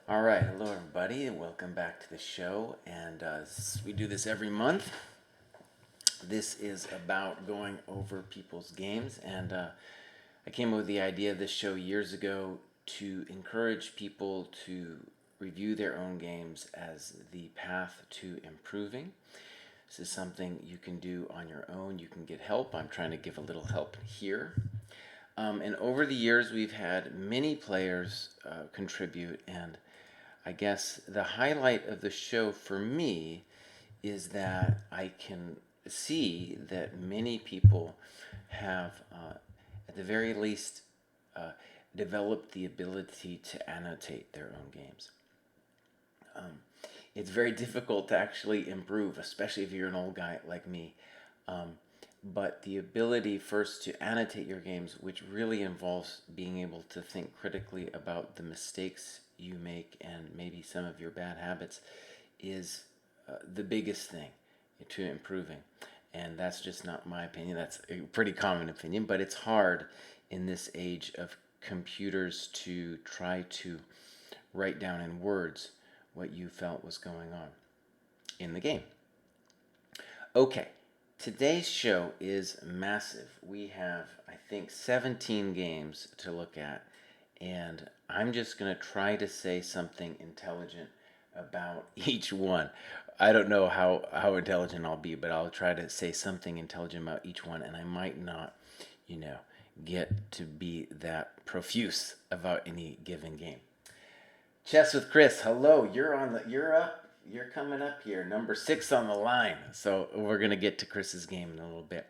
All right, hello everybody, and welcome back to the show. And we do this every month. This is about going over people's games, and I came up with the idea of this show years ago to encourage people to review their own games as the path to improving. This is something you can do on your own. You can get help. I'm trying to give a little help here. And over the years, we've had many players contribute, and I guess the highlight of the show for me is that I can see that many people have, at the very least, uh, developed the ability to annotate their own games. Um, it's very difficult to actually improve, especially if you're an old guy like me. Um, but the ability first to annotate your games, which really involves being able to think critically about the mistakes you make and maybe some of your bad habits, is the biggest thing to improving. And that's just not my opinion. That's a pretty common opinion, but it's hard in this age of computers to try to write down in words what you felt was going on in the game. Okay, today's show is massive. We have, I think, 17 games to look at, and I'm just going to try to say something intelligent about each one. I don't know how intelligent I'll be, but I'll try to say something intelligent about each one, and I might not, you know, get to be that profuse about any given game. Chess with Chris, hello. You're up. You're coming up here, number 6 on the line. So we're gonna get to Chris's game in a little bit.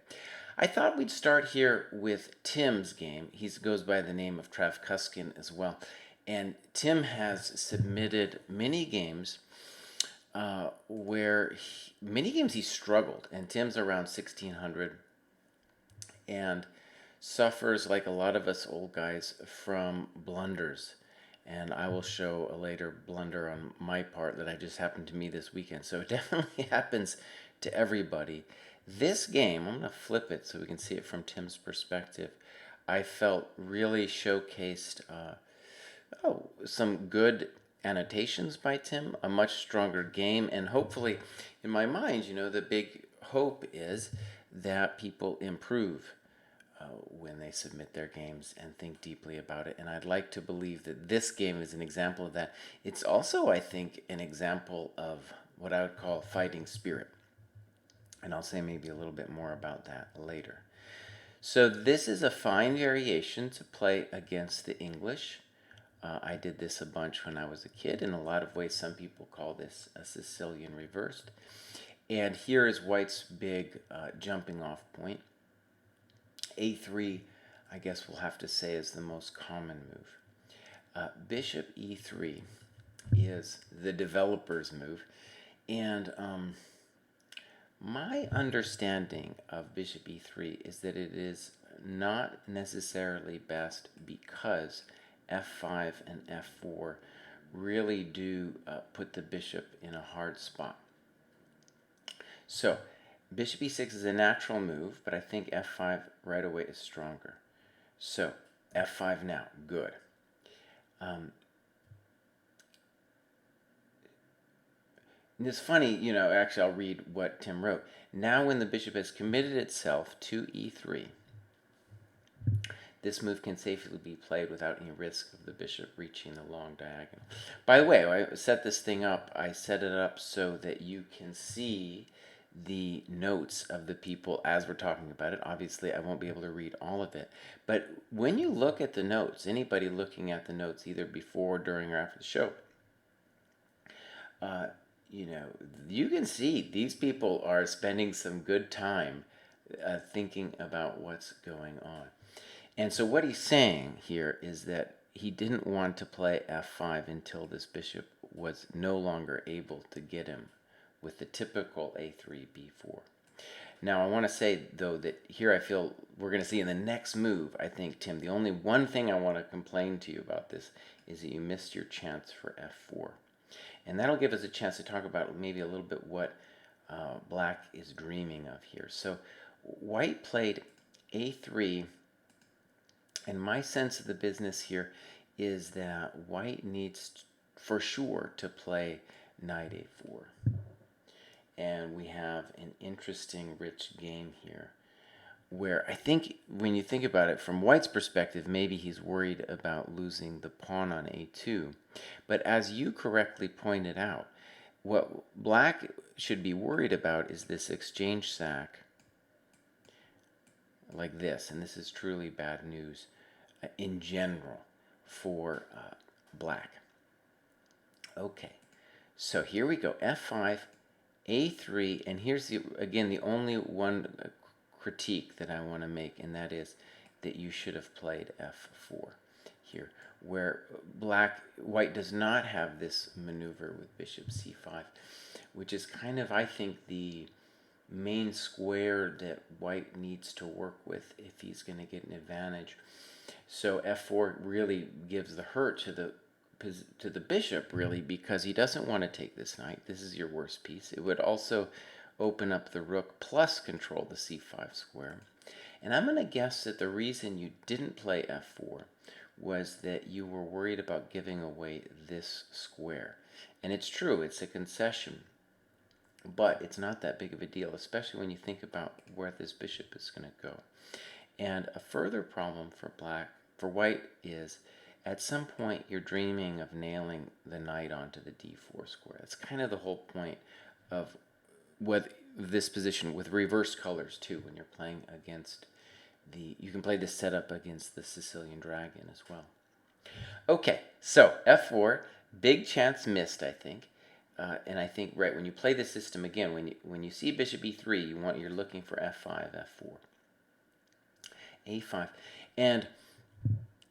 I thought we'd start here with Tim's game. He goes by the name of Trav Kuskin as well, and Tim has submitted many games many games he struggled, and Tim's around 1600 and suffers, like a lot of us old guys, from blunders. And I will show a later blunder on my part that I just happened to me this weekend. So it definitely happens to everybody. This game, I'm going to flip it so we can see it from Tim's perspective. I felt really showcased some good annotations by Tim, a much stronger game, and hopefully, in my mind, the big hope is that people improve when they submit their games and think deeply about it. And I'd like to believe that this game is an example of that. It's also, I think, an example of what I would call fighting spirit. And I'll say maybe a little bit more about that later. So this is a fine variation to play against the English. I did this a bunch when I was a kid. In a lot of ways, some people call this a Sicilian reversed. And here is White's big jumping off point. A3, I guess we'll have to say, is the most common move. Bishop E3 is the developer's move. And my understanding of Bishop E3 is that it is not necessarily best because F5 and F4 really do put the bishop in a hard spot. So, Bishop E6 is a natural move, but I think F5 right away is stronger. So, F5 now, good. It's funny, actually I'll read what Tim wrote. Now when the bishop has committed itself to E3, this move can safely be played without any risk of the bishop reaching the long diagonal. By the way, when I set this thing up, I set it up so that you can see the notes of the people as we're talking about it. Obviously, I won't be able to read all of it. But when you look at the notes, anybody looking at the notes either before, during, or after the show, you can see these people are spending some good time thinking about what's going on. And so what he's saying here is that he didn't want to play F5 until this bishop was no longer able to get him with the typical A3, B4. Now, I want to say, though, that here I feel we're going to see in the next move, I think, Tim, the only one thing I want to complain to you about this is that you missed your chance for F4. And that'll give us a chance to talk about maybe a little bit what Black is dreaming of here. So White played A3, and my sense of the business here is that White needs to for sure to play knight a4. And we have an interesting, rich game here, where I think when you think about it from White's perspective, maybe he's worried about losing the pawn on a2. But as you correctly pointed out, what Black should be worried about is this exchange sack like this. And this is truly bad news in general for Black. Okay, so here we go. f5, a3, and here's again the only one critique that I want to make, and that is that you should have played f4 here, where White does not have this maneuver with bishop c5, which is kind of, I think, the main square that White needs to work with if he's going to get an advantage. So f4 really gives the hurt to the bishop, really, because he doesn't want to take this knight. This is your worst piece. It would also open up the rook plus control the c5 square. And I'm going to guess that the reason you didn't play f4 was that you were worried about giving away this square. And it's true, it's a concession, but it's not that big of a deal, especially when you think about where this bishop is going to go. And a further problem for White is at some point you're dreaming of nailing the knight onto the d4 square. That's kind of the whole point of this position with reversed colors too, when you're playing against you can play this setup against the Sicilian dragon as well. Okay, so f4, big chance missed, I think. And I think, right, when you play the system again, when you see bishop e3, you're looking for f5, f4, a5. And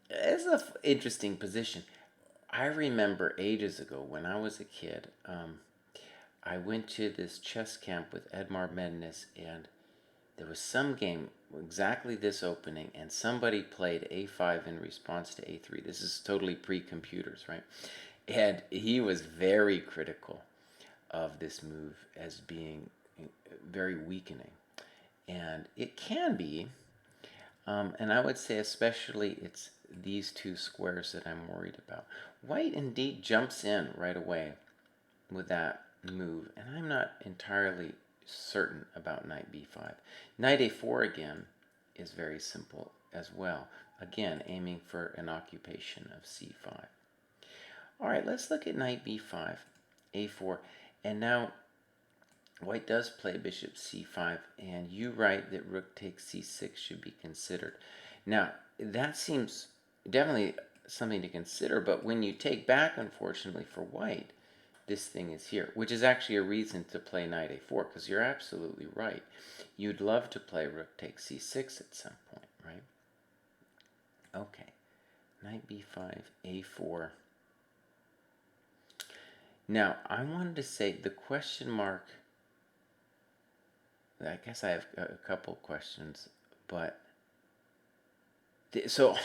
it's an interesting position. I remember ages ago when I was a kid, I went to this chess camp with Edmar Mednes, and there was some game, exactly this opening, and somebody played a5 in response to a3. This is totally pre-computers, right? And he was very critical of this move as being very weakening. And it can be, and I would say especially it's these two squares that I'm worried about. White indeed jumps in right away with that move, and I'm not entirely certain about knight b5. Knight a4 again is very simple as well. Again, aiming for an occupation of c5. All right, let's look at knight b5, a4, and now White does play bishop c5, and you write that rook takes c6 should be considered. Now, that seems definitely something to consider, but when you take back, unfortunately for White, this thing is here, which is actually a reason to play knight a4, because you're absolutely right. You'd love to play rook takes c6 at some point, right? Okay, knight b5, a4. Now, I wanted to say the question mark, I guess I have a couple questions, but so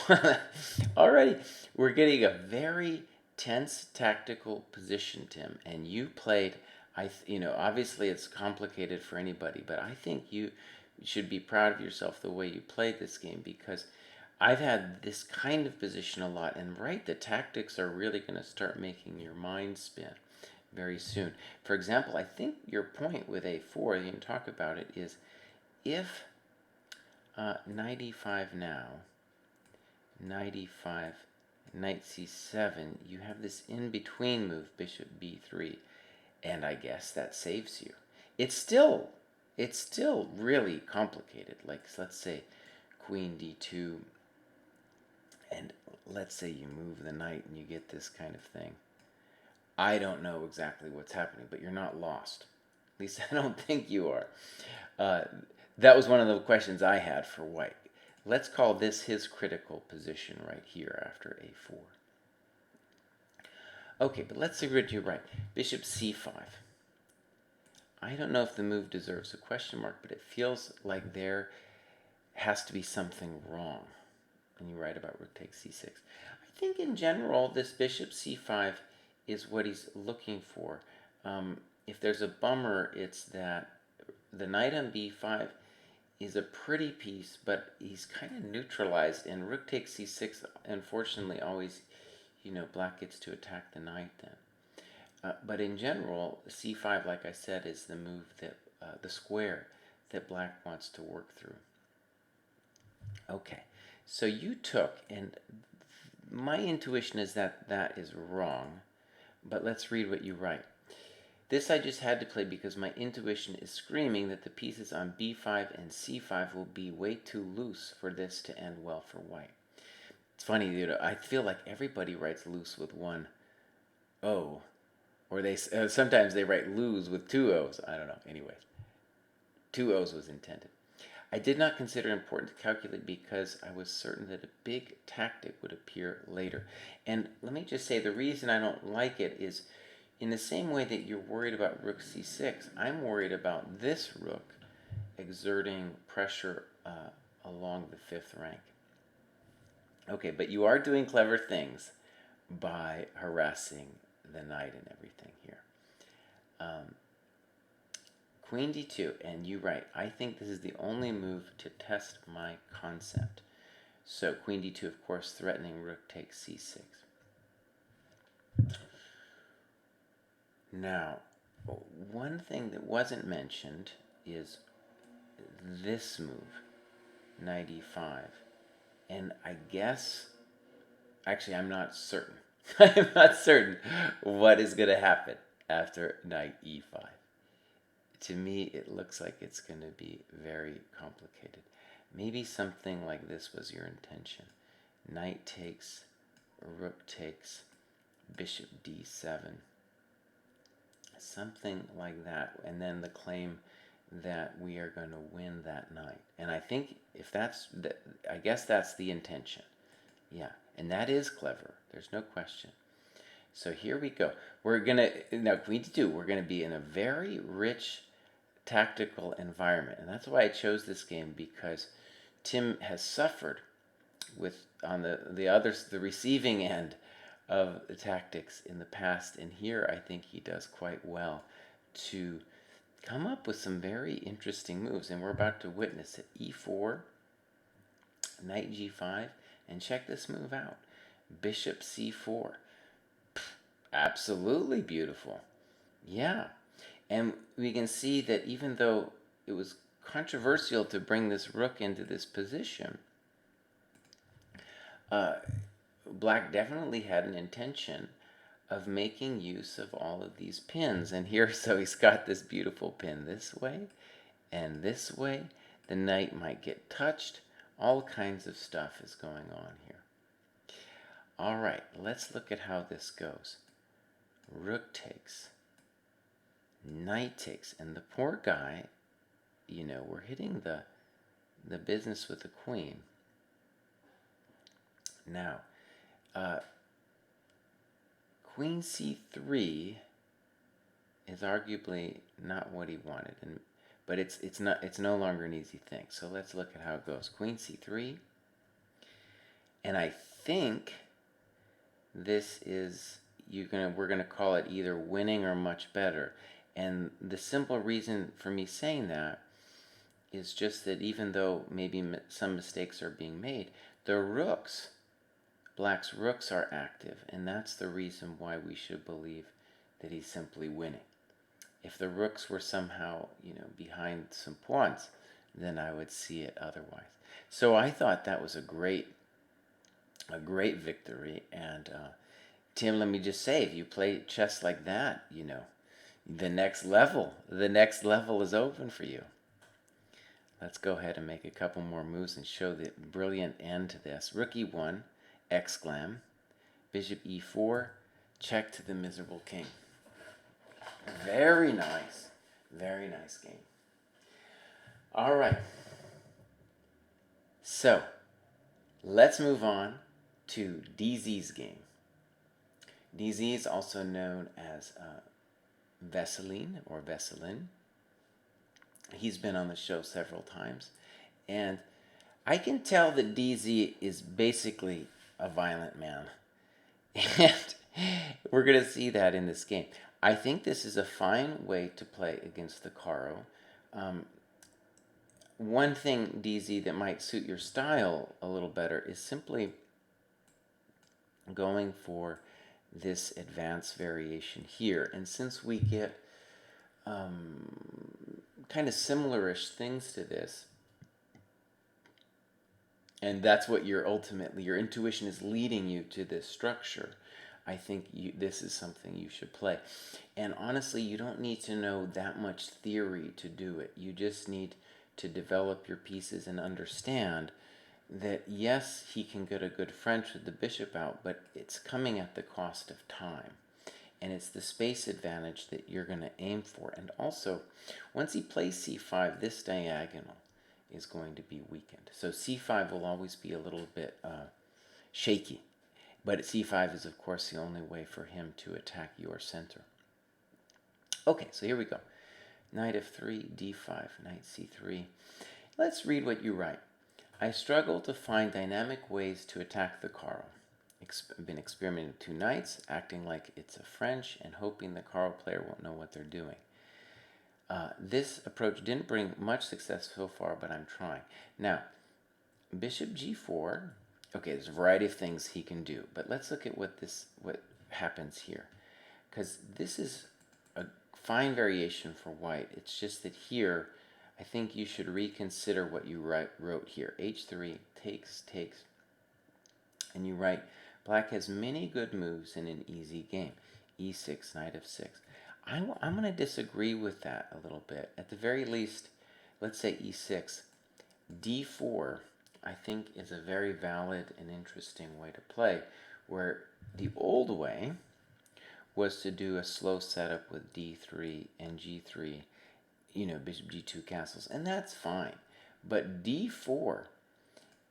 already we're getting a very tense tactical position, Tim, and you played, obviously it's complicated for anybody, but I think you should be proud of yourself the way you played this game, because I've had this kind of position a lot, and right, the tactics are really going to start making your mind spin very soon. For example, I think your point with a4, you can talk about it, is if knight e5 now, knight e5, knight c7, you have this in-between move, bishop b3, and I guess that saves you. It's still really complicated. Like, let's say queen d2, and let's say you move the knight and you get this kind of thing. I don't know exactly what's happening, but you're not lost. At least I don't think you are. That was one of the questions I had for White. Let's call this his critical position right here after a4. Okay, but let's see what you're right. Bishop c5. I don't know if the move deserves a question mark, but it feels like there has to be something wrong when you write about rook takes c6. I think in general, this bishop c5 is what he's looking for. If there's a bummer, it's that the knight on b5 is a pretty piece, but he's kind of neutralized, and rook takes c6, unfortunately, always black gets to attack the knight then. But in general, c5, like I said, is the move that, the square that black wants to work through. Okay, so you took, and my intuition is that that is wrong, but let's read what you write. This I just had to play because my intuition is screaming that the pieces on b5 and c5 will be way too loose for this to end well for white. It's funny, I feel like everybody writes loose with one O, or they sometimes they write lose with two O's. I don't know. Anyways, two O's was intended. I did not consider it important to calculate because I was certain that a big tactic would appear later. And let me just say, the reason I don't like it is, in the same way that you're worried about rook c6, I'm worried about this rook exerting pressure along the fifth rank. Okay, but you are doing clever things by harassing the knight and everything here. Queen d2, and you write, I think this is the only move to test my concept. So queen d2, of course, threatening rook takes c6. Now, one thing that wasn't mentioned is this move, knight e5. And I guess, actually I'm not certain. I'm not certain what is going to happen after knight e5. To me, it looks like it's going to be very complicated. Maybe something like this was your intention. Knight takes, rook takes, bishop d7. Something like that. And then the claim that we are going to win that knight. And I think if that's, I guess that's the intention. Yeah, and that is clever. There's no question. So here we go. We're going to, now queen d2, we're going to be in a very rich tactical environment. And that's why I chose this game, because Tim has suffered with, on the receiving end of the tactics in the past. And here I think he does quite well to come up with some very interesting moves. And we're about to witness it. e4, knight g5, and check this move out. Bishop c4. Absolutely beautiful. Yeah. And we can see that even though it was controversial to bring this rook into this position, black definitely had an intention of making use of all of these pins. And here, so he's got this beautiful pin this way and this way. The knight might get touched. All kinds of stuff is going on here. All right, let's look at how this goes. Rook takes, knight takes, and the poor guy, we're hitting the business with the queen. Now, queen c3 is arguably not what he wanted, but it's no longer an easy thing. So let's look at how it goes. Queen c3, and I think this is we're gonna call it either winning or much better. And the simple reason for me saying that is just that even though maybe some mistakes are being made, the rooks, black's rooks, are active, and that's the reason why we should believe that he's simply winning. If the rooks were somehow, behind some pawns, then I would see it otherwise. So I thought that was a great victory. And Tim, let me just say, if you play chess like that, the next level is open for you. Let's go ahead and make a couple more moves and show the brilliant end to this. Rook e1, exclam, bishop e4, check to the miserable king. Very nice game. All right. So, let's move on to DZ's game. DZ is also known as Veselin or Veselin. He's been on the show several times, and I can tell that DZ is basically a violent man, and we're going to see that in this game. I think this is a fine way to play against the Caro. One thing, DZ, that might suit your style a little better is simply going for this advanced variation here. And since we get kind of similar-ish things to this, and that's what your intuition is leading you to this structure, I think this is something you should play. And honestly, you don't need to know that much theory to do it. You just need to develop your pieces and understand that yes, he can get a good French with the bishop out, but it's coming at the cost of time. And it's the space advantage that you're going to aim for. And also, once he plays c5, this diagonal is going to be weakened. So c5 will always be a little bit shaky. But c5 is, of course, the only way for him to attack your center. Okay, so here we go. Knight f3, d5, knight c3. Let's read what you write. I struggle to find dynamic ways to attack the Karl. Been experimenting with 2 knights, acting like it's a French, and hoping the Karl player won't know what they're doing. This approach didn't bring much success so far, but I'm trying. Now, bishop g4. Okay, there's a variety of things he can do, but let's look at what happens here, because this is a fine variation for white. It's just that here, I think you should reconsider what you wrote here. h3 takes, and you write, black has many good moves in an easy game. e6, knight f6. I'm going to disagree with that a little bit. At the very least, let's say e6. d4, I think, is a very valid and interesting way to play, where the old way was to do a slow setup with d3 and g3, bishop g2 castles, and that's fine. But d4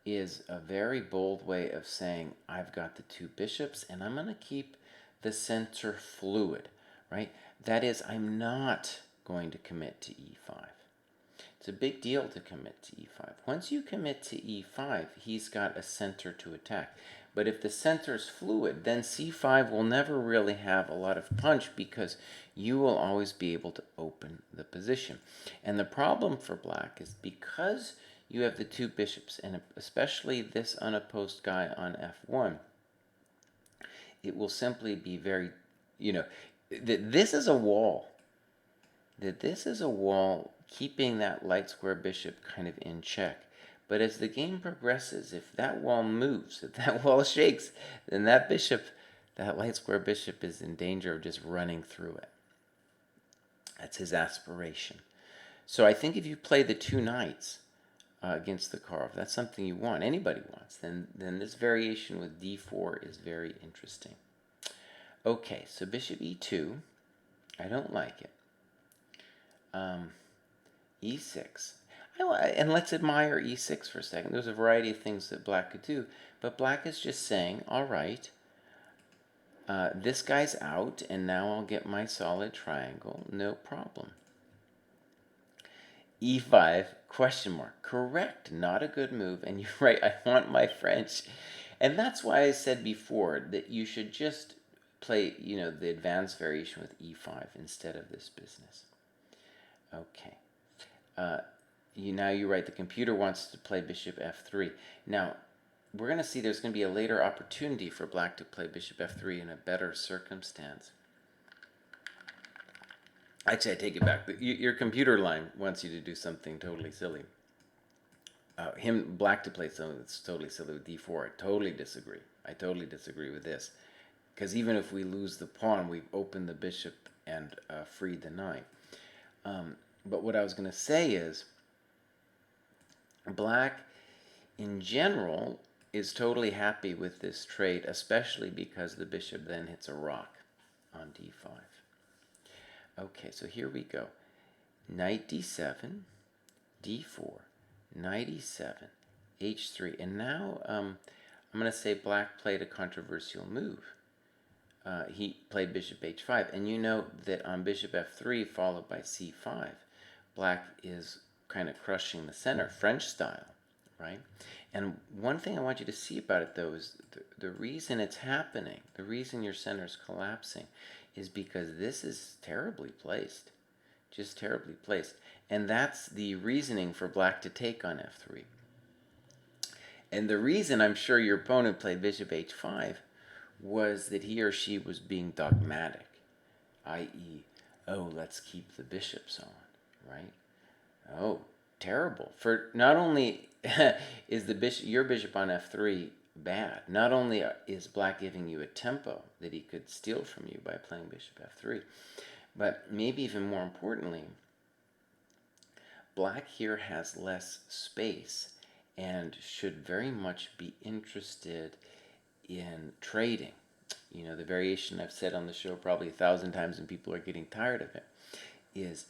is a very bold way of saying, I've got the 2 bishops, and I'm going to keep the center fluid, right? That is, I'm not going to commit to e5. It's a big deal to commit to e5. Once you commit to e5, he's got a center to attack. But if the center is fluid, then c5 will never really have a lot of punch, because you will always be able to open the position. And the problem for black is, because you have the 2 bishops, and especially this unopposed guy on f1, it will simply be very, this is a wall. This is a wall keeping that light square bishop kind of in check. But as the game progresses, if that wall moves, if that wall shakes, then that light square bishop is in danger of just running through it. That's his aspiration. So I think if you play the 2 knights against the Karl, if that's something you want, anybody wants, then this variation with d4 is very interesting. Okay, so bishop e2, I don't like it. e6. And let's admire e6 for a second. There's a variety of things that black could do, but black is just saying, all right, this guy's out, and now I'll get my solid triangle, no problem. e5, question mark. Correct, not a good move, and you're right, I want my French. And that's why I said before that you should just play, the advanced variation with e5 instead of this business. Okay. Now you write, the computer wants to play bishop f3. Now, we're going to see there's going to be a later opportunity for black to play bishop f3 in a better circumstance. Actually, I take it back. Your computer line wants you to do something totally silly. Black to play something that's totally silly with d4. I totally disagree. I totally disagree with this. Because even if we lose the pawn, we've opened the bishop and freed the knight. But what I was going to say is, black, in general, is totally happy with this trade, especially because the bishop then hits a rock on d5. Okay, so here we go. Knight d7, d4, knight e7, h3. And now I'm going to say black played a controversial move. He played bishop h5. And you know that on bishop f3 followed by c5, black is kind of crushing the center, French style, right? And one thing I want you to see about it, though, is the reason it's happening, the reason your center is collapsing, is because this is terribly placed, just terribly placed. And that's the reasoning for black to take on f3. And the reason I'm sure your opponent played bishop h5 was that he or she was being dogmatic, i.e., oh, let's keep the bishops on, right? Oh, terrible. For not only is your bishop on f3 bad, not only is black giving you a tempo that he could steal from you by playing bishop f3, but maybe even more importantly, black here has less space and should very much be interested in trading. You know, the variation I've said on the show probably 1,000 times and people are getting tired of it is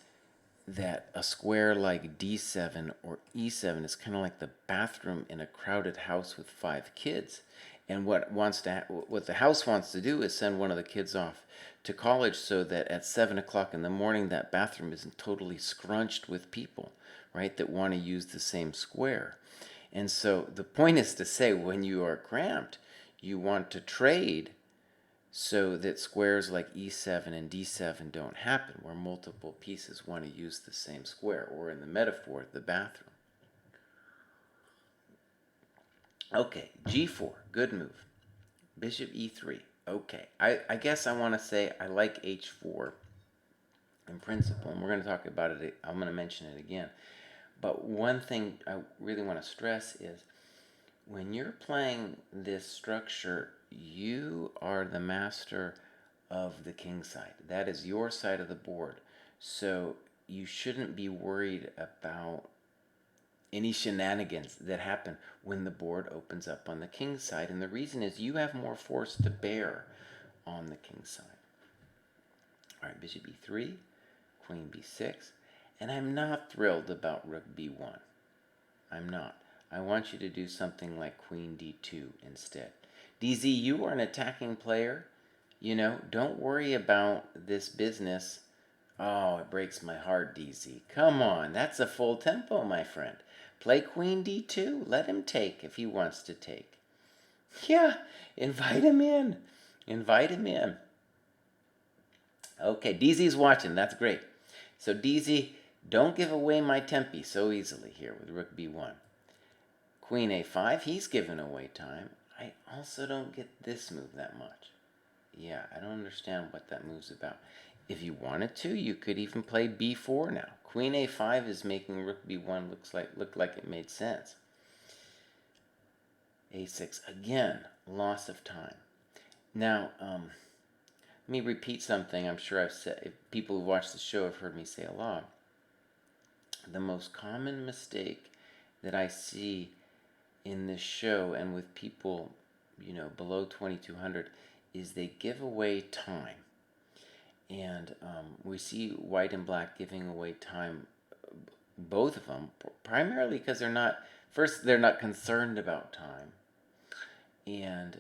that a square like d7 or e7 is kind of like the bathroom in a crowded house with 5 kids. And what the house wants to do is send one of the kids off to college so that at 7 o'clock in the morning that bathroom isn't totally scrunched with people, right, that want to use the same square. And so the point is to say when you are cramped, you want to trade so that squares like e7 and d7 don't happen, where multiple pieces want to use the same square, or in the metaphor, the bathroom. Okay, g4, good move. Bishop e3, okay. I guess I want to say I like h4 in principle, and we're going to talk about it, I'm going to mention it again. But one thing I really want to stress is when you're playing this structure, you are the master of the king side. That is your side of the board. So you shouldn't be worried about any shenanigans that happen when the board opens up on the king side. And the reason is you have more force to bear on the king side. All right, bishop e3, queen b6. And I'm not thrilled about rook b1. I'm not. I want you to do something like queen d2 instead. DZ, you are an attacking player. You know, don't worry about this business. Oh, it breaks my heart, DZ. Come on, that's a full tempo, my friend. Play queen d2. Let him take if he wants to take. Yeah, invite him in. Invite him in. Okay, DZ's watching. That's great. So DZ, don't give away my tempi so easily here with rook b1. Queen a5, he's giving away time. I also don't get this move that much. Yeah, I don't understand what that move's about. If you wanted to, you could even play b4 now. Queen a5 is making rook b1 look like it made sense. a6, again, loss of time. Now, let me repeat something I'm sure I've said. If people who watch the show have heard me say a lot. The most common mistake that I see in this show and with people, you know, below 2200 is they give away time. And we see white and black giving away time, both of them, primarily because they're not concerned about time, and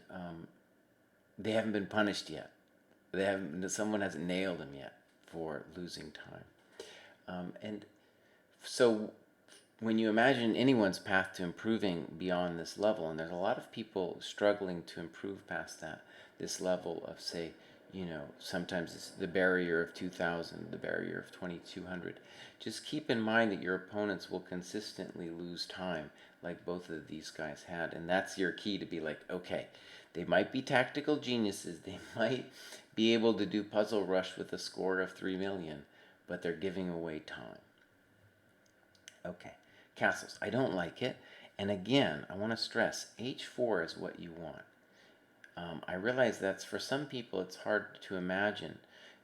they haven't been punished yet. Someone hasn't nailed them yet for losing time. And so when you imagine anyone's path to improving beyond this level, and there's a lot of people struggling to improve past this level of, say, you know, sometimes it's the barrier of 2000, the barrier of 2200. Just keep in mind that your opponents will consistently lose time like both of these guys had. And that's your key to be like, okay, they might be tactical geniuses. They might be able to do Puzzle Rush with a score of 3 million, but they're giving away time. Okay, castles. I don't like it. And again, I want to stress, h4 is what you want. I realize that's for some people it's hard to imagine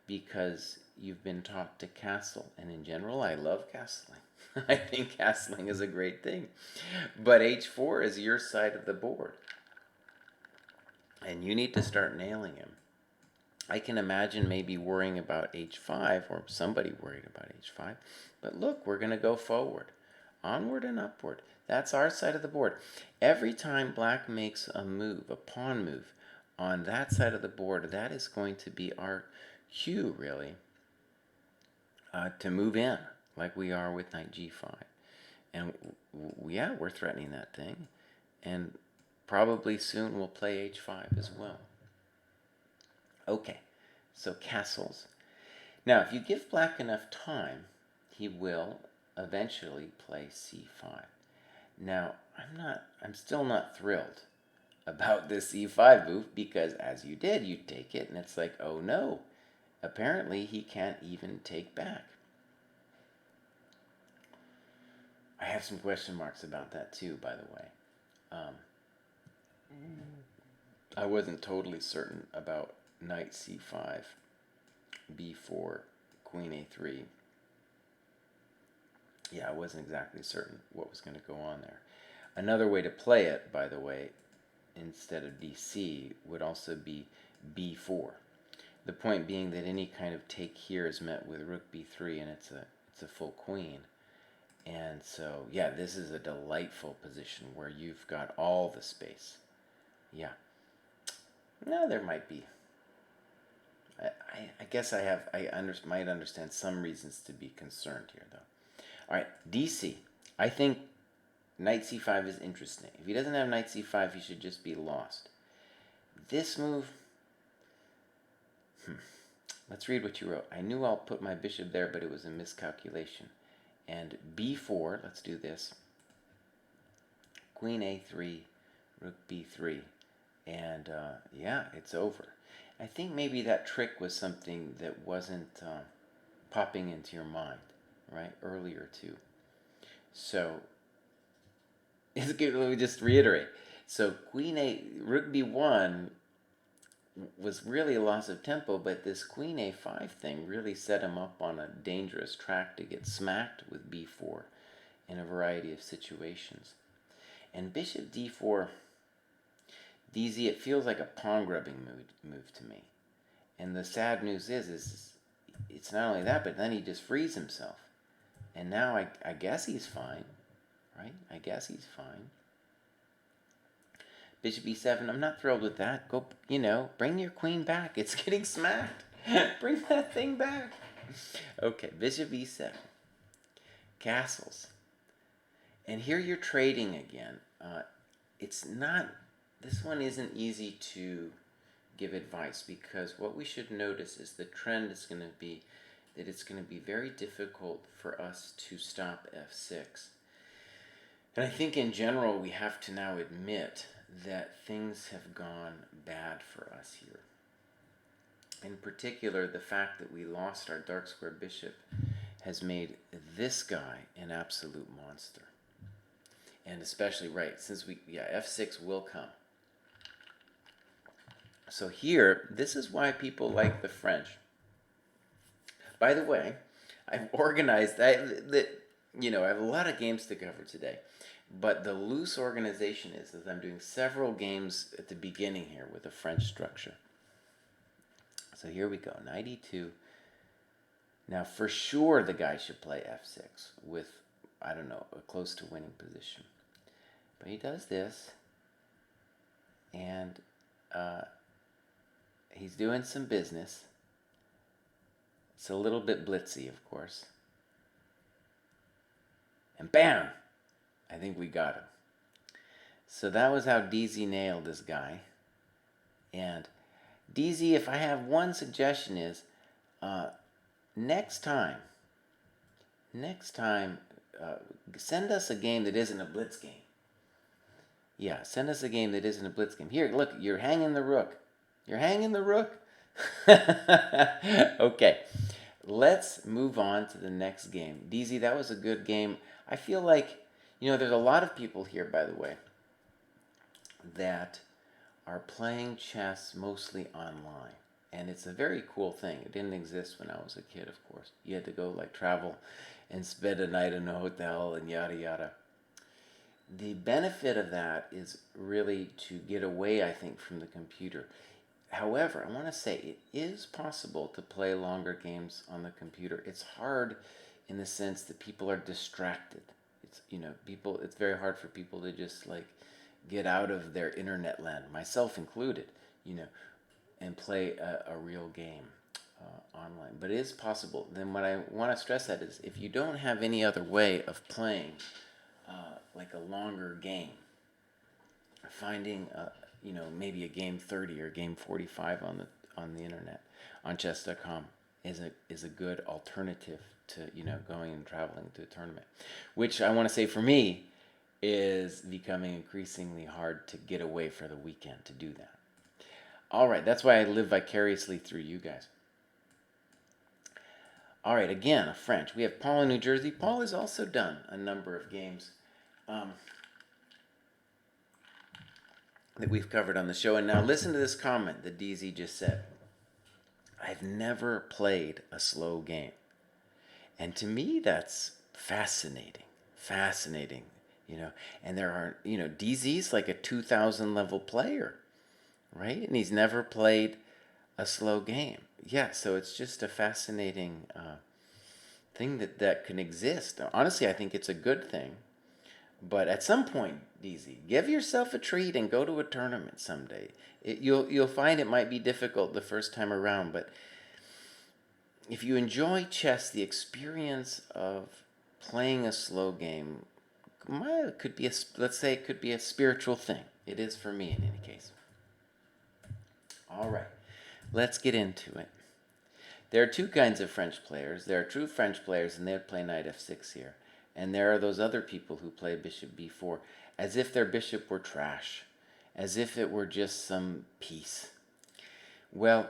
because you've been taught to castle. And in general, I love castling. I think castling is a great thing. But h4 is your side of the board. And you need to start nailing him. I can imagine maybe worrying about h5 or somebody worried about h5. But look, we're going to go forward. Onward and upward. That's our side of the board. Every time black makes a move, a pawn move, on that side of the board, that is going to be our cue, really, to move in, like we are with knight g5. And yeah, we're threatening that thing. And probably soon we'll play h5 as well. Okay, so castles. Now, if you give black enough time, he will eventually play c5. Now, I'm still not thrilled about this e5 move because as you did, you take it and it's like, oh no, apparently he can't even take back. I have some question marks about that too, by the way. I wasn't totally certain about knight c5, b4, queen a3. Yeah, I wasn't exactly certain what was going to go on there. Another way to play it, by the way, instead of dc, would also be b4. The point being that any kind of take here is met with rook b3, and it's a full queen. And so, yeah, this is a delightful position where you've got all the space. Yeah. No, there might be. I guess might understand some reasons to be concerned here, though. All right, DC. I think knight c5 is interesting. If he doesn't have knight c5, he should just be lost. This move... Let's read what you wrote. I knew I'll put my bishop there, but it was a miscalculation. And b4, let's do this. Queen a3, rook b3. And yeah, it's over. I think maybe that trick was something that wasn't popping into your mind, right, earlier too. So, let me just reiterate. So queen a, rook b1 was really a loss of tempo, but this queen a5 thing really set him up on a dangerous track to get smacked with b4 in a variety of situations. And bishop d4, DZ, it feels like a pawn grubbing move to me. And the sad news is it's not only that, but then he just frees himself. And now I guess he's fine, right? I guess he's fine. Bishop e7, I'm not thrilled with that. Go, bring your queen back. It's getting smacked. Bring that thing back. Okay, bishop e7. Castles. And here you're trading again. This one isn't easy to give advice because what we should notice is the trend is going to be that it's going to be very difficult for us to stop f6. And I think in general we have to now admit that things have gone bad for us here. In particular, the fact that we lost our dark square bishop has made this guy an absolute monster. And especially, right, since f6 will come. So here, this is why people like the French. By the way, I've organized, I have a lot of games to cover today. But the loose organization is I'm doing several games at the beginning here with a French structure. So here we go, knight e2. Now for sure the guy should play f6 with, I don't know, a close to winning position. But he does this, and he's doing some business. It's a little bit blitzy, of course. And bam! I think we got him. So that was how DZ nailed this guy. And DZ, if I have one suggestion is, next time, send us a game that isn't a blitz game. Yeah, send us a game that isn't a blitz game. Here, look, you're hanging the rook. You're hanging the rook? Okay, let's move on to the next game. DZ, that was a good game. I feel like, there's a lot of people here, by the way, that are playing chess mostly online. And it's a very cool thing. It didn't exist when I was a kid, of course. You had to go, travel and spend a night in a hotel and yada, yada. The benefit of that is really to get away, I think, from the computer. However, I want to say it is possible to play longer games on the computer. It's hard in the sense that people are distracted. It's very hard for people to just get out of their internet land, myself included, and play a real game online. But it is possible. Then what I want to stress that is if you don't have any other way of playing a longer game, finding maybe a game 30 or game 45 on the internet on chess.com is a good alternative to going and traveling to a tournament, which I want to say for me is becoming increasingly hard to get away for the weekend to do that. All right, that's why I live vicariously through you guys. All right, again, French. We have Paul in New Jersey. Paul has also done a number of games that we've covered on the show. And now listen to this comment that DZ just said. I've never played a slow game. And to me, that's fascinating. Fascinating, And there are, DZ's like a 2000 level player, right? And he's never played a slow game. Yeah, so it's just a fascinating thing that can exist. Honestly, I think it's a good thing. But at some point, DZ, give yourself a treat and go to a tournament someday. You'll find it might be difficult the first time around, but if you enjoy chess, the experience of playing a slow game could be it could be a spiritual thing. It is for me in any case. All right, let's get into it. There are two kinds of French players. There are true French players, and they'd play knight f6 here. And there are those other people who play bishop b4 as if their bishop were trash, as if it were just some piece. Well,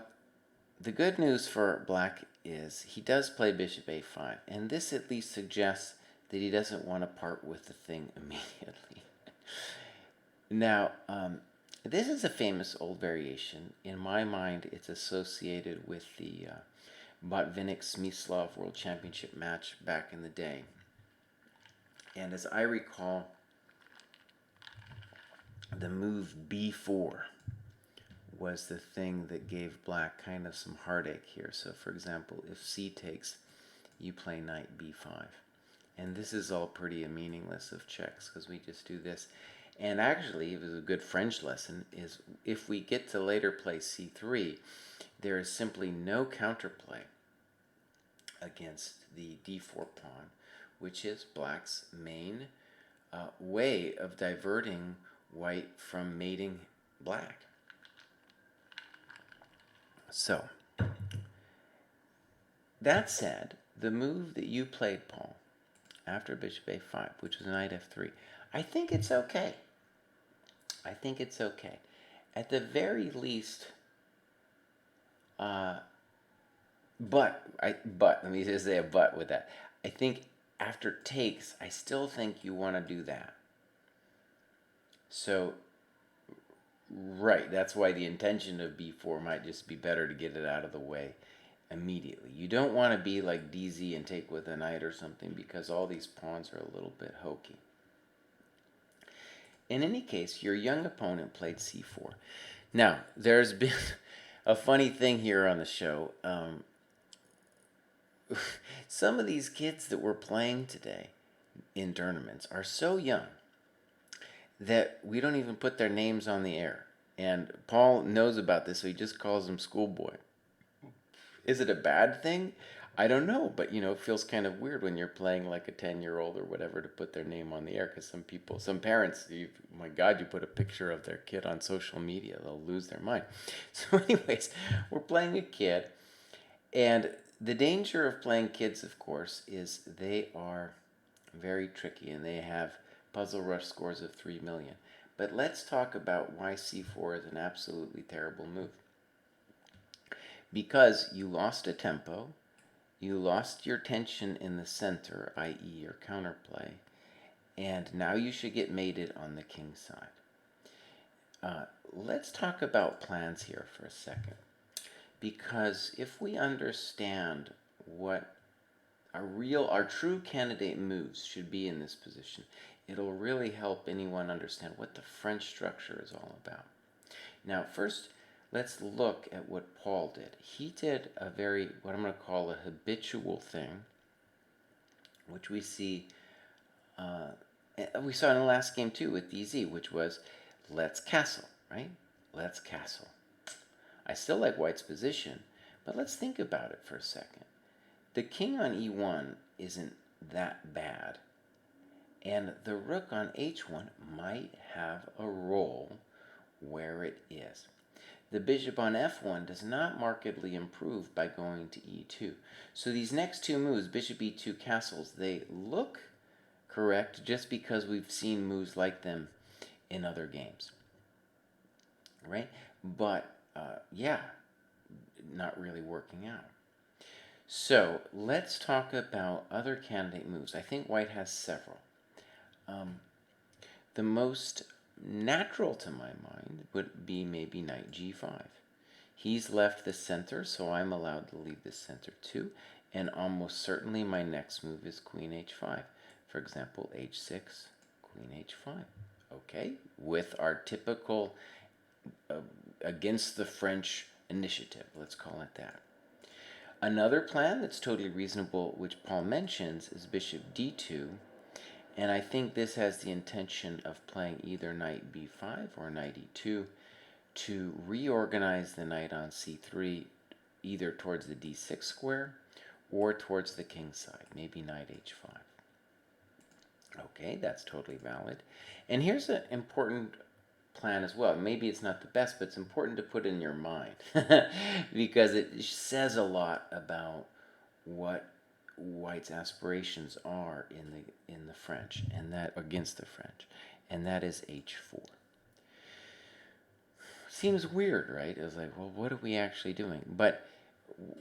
the good news for Black is he does play bishop a5, and this at least suggests that he doesn't want to part with the thing immediately. Now, this is a famous old variation. In my mind, it's associated with the Botvinnik-Smyslov World Championship match back in the day. And as I recall, the move b4 was the thing that gave Black kind of some heartache here. So, for example, if c takes, you play knight b5. And this is all pretty meaningless of checks because we just do this. And actually, it was a good French lesson, is if we get to later play c3, there is simply no counterplay against the d4 pawn, which is Black's main way of diverting White from mating Black. So, that said, the move that you played, Paul, after bishop a5, which was knight f3, I think it's okay. I think it's okay. At the very least, but let me just say a but with that. I think after takes, I still think you want to do that. So, right, that's why the intention of b4 might just be better to get it out of the way immediately. You don't want to be like DZ and take with a knight or something because all these pawns are a little bit hokey. In any case, your young opponent played c4. Now, there's been a funny thing here on the show. Some of these kids that we're playing today in tournaments are so young that we don't even put their names on the air. And Paul knows about this, so he just calls them schoolboy. Is it a bad thing? I don't know, but it feels kind of weird when you're playing like a 10-year-old or whatever to put their name on the air, because some parents, my God, you put a picture of their kid on social media, they'll lose their mind. So anyways, we're playing a kid, and the danger of playing kids, of course, is they are very tricky, and they have Puzzle Rush scores of 3 million. But let's talk about why c4 is an absolutely terrible move. Because you lost a tempo, you lost your tension in the center, i.e. your counterplay, and now you should get mated on the king side. Let's talk about plans here for a second. Because if we understand what our true candidate moves should be in this position, it'll really help anyone understand what the French structure is all about. Now, first, let's look at what Paul did. He did what I'm going to call a habitual thing, which we see, we saw in the last game too with DZ, which was, let's castle, right? Let's castle. I still like White's position, but let's think about it for a second. The king on e1 isn't that bad, and the rook on h1 might have a role where it is. The bishop on f1 does not markedly improve by going to e2. So these next two moves, bishop e2 castles, they look correct, just because we've seen moves like them in other games, right? But yeah, not really working out. So let's talk about other candidate moves. I think white has several. The most natural to my mind would be maybe knight g5. He's left the center, so I'm allowed to leave the center too. And almost certainly my next move is queen h5. For example, h6, queen h5. Okay, with our typical against the French initiative, let's call it that. Another plan that's totally reasonable, which Paul mentions, is bishop d2. And I think this has the intention of playing either knight b5 or knight e2 to reorganize the knight on c3 either towards the d6 square or towards the king side, maybe knight h5. Okay, that's totally valid. And here's an important plan as well. Maybe it's not the best, but it's important to put in your mind because it says a lot about what white's aspirations are in the French, and that against the French, and that is h4. Seems weird, right? It's like, well, what are we actually doing? But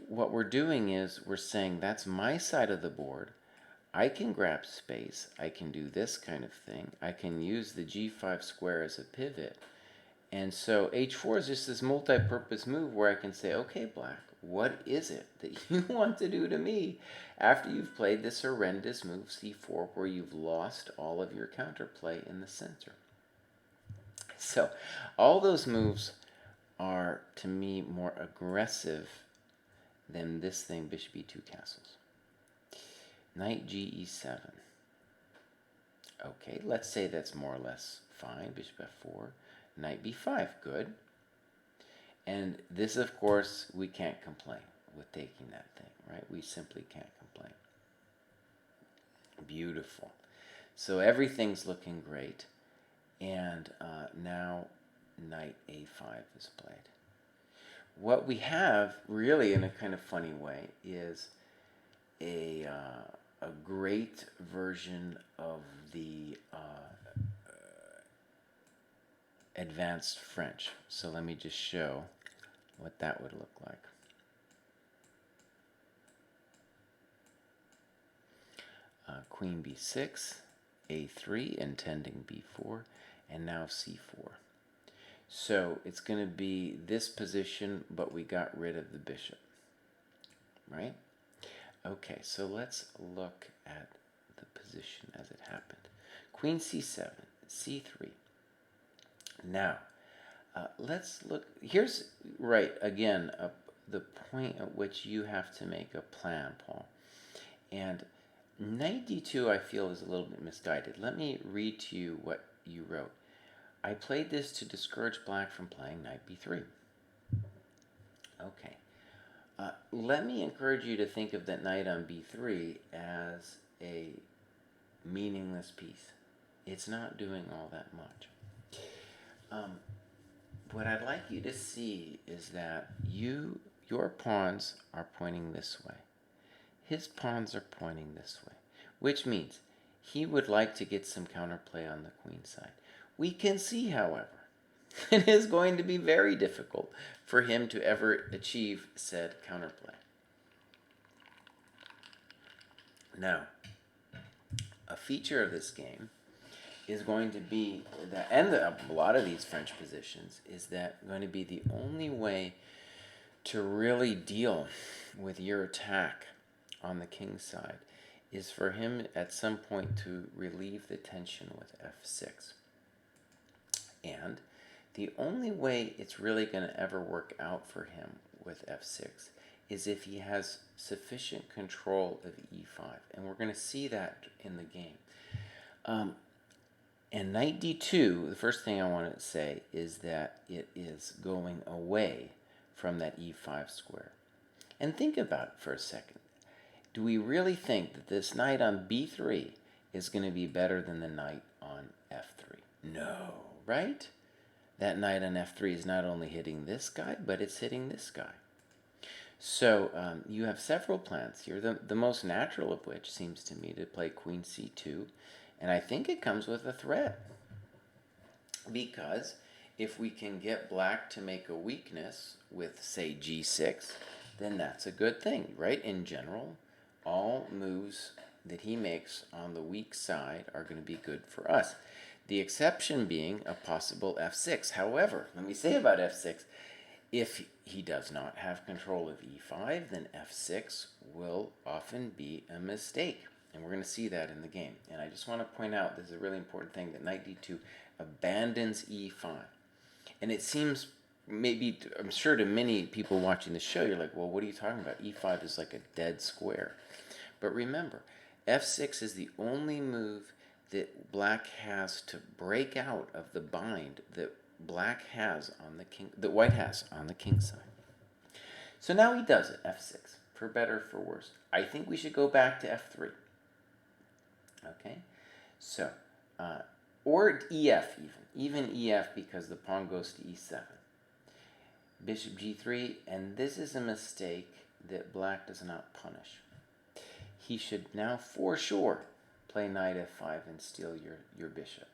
what we're doing is we're saying that's my side of the board. I can grab space. I can do this kind of thing. I can use the g5 square as a pivot. And so h4 is just this multi-purpose move where I can say, okay, black, what is it that you want to do to me after you've played this horrendous move c4 where you've lost all of your counterplay in the center? So all those moves are, to me, more aggressive than this thing, bishop e2 castles. Knight ge7. Okay, let's say that's more or less fine. Bishop f4. Knight b5, good. And this, of course, we can't complain with taking that thing, right? We simply can't complain. Beautiful. So everything's looking great. And now knight a5 is played. What we have, really in a kind of funny way, is a great version of the advanced French. So let me just show what that would look like. Queen b6, a3, intending b4, and now c4. So it's going to be this position, but we got rid of the bishop, right? Okay, so let's look at the position as it happened. Queen c7, c3. Now, let's look. Here's, right, again, the point at which you have to make a plan, Paul. And knight d2, I feel, is a little bit misguided. Let me read to you what you wrote. I played this to discourage black from playing knight b3. Okay. Let me encourage you to think of that knight on b3 as a meaningless piece. It's not doing all that much. What I'd like you to see is that your pawns are pointing this way. His pawns are pointing this way, which means he would like to get some counterplay on the queen side. We can see, however, it is going to be very difficult for him to ever achieve said counterplay. Now, a feature of this game is going to be that, and a lot of these French positions, is that going to be the only way to really deal with your attack on the king's side is for him at some point to relieve the tension with f6. And the only way it's really going to ever work out for him with f6 is if he has sufficient control of e5. And we're going to see that in the game. And knight d2, the first thing I want to say is that it is going away from that e5 square. And think about it for a second. Do we really think that this knight on b3 is going to be better than the knight on f3? No, right? That knight on f3 is not only hitting this guy, but it's hitting this guy. So you have several plans here, the most natural of which seems to me to play queen c2 And I think it comes with a threat. Because if we can get black to make a weakness with, say, g6, then that's a good thing, right? In general, all moves that he makes on the weak side are going to be good for us. The exception being a possible f6. However, let me say about f6, if he does not have control of e5, then f6 will often be a mistake. And we're going to see that in the game. And I just want to point out, this is a really important thing, that knight d2 abandons e5. And it seems, maybe, I'm sure to many people watching the show, you're like, well, what are you talking about? e5 is like a dead square. But remember, f6 is the only move that black has to break out of the bind that black has on the king, that white has on the king side. So now he does it, f6, for better, for worse. I think we should go back to f3. Okay, so, or ef even ef, because the pawn goes to e7. Bishop g3, and this is a mistake that black does not punish. He should now, for sure, play knight f5 and steal your bishop.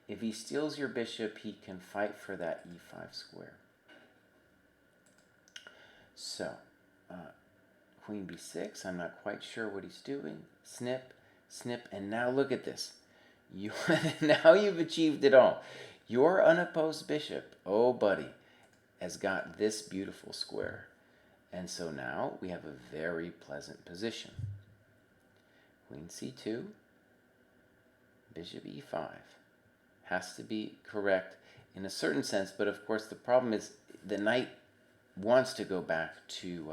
If he steals your bishop, he can fight for that e5 square. So, queen b6, I'm not quite sure what he's doing. Snip, snip, and now look at this. Now you've achieved it all. Your unopposed bishop, oh buddy, has got this beautiful square. And so now we have a very pleasant position. Queen c2, bishop e5. Has to be correct in a certain sense, but of course the problem is the knight wants to go back to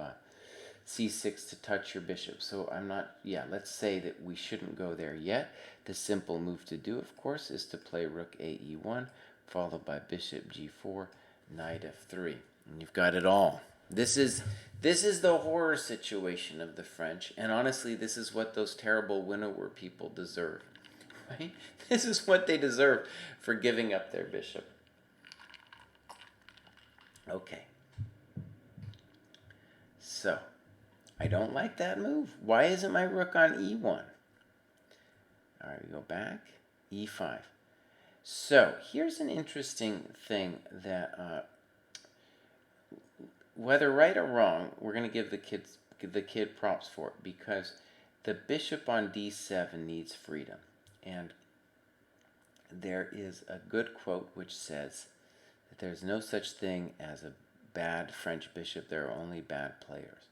c6 to touch your bishop. So I'm not, let's say that we shouldn't go there yet. The simple move to do, of course, is to play rook ae1, followed by bishop g4, knight f3. And you've got it all. This is the horror situation of the French, and honestly, this is what those terrible winnower people deserve. Right? This is what they deserve for giving up their bishop. Okay. So, I don't like that move. Why isn't my rook on e1? All right, we go back. e5. So, here's an interesting thing that, whether right or wrong, we're going to give the kid props for it, because the bishop on d7 needs freedom. And there is a good quote which says that there's no such thing as a bad French bishop, there are only bad players.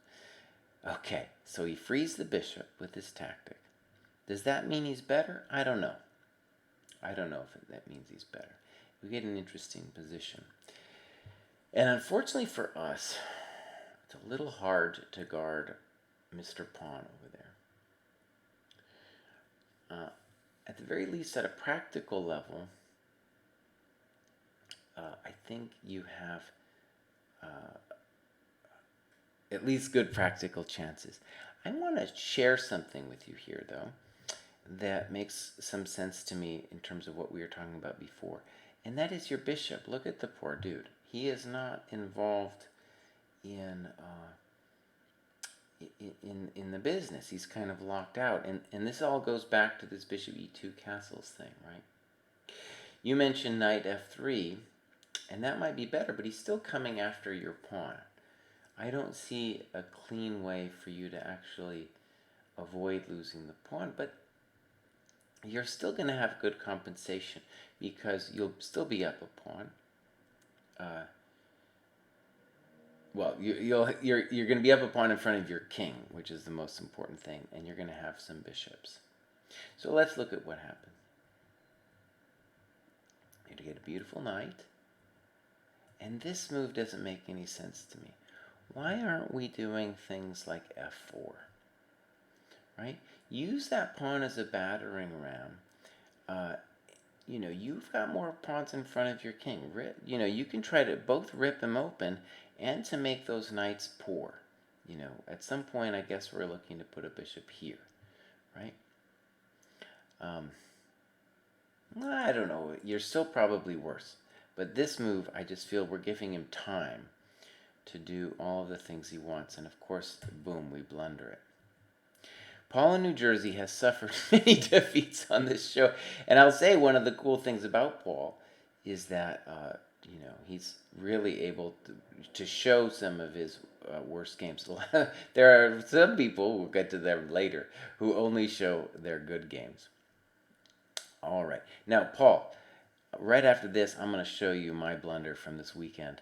Okay, so he frees the bishop with this tactic. Does that mean he's better? I don't know. I don't know if that means he's better. We get an interesting position. And unfortunately for us, it's a little hard to guard Mr. Pawn over there. At the very least, at a practical level, I think you have at least good practical chances. I want to share something with you here, though, that makes some sense to me in terms of what we were talking about before. And that is your bishop. Look at the poor dude. He is not involved in the business. He's kind of locked out. And this all goes back to this bishop e2 castles thing, right? You mentioned knight f3, and that might be better, but he's still coming after your pawn. I don't see a clean way for you to actually avoid losing the pawn, but you're still going to have good compensation because you'll still be up a pawn. You're going to be up a pawn in front of your king, which is the most important thing, and you're going to have some bishops. So let's look at what happens. You're going to get a beautiful knight, and this move doesn't make any sense to me. Why aren't we doing things like f4? Right? Use that pawn as a battering ram. You've got more pawns in front of your king. You can try to both rip him open and to make those knights poor. At some point, I guess we're looking to put a bishop here, right? I don't know. You're still probably worse. But this move, I just feel we're giving him time to do all of the things he wants. And of course, boom, we blunder it. Paul in New Jersey has suffered many defeats on this show, and I'll say one of the cool things about Paul is that he's really able to show some of his worst games. There are some people, we'll get to them later, who only show their good games. All right, now Paul, right after this, I'm going to show you my blunder from this weekend.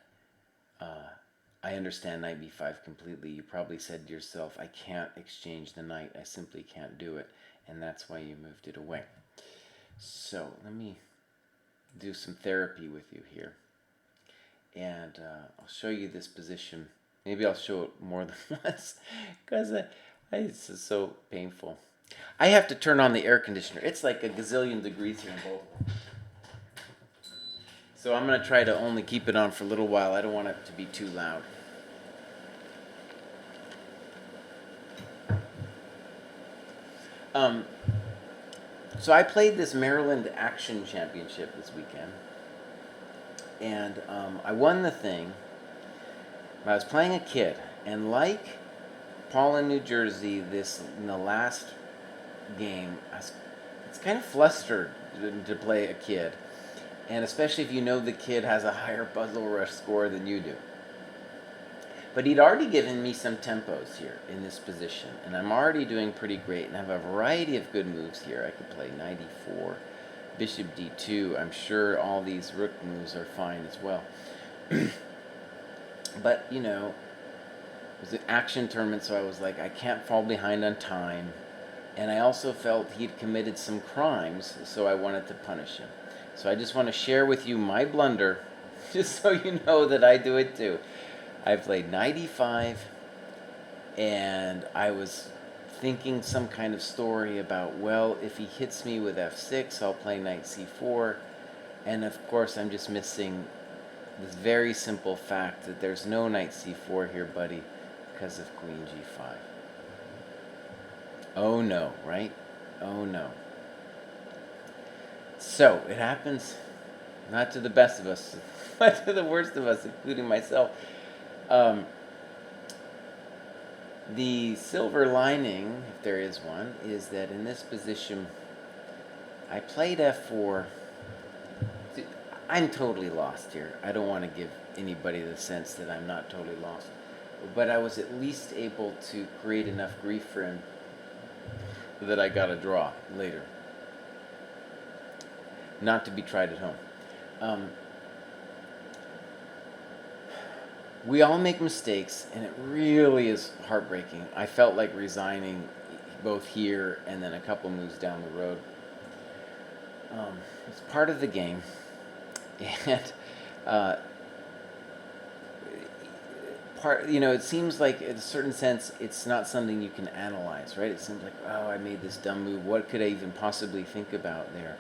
I understand knight b5 completely. You probably said to yourself, I can't exchange the knight. I simply can't do it. And that's why you moved it away. So let me do some therapy with you here. And I'll show you this position. Maybe I'll show it more than once because it's just so painful. I have to turn on the air conditioner. It's like a gazillion degrees here in Baltimore. So I'm going to try to only keep it on for a little while. I don't want it to be too loud. So I played this Maryland Action Championship this weekend. And I won the thing. I was playing a kid. And like Paul in New Jersey, in the last game, it's kind of flustered to play a kid. And especially if you know the kid has a higher Puzzle Rush score than you do. But he'd already given me some tempos here in this position. And I'm already doing pretty great. And I have a variety of good moves here. I could play knight e4, bishop d2. I'm sure all these rook moves are fine as well. But, it was an action tournament, so I was like, I can't fall behind on time. And I also felt he'd committed some crimes, so I wanted to punish him. So I just want to share with you my blunder, just so you know that I do it too. I played knight e5, and I was thinking some kind of story about, well, if he hits me with f6, I'll play knight c4. And of course, I'm just missing this very simple fact that there's no knight c4 here, buddy, because of queen g5. Oh no, right? Oh no. So, it happens not to the best of us, but to the worst of us, including myself. The silver lining, if there is one, is that in this position, I played f4. I'm totally lost here. I don't want to give anybody the sense that I'm not totally lost. But I was at least able to create enough grief for him that I got a draw later. Not to be tried at home. We all make mistakes, and it really is heartbreaking. I felt like resigning both here and then a couple moves down the road. It's part of the game, and it seems like in a certain sense it's not something you can analyze, right? It seems like, oh, I made this dumb move. What could I even possibly think about there?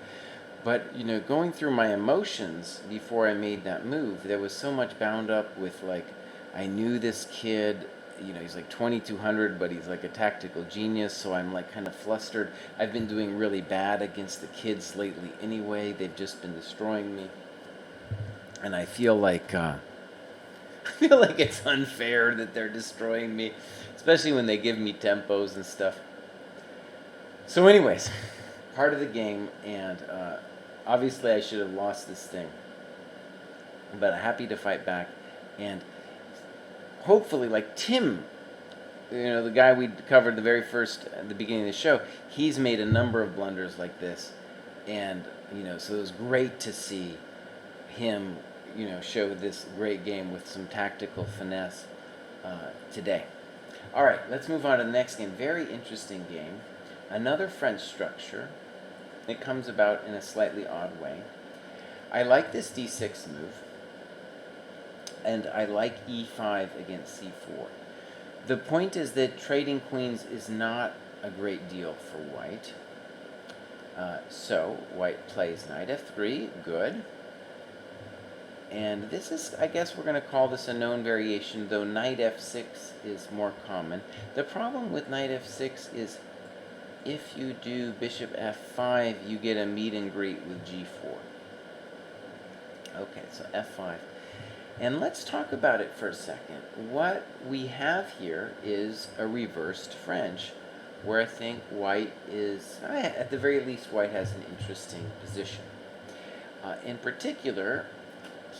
But, going through my emotions before I made that move, there was so much bound up with, like, I knew this kid, he's like 2200, but he's like a tactical genius, so I'm like kind of flustered. I've been doing really bad against the kids lately anyway. They've just been destroying me. And I feel like it's unfair that they're destroying me, especially when they give me tempos and stuff. So anyways, part of the game, and obviously I should have lost this thing, but I'm happy to fight back. And hopefully, like Tim, the guy we covered at the beginning of the show, he's made a number of blunders like this. And, so it was great to see him, show this great game with some tactical finesse today. All right, let's move on to the next game. Very interesting game. Another French structure. It comes about in a slightly odd way. I like this d6 move, and I like e5 against c4. The point is that trading queens is not a great deal for white. So white plays knight f3, good. And this is, I guess we're going to call this a known variation, though knight f6 is more common. The problem with knight f6 is if you do bishop f5, you get a meet and greet with g4. Okay, so f5. And let's talk about it for a second. What we have here is a reversed French where I think white is, at the very least, white has an interesting position. In particular,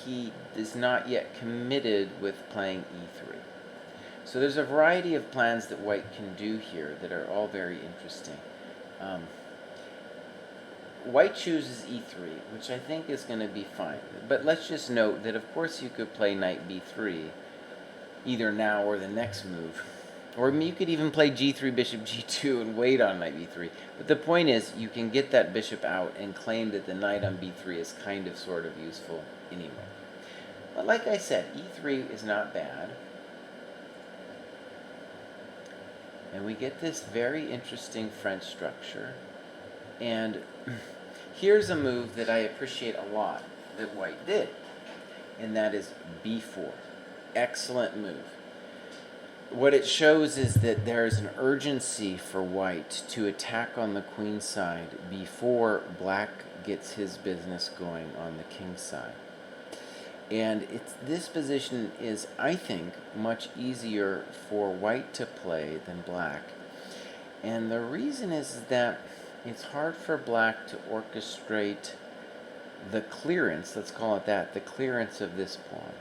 he is not yet committed with playing e3. So there's a variety of plans that white can do here that are all very interesting. White chooses e3, which I think is going to be fine. But let's just note that, of course, you could play knight b3, either now or the next move. Or you could even play g3, bishop g2, and wait on knight b3. But the point is, you can get that bishop out and claim that the knight on b3 is kind of sort of useful anyway. But like I said, e3 is not bad. And we get this very interesting French structure. And here's a move that I appreciate a lot that white did, and that is b4. Excellent move. What it shows is that there is an urgency for white to attack on the queen side before black gets his business going on the king side. And this position is, I think, much easier for white to play than black. And the reason is that it's hard for black to orchestrate the clearance, let's call it that, the clearance of this pawn.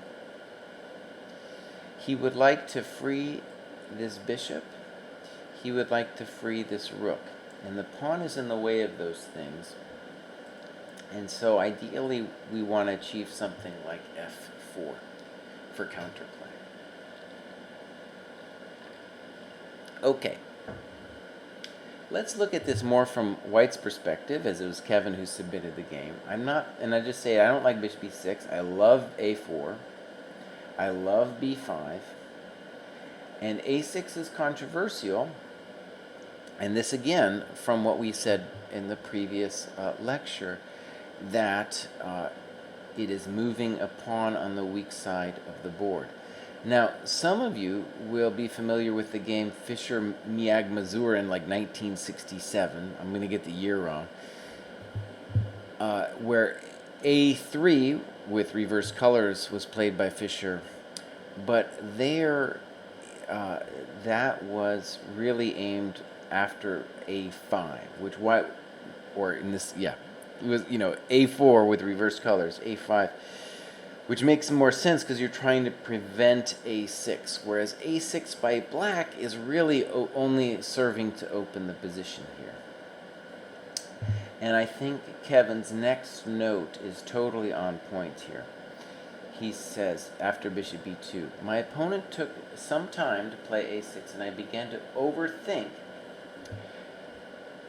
He would like to free this bishop. He would like to free this rook. And the pawn is in the way of those things. And so ideally we want to achieve something like f4 for counterplay. Okay. Let's look at this more from white's perspective, as it was Kevin who submitted the game. I just say I don't like bishop b6. I love a4. I love b5. And a6 is controversial. And this again, from what we said in the previous lecture, that it is moving a pawn on the weak side of the board. Now, some of you will be familiar with the game Fischer-Miag-Mazur in like 1967. I'm going to get the year wrong. Where a3 with reverse colors was played by Fischer, but there that was really aimed after a5, which white, or in this, yeah, it was, a4 with reverse colors, a5, which makes more sense because you're trying to prevent a6, whereas a6 by black is really only serving to open the position here. And I think Kevin's next note is totally on point here. He says, after bishop b2, my opponent took some time to play a6, and I began to overthink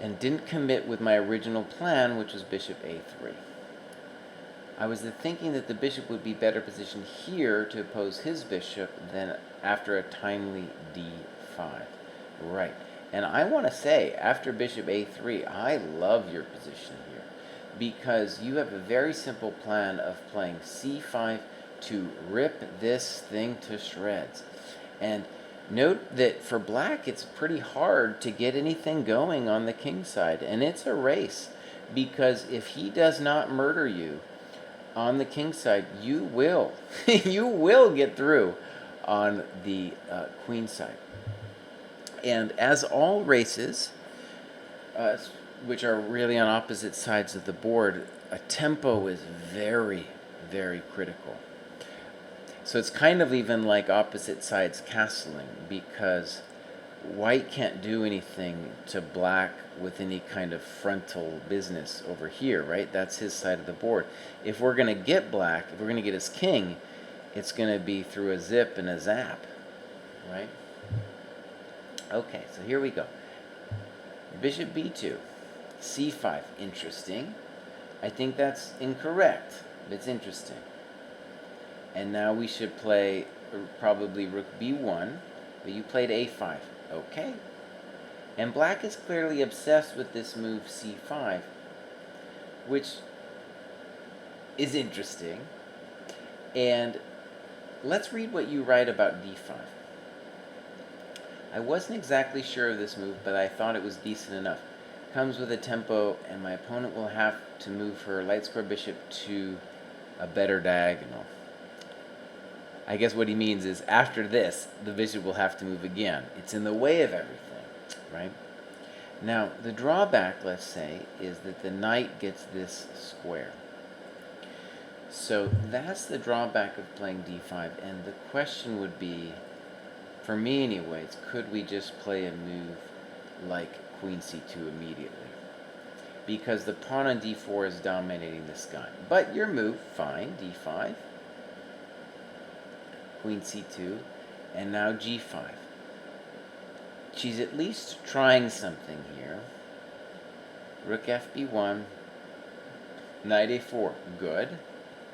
and didn't commit with my original plan, which was bishop a3. I was thinking that the bishop would be better positioned here to oppose his bishop than after a timely d5. Right. And I want to say, after bishop a3, I love your position here, because you have a very simple plan of playing c5 to rip this thing to shreds. And note that for black, it's pretty hard to get anything going on the king side, and it's a race, because if he does not murder you on the king side, you will you will get through on the queen side. And as all races, which are really on opposite sides of the board, a tempo is very, very critical. So it's kind of even like opposite sides castling, because white can't do anything to black with any kind of frontal business over here, right? That's his side of the board. If we're going to get black, if we're going to get his king, it's going to be through a zip and a zap, right? Okay, so here we go. Bishop b2, c5, interesting. I think that's incorrect, but it's interesting. And now we should play probably rook b1, but you played a5. Okay. And black is clearly obsessed with this move c5, which is interesting. And let's read what you write about d5. I wasn't exactly sure of this move, but I thought it was decent enough. Comes with a tempo, and my opponent will have to move her light square bishop to a better diagonal. I guess what he means is after this, the bishop will have to move again. It's in the way of everything, right? Now, the drawback, let's say, is that the knight gets this square. So that's the drawback of playing d5, and the question would be, for me anyways, could we just play a move like queen c2 immediately? Because the pawn on d4 is dominating this guy. But your move, fine, d5, queen c2, and now g5. She's at least trying something here. Rook fb1, knight a4, good.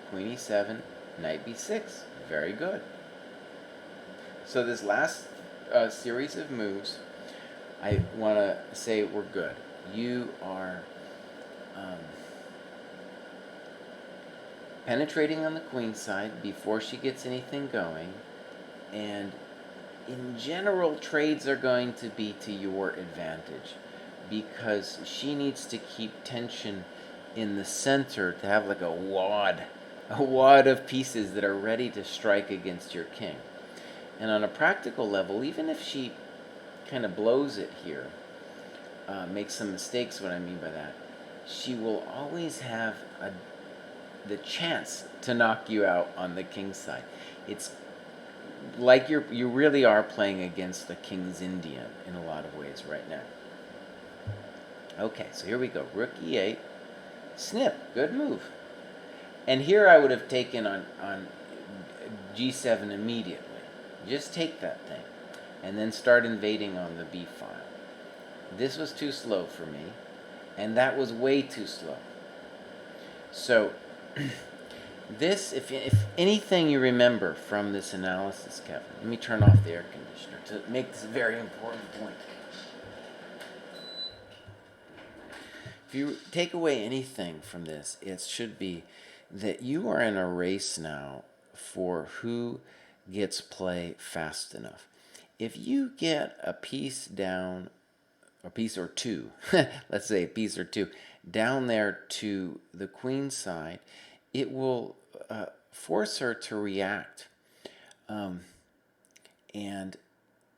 Queen e7, knight b6, very good. So this last series of moves, I want to say we're good. You are penetrating on the queen side before she gets anything going, and in general, trades are going to be to your advantage because she needs to keep tension in the center to have like a wad of pieces that are ready to strike against your king. And on a practical level, even if she kind of blows it here, makes some mistakes, what I mean by that, she will always have the chance to knock you out on the king side. It's like you really are playing against the King's Indian in a lot of ways right now. Okay, so here we go. Rook e8, snip, good move. And here I would have taken on g7 immediately. Just take that thing, and then start invading on the b file. This was too slow for me, and that was way too slow. So this, if anything you remember from this analysis, Kevin, let me turn off the air conditioner to make this very important point. If you take away anything from this, it should be that you are in a race now for who gets play fast enough. If you get a piece down, a piece or two, let's say a piece or two, down there to the queen side, it will force her to react. And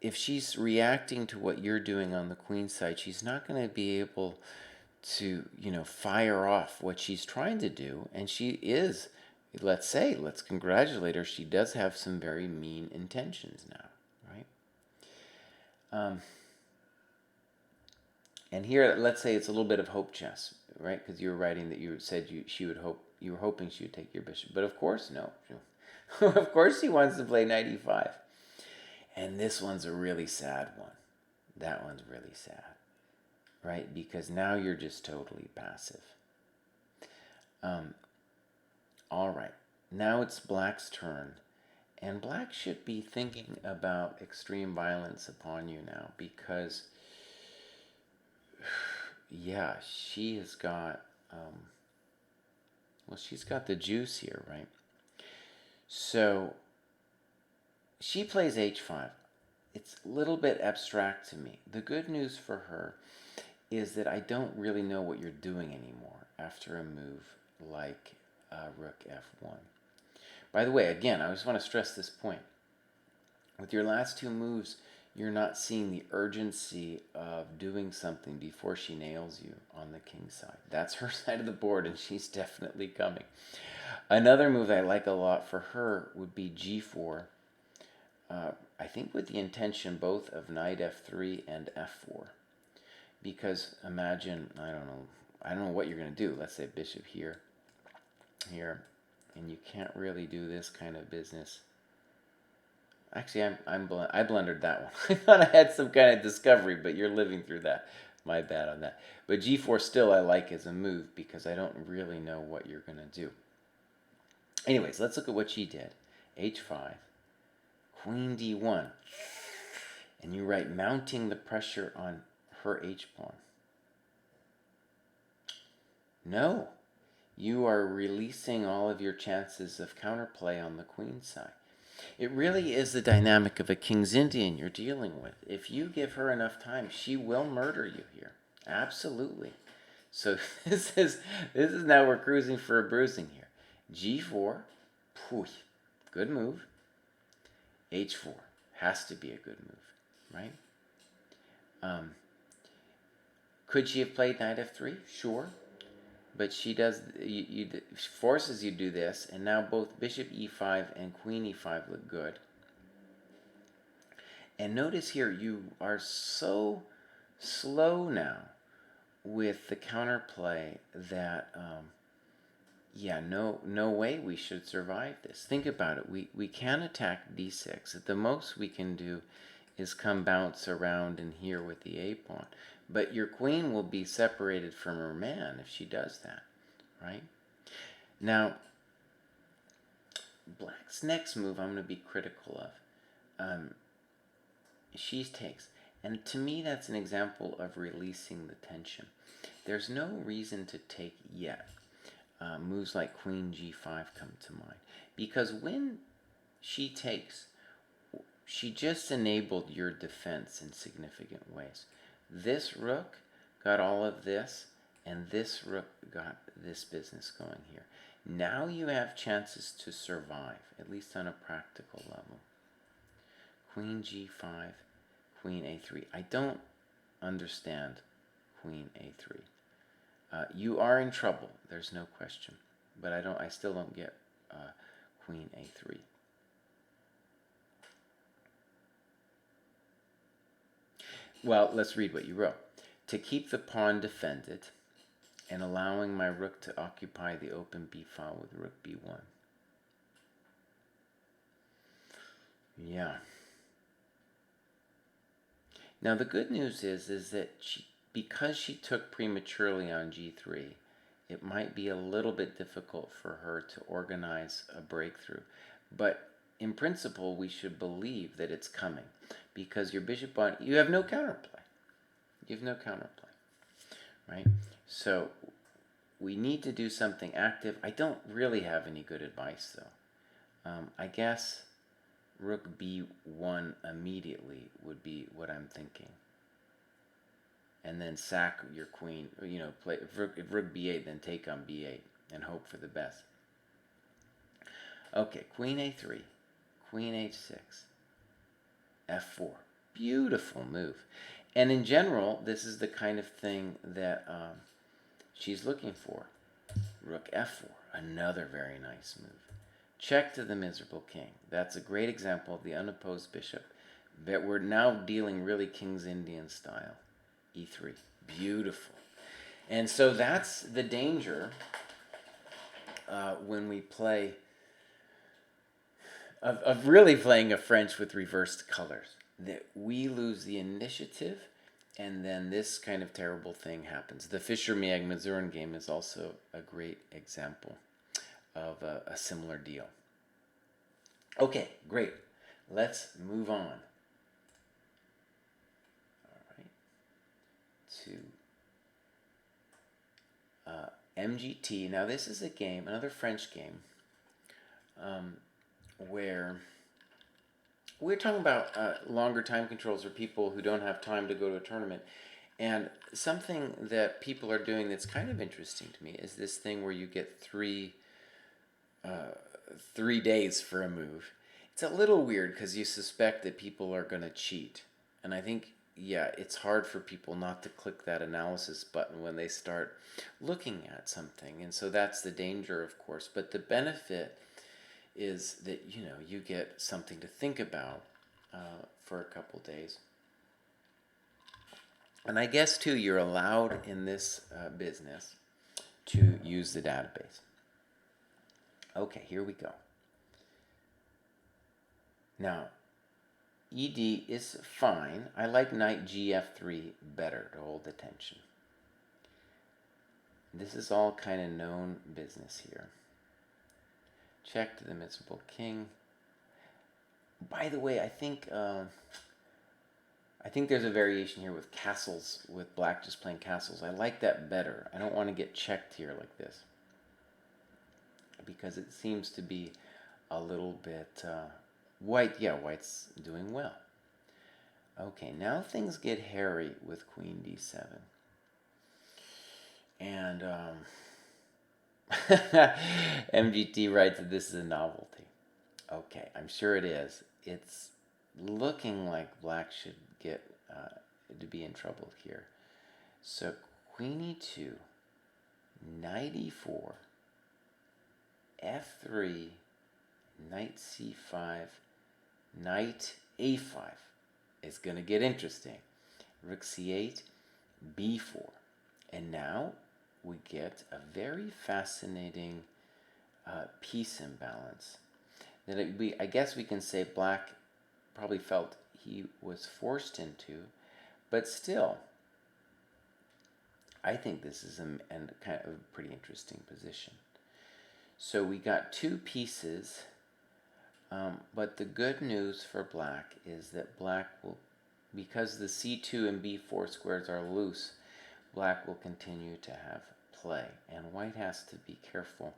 if she's reacting to what you're doing on the queen side, she's not going to be able to, fire off what she's trying to do. And she is, let's congratulate her, she does have some very mean intentions now, right? And here, let's say it's a little bit of hope chess, right? Because you were writing that you said you were hoping she would take your bishop. But of course, no. Of course she wants to play knight e5. And this one's a really sad one. That one's really sad, right? Because now you're just totally passive. All right. Now it's black's turn. And black should be thinking about extreme violence upon you now because, yeah, she has got, she's got the juice here, right? So she plays h5. It's a little bit abstract to me. The good news for her is that I don't really know what you're doing anymore after a move like rook f1. By the way, again, I just want to stress this point. With your last two moves, you're not seeing the urgency of doing something before she nails you on the king side. That's her side of the board, and she's definitely coming. Another move I like a lot for her would be g4. I think with the intention both of knight f3 and f4. Because imagine, I don't know what you're going to do. Let's say bishop here, and you can't really do this kind of business. Actually, I blundered that one. I thought I had some kind of discovery, but you're living through that. My bad on that. But g4 still I like as a move because I don't really know what you're going to do. Anyways, let's look at what she did. h5, queen d1. And you write mounting the pressure on her h-pawn. No, you are releasing all of your chances of counterplay on the queen side. It really is the dynamic of a King's Indian you're dealing with. If you give her enough time, she will murder you here. Absolutely. So this is now we're cruising for a bruising here. g4, good move. h4 has to be a good move, right? Could she have played knight f3? Sure. But she does, forces you to do this, and now both bishop e5 and queen e5 look good. And notice here, you are so slow now with the counterplay that, yeah, no way we should survive this. Think about it. We can attack d6. At the most we can do is come bounce around in here with the a pawn. But your queen will be separated from her man if she does that, right? Now, black's next move I'm going to be critical of. She takes. And to me, that's an example of releasing the tension. There's no reason to take yet. Moves like queen g5 come to mind. Because when she takes, she just enabled your defense in significant ways. This rook got all of this, and this rook got this business going here. Now you have chances to survive, at least on a practical level. Queen g5, queen a3. I don't understand queen a3. You are in trouble, there's no question. But I still don't get queen a3. Well, let's read what you wrote. To keep the pawn defended and allowing my rook to occupy the open b file with rook b1. Yeah. Now the good news is that because she took prematurely on g3, it might be a little bit difficult for her to organize a breakthrough. But in principle, we should believe that it's coming, because your bishop on, you have no counterplay. You have no counterplay, right? So we need to do something active. I don't really have any good advice, though. I guess rook b1 immediately would be what I'm thinking. And then sack your queen, play if rook b8, then take on b8 and hope for the best. Okay, queen a3, queen h6, f4. Beautiful move. And in general, this is the kind of thing that she's looking for. Rook f4, another very nice move. Check to the miserable king. That's a great example of the unopposed bishop. But we're now dealing really King's Indian style. e3. Beautiful. And so that's the danger when we play, of really playing a French with reversed colors, that we lose the initiative, and then this kind of terrible thing happens. The Fischer-Miag-Mazurin game is also a great example of a similar deal. Okay, great. Let's move on. To MGT. Now this is a game, another French game, where we're talking about longer time controls for people who don't have time to go to a tournament. And something that people are doing that's kind of interesting to me is this thing where you get 3 days for a move. It's a little weird because you suspect that people are going to cheat. And I think, yeah, it's hard for people not to click that analysis button when they start looking at something. And so that's the danger, of course. But the benefit is that, you get something to think about for a couple days. And I guess, too, you're allowed in this business to use the database. Okay, here we go. Now, ED is fine. I like knight gf3 better to hold the tension. This is all kind of known business here. Check to the miserable king. By the way, I think there's a variation here with castles, with black just playing castles. I like that better. I don't want to get checked here like this, because it seems to be a little bit white's doing well. Okay, now things get hairy with queen d7. And MGT writes that this is a novelty. Okay, I'm sure it is. It's looking like black should get to be in trouble here. So queen e2, knight e4, f3, knight c5, knight a5. It's going to get interesting. Rook c8, b4. And now we get a very fascinating piece imbalance. I guess we can say black probably felt he was forced into, but still, I think this is a kind of a pretty interesting position. So we got two pieces, but the good news for black is that black will, because the c2 and b4 squares are loose, black will continue to have play, and white has to be careful.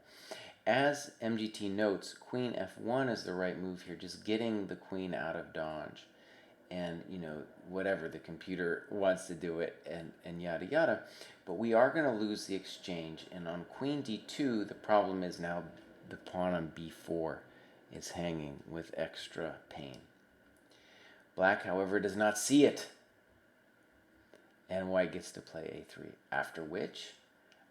As MGT notes, queen f1 is the right move here, just getting the queen out of dodge, and whatever the computer wants to do it, and yada yada. But we are going to lose the exchange, and on queen d2, the problem is now the pawn on b4 is hanging with extra pain. Black, however, does not see it, and white gets to play a3, after which,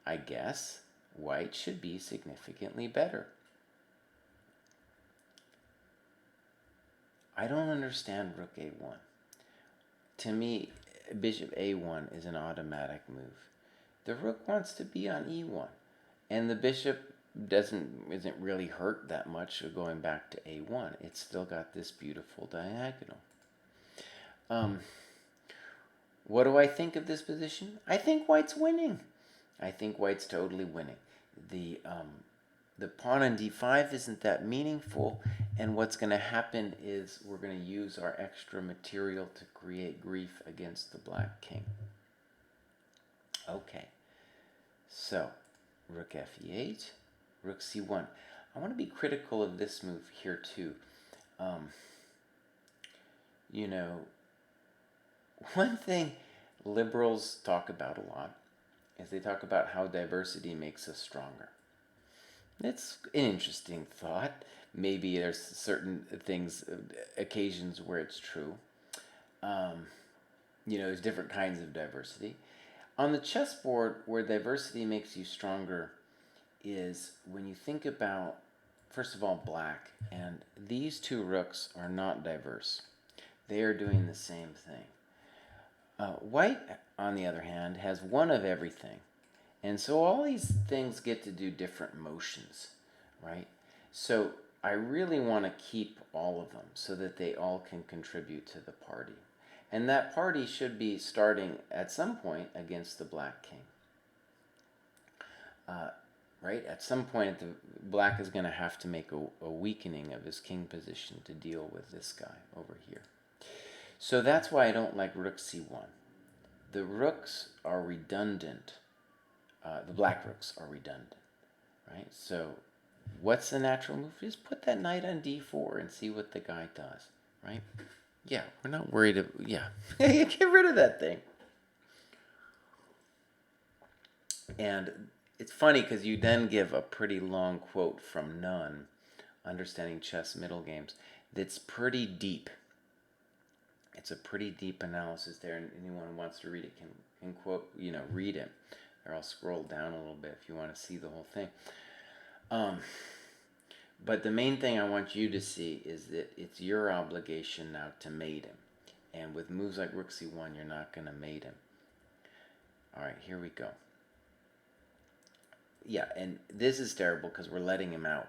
I guess, white should be significantly better. I don't understand rook a1. To me, bishop a1 is an automatic move. The rook wants to be on e1, and the bishop isn't really hurt that much going back to a1. It's still got this beautiful diagonal. What do I think of this position? I think white's winning. I think white's totally winning. The pawn on d5 isn't that meaningful, and what's going to happen is we're going to use our extra material to create grief against the black king. Okay, so rook f8, rook c1. I want to be critical of this move here too. One thing liberals talk about a lot is they talk about how diversity makes us stronger. It's an interesting thought. Maybe there's certain things, occasions where it's true. There's different kinds of diversity. On the chessboard, where diversity makes you stronger is when you think about, first of all, black, and these two rooks are not diverse. They are doing the same thing. White, on the other hand, has one of everything. And so all these things get to do different motions, right? So I really want to keep all of them so that they all can contribute to the party. And that party should be starting at some point against the black king. Right? At some point, the black is going to have to make a weakening of his king position to deal with this guy over here. So that's why I don't like rook c1. The rooks are redundant. The black rooks are redundant, right? So what's the natural move? Just put that knight on d4 and see what the guy does, right? Yeah, we're not worried. Yeah, get rid of that thing. And it's funny because you then give a pretty long quote from Nunn, Understanding Chess Middle Games, that's pretty deep. It's a pretty deep analysis there, and anyone who wants to read it can quote, read it. Or I'll scroll down a little bit if you want to see the whole thing. But the main thing I want you to see is that it's your obligation now to mate him. And with moves like rook c1, you're not going to mate him. All right, here we go. Yeah, and this is terrible because we're letting him out.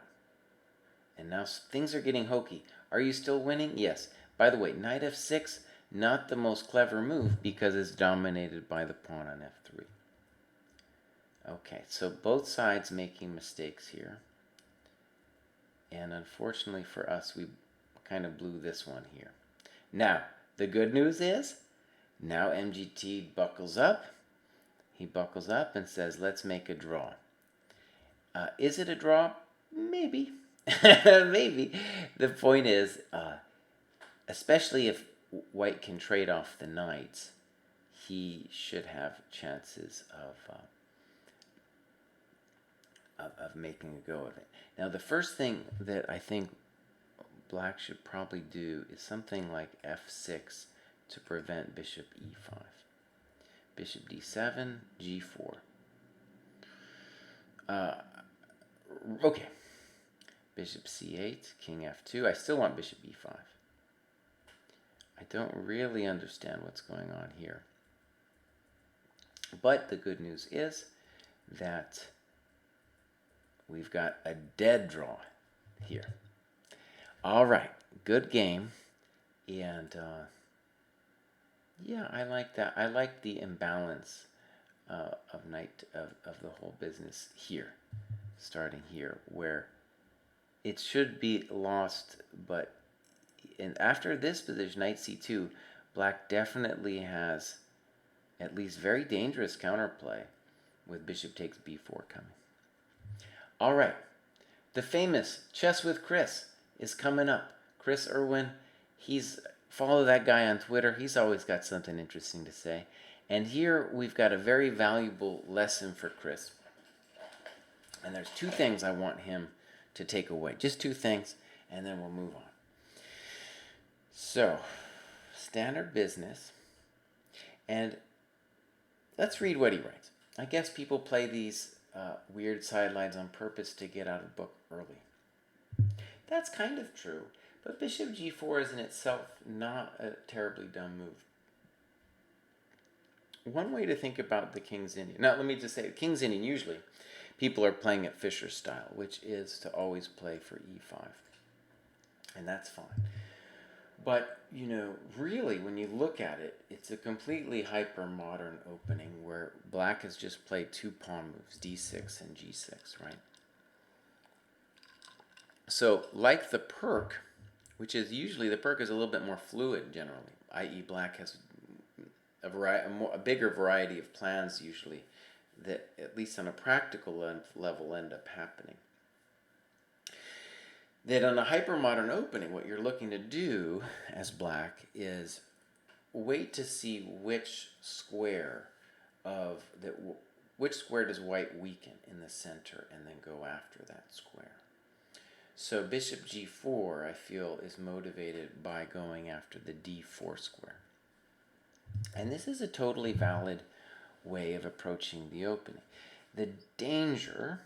And now things are getting hokey. Are you still winning? Yes. By the way, knight f6, not the most clever move because it's dominated by the pawn on f3. Okay, so both sides making mistakes here. And unfortunately for us, we kind of blew this one here. Now, the good news is, now MGT buckles up. He buckles up and says, let's make a draw. Is it a draw? Maybe. Maybe. The point is, especially if white can trade off the knights, he should have chances of making a go of it. Now, the first thing that I think black should probably do is something like f6 to prevent bishop e5. bishop d7, g4. Okay, bishop c8, king f2. I still want bishop e5. I don't really understand what's going on here. But the good news is that we've got a dead draw here. All right, good game. And yeah, I like that. I like the imbalance of the whole business here, starting here, where it should be lost, but after this position, knight c2, black definitely has at least very dangerous counterplay with bishop takes b4 coming. All right, the famous Chess with Chris is coming up. Chris Irwin, follow that guy on Twitter. He's always got something interesting to say. And here we've got a very valuable lesson for Chris. And there's two things I want him to take away. Just two things, and then we'll move on. So, standard business. And let's read what he writes. I guess people play these weird sidelines on purpose to get out of the book early. That's kind of true, but bishop g4 is in itself not a terribly dumb move. One way to think about the King's Indian. Now, let me just say, King's Indian, usually people are playing it Fischer style, which is to always play for e5. And that's fine. But, really, when you look at it, it's a completely hyper-modern opening where black has just played two pawn moves, d6 and g6, right? So, like the perk, which is usually, the perk is a little bit more fluid generally, i.e. black has a bigger variety of plans usually that, at least on a practical level, end up happening. That on a hypermodern opening, what you're looking to do as black is wait to see which square does white weaken in the center, and then go after that square. So bishop g4, I feel, is motivated by going after the d4 square. And this is a totally valid way of approaching the opening. The danger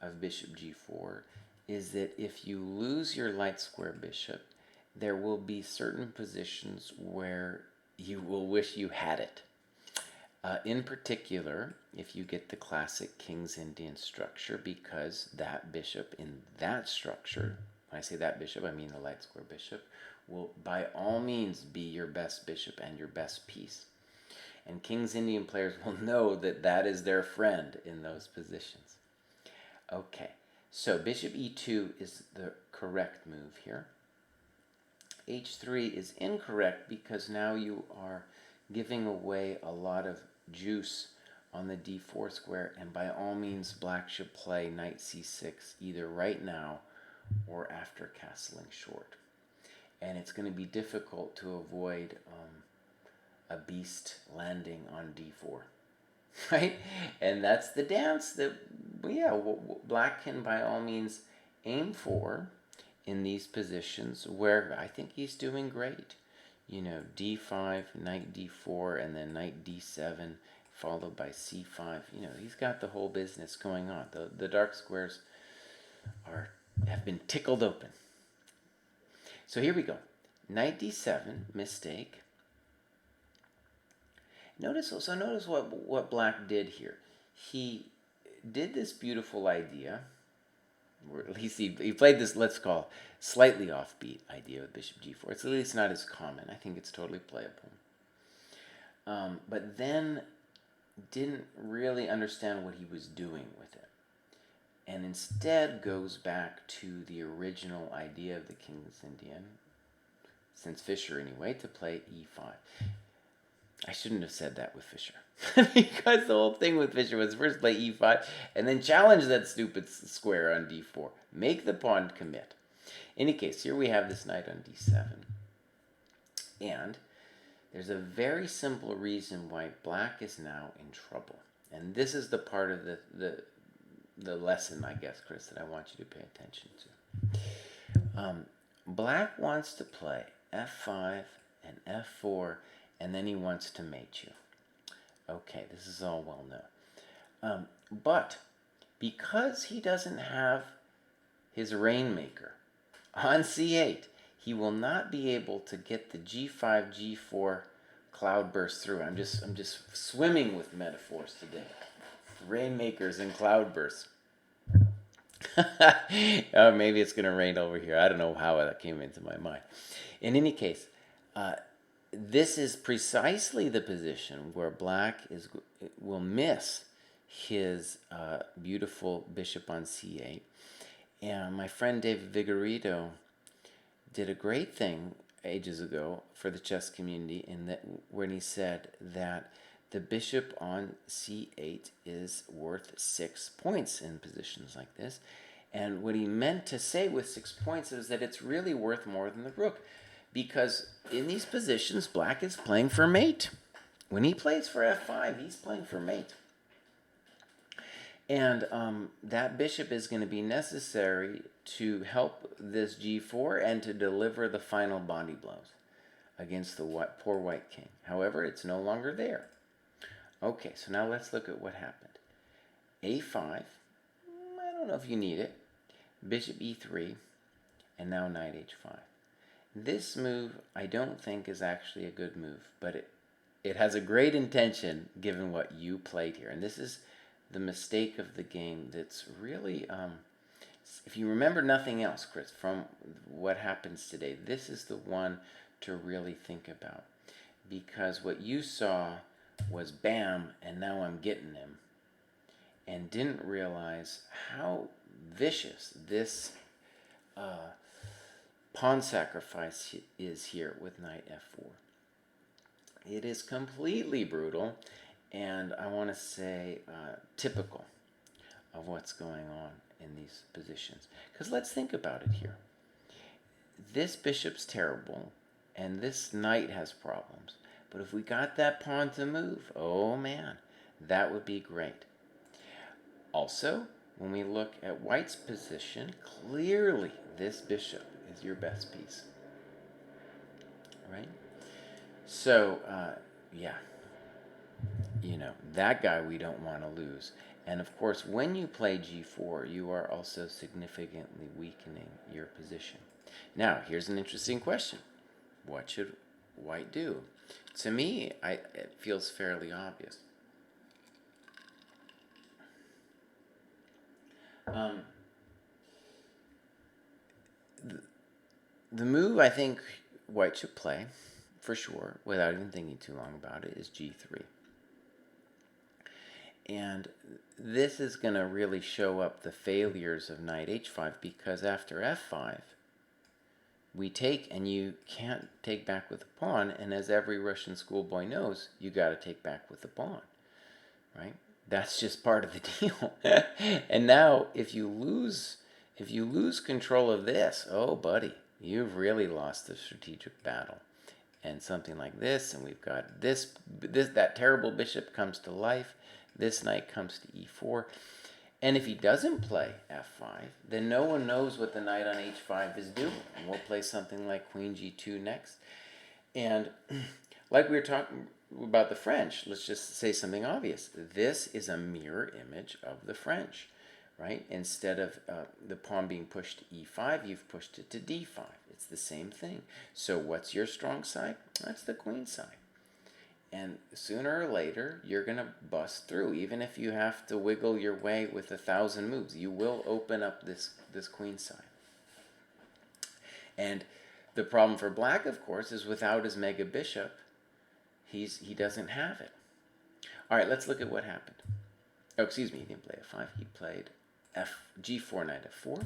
of bishop g4 is that if you lose your light square bishop, there will be certain positions where you will wish you had it. In particular, if you get the classic King's Indian structure, because that bishop in that structure, when I say that bishop, I mean the light square bishop, will by all means be your best bishop and your best piece. And King's Indian players will know that that is their friend in those positions. Okay. So bishop e2 is the correct move here. h3 is incorrect because now you are giving away a lot of juice on the d4 square, and by all means black should play knight c6 either right now or after castling short. And it's going to be difficult to avoid a beast landing on d4. Right? And that's the dance that, black can by all means aim for in these positions where I think he's doing great. D5, knight d4, and then knight d7, followed by c5. He's got the whole business going on. The dark squares have been tickled open. So here we go. Knight d7, mistake. Notice what black did here. He did this beautiful idea, or at least he played this, let's call, slightly offbeat idea with bishop g4. It's at least not as common. I think it's totally playable. But then didn't really understand what he was doing with it. And instead goes back to the original idea of the King's Indian, since Fischer anyway, to play e5. I shouldn't have said that with Fischer. Because the whole thing with Fischer was first play e5 and then challenge that stupid square on d4. Make the pawn commit. In any case, here we have this knight on d7. And there's a very simple reason why black is now in trouble. And this is the part of the lesson, I guess, Chris, that I want you to pay attention to. Black wants to play f5 and f4, and then he wants to mate you. Okay, this is all well known. But because he doesn't have his Rainmaker on c8, he will not be able to get the g5, g4 cloudburst through. I'm just swimming with metaphors today. Rainmakers and cloudbursts. Maybe it's going to rain over here. I don't know how that came into my mind. In any case, this is precisely the position where black will miss his beautiful bishop on c8. And my friend David Vigorito did a great thing ages ago for the chess community when he said that the bishop on c8 is worth 6 points in positions like this. And what he meant to say with 6 points is that it's really worth more than the rook. Because in these positions, black is playing for mate. When he plays for f5, he's playing for mate. And that bishop is going to be necessary to help this g4 and to deliver the final body blows against the poor white king. However, it's no longer there. Okay, so now let's look at what happened. a5, I don't know if you need it. Bishop e3, and now knight h5. This move I don't think is actually a good move, but it has a great intention given what you played here. And this is the mistake of the game that's really, if you remember nothing else, Chris, from what happens today, this is the one to really think about. Because what you saw was bam, and now I'm getting him. And didn't realize how vicious this pawn sacrifice is here with knight f4. It is completely brutal, and I want to say typical of what's going on in these positions. Because let's think about it here. This bishop's terrible, and this knight has problems. But if we got that pawn to move, oh man, that would be great. Also, when we look at white's position, clearly this bishop is your best piece. Right? So, yeah. That guy we don't want to lose. And of course, when you play g4, you are also significantly weakening your position. Now, here's an interesting question. What should white do? To me, it feels fairly obvious. The move I think white should play, for sure, without even thinking too long about it, is g3. And this is going to really show up the failures of knight h5, because after f5, we take, and you can't take back with the pawn, and as every Russian schoolboy knows, you got to take back with the pawn, right? That's just part of the deal. And now, if you lose control of this, oh, buddy, you've really lost the strategic battle. And something like this, and we've got that terrible bishop comes to life. This knight comes to e4. And if he doesn't play f5, then no one knows what the knight on h5 is doing. And we'll play something like queen g2 next. And like we were talking about the French, let's just say something obvious. This is a mirror image of the French, right? Instead of the pawn being pushed to e5, you've pushed it to d5. It's the same thing. So what's your strong side? That's the queen side. And sooner or later, you're going to bust through. Even if you have to wiggle your way with 1,000 moves, you will open up this queen side. And the problem for black, of course, is without his mega bishop, he doesn't have it. All right, let's look at what happened. Oh, excuse me, he didn't play f5. He played g4, knight f4.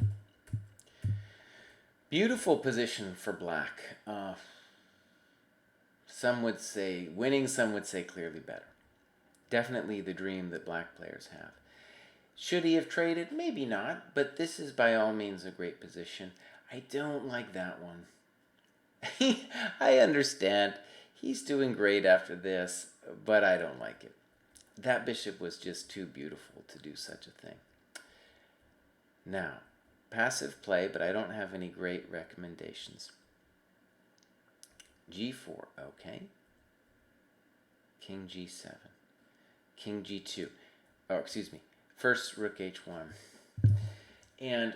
Beautiful position for black. Some would say winning, some would say clearly better. Definitely the dream that black players have. Should he have traded? Maybe not, but this is by all means a great position. I don't like that one. I understand. He's doing great after this, but I don't like it. That bishop was just too beautiful to do such a thing. Now, passive play, but I don't have any great recommendations. g4, okay. King g7. king g2. Oh, excuse me. First, rook h1. And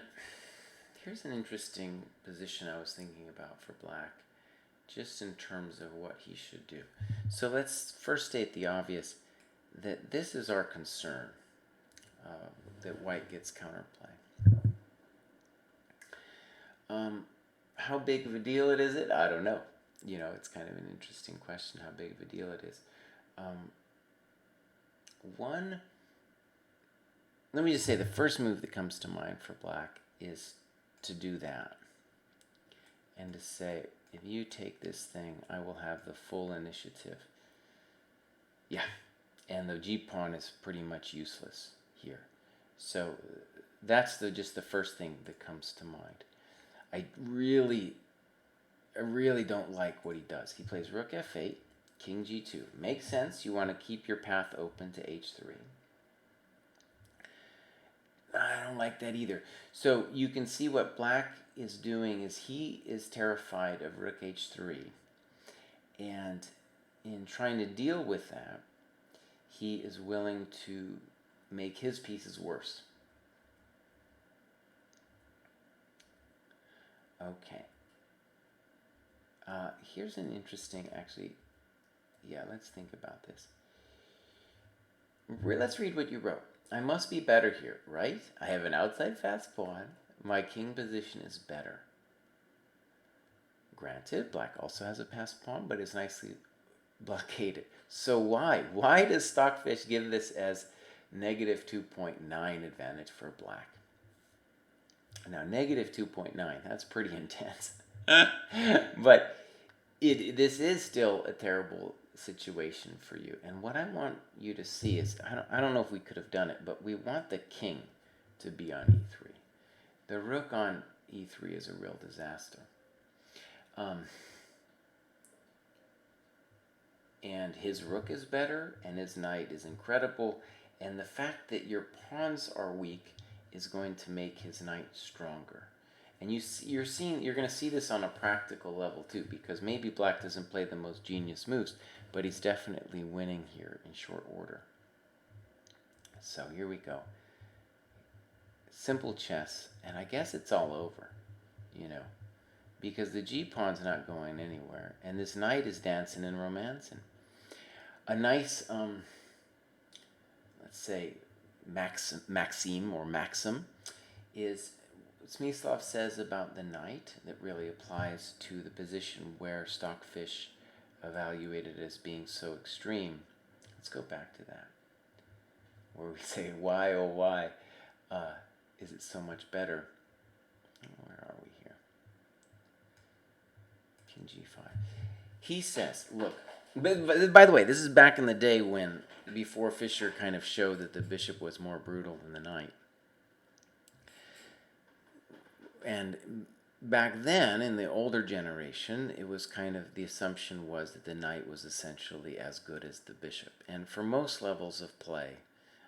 here's an interesting position I was thinking about for black, just in terms of what he should do. So let's first state the obvious, that this is our concern, that white gets counterplay. How big of a deal it is? I don't know. It's kind of an interesting question, how big of a deal it is. Let me just say, the first move that comes to mind for black is to do that. And to say, if you take this thing, I will have the full initiative. Yeah, and the g-pawn is pretty much useless here. So that's just the first thing that comes to mind. I really don't like what he does. He plays rook f8, king g2. Makes sense. You want to keep your path open to h3. I don't like that either. So you can see what black is doing is he is terrified of rook h3. And in trying to deal with that, he is willing to make his pieces worse. Okay. Here's an interesting, let's think about this. Let's read what you wrote. I must be better here, right? I have an outside fast pawn. My king position is better. Granted, black also has a passed pawn, but is nicely blockaded. So why? Why does Stockfish give this as negative 2.9 advantage for black? Now, negative 2.9, that's pretty intense. But this is still a terrible situation for you. And what I want you to see is, I don't know if we could have done it, but we want the king to be on e3. The rook on e3 is a real disaster. And his rook is better, and his knight is incredible. And the fact that your pawns are weak is going to make his knight stronger. And you're going to see this on a practical level too, because maybe black doesn't play the most genius moves, but he's definitely winning here in short order. So here we go. Simple chess, and I guess it's all over, because the g-pawn's not going anywhere, and this knight is dancing and romancing. A nice, let's say, maxim is what Smyslov says about the knight that really applies to the position where Stockfish evaluated as being so extreme. Let's go back to that, where we say, why, oh why, is it so much better? Where are we here? King g5. He says, look, but by the way, this is back in the day before Fischer kind of showed that the bishop was more brutal than the knight. And back then, in the older generation, it was kind of, the assumption was that the knight was essentially as good as the bishop. And for most levels of play,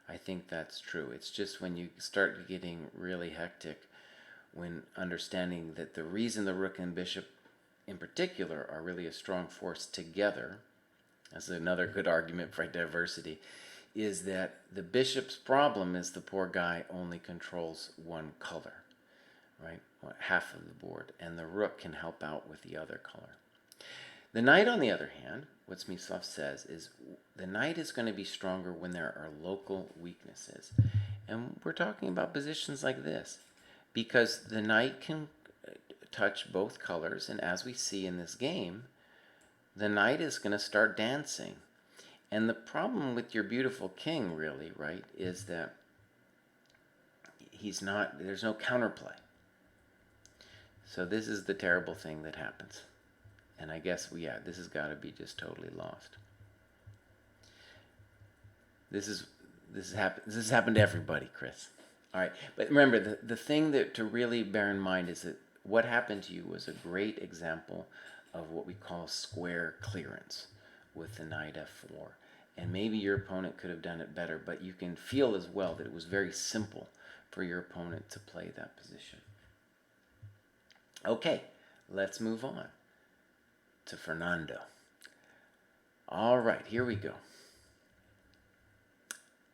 I think that's true. It's just when you start getting really hectic, when understanding that the reason the rook and bishop in particular are really a strong force together, that's another good argument for diversity, is that the bishop's problem is the poor guy only controls one color, right? Half of the board, and the rook can help out with the other color. The knight, on the other hand, what Smyslov says is the knight is going to be stronger when there are local weaknesses. And we're talking about positions like this, because the knight can touch both colors, and as we see in this game, the knight is going to start dancing. And the problem with your beautiful king, really, right, is that there's no counterplay. So this is the terrible thing that happens. And I guess, this has got to be just totally lost. This has happened to everybody, Chris. All right, but remember, the thing to really bear in mind is that what happened to you was a great example of what we call square clearance with the knight f4. And maybe your opponent could have done it better, but you can feel as well that it was very simple for your opponent to play that position. Okay, let's move on to Fernando. All right, here we go.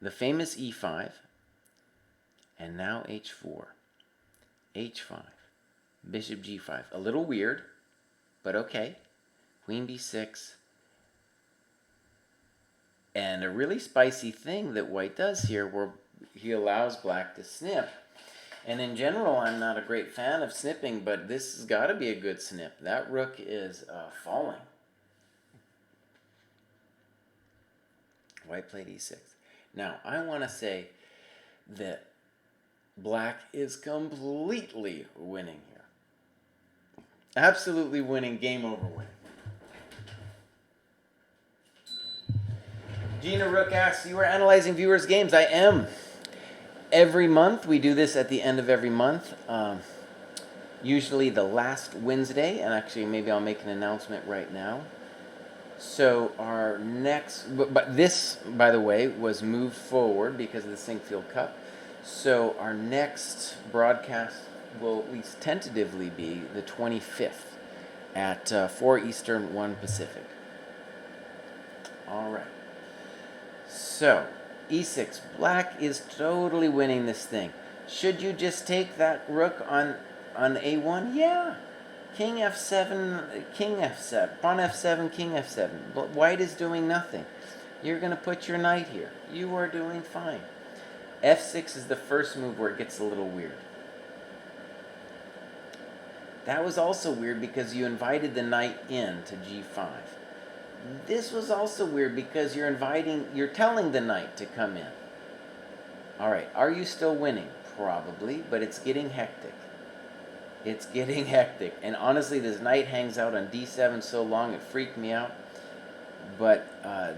the famous e5, and now h4, h5, bishop g5. A little weird, but okay. Queen b6. And a really spicy thing that white does here, where he allows black to snip. And in general, I'm not a great fan of snipping, but this has got to be a good snip. That rook is falling. White played e6. Now, I want to say that black is completely winning here. Absolutely winning, game over winning. Gina Rook asks, you are analyzing viewers' games. I am. Every month, we do this at the end of every month. Usually the last Wednesday, and actually maybe I'll make an announcement right now. So our next, but this, by the way, was moved forward because of the Sinkfield Cup. So our next broadcast will at least tentatively be the 25th at 4 Eastern, 1 Pacific. All right. So, e6. Black is totally winning this thing. Should you just take that rook on a1? Yeah. King f7, king f7, pawn f7, king f7. But white is doing nothing. You're going to put your knight here. You are doing fine. f6 is the first move where it gets a little weird. That was also weird because you invited the knight in to g5. This was also weird because you're telling the knight to come in. All right, are you still winning? Probably, but it's getting hectic. It's getting hectic. And honestly, this knight hangs out on d7 so long, it freaked me out. But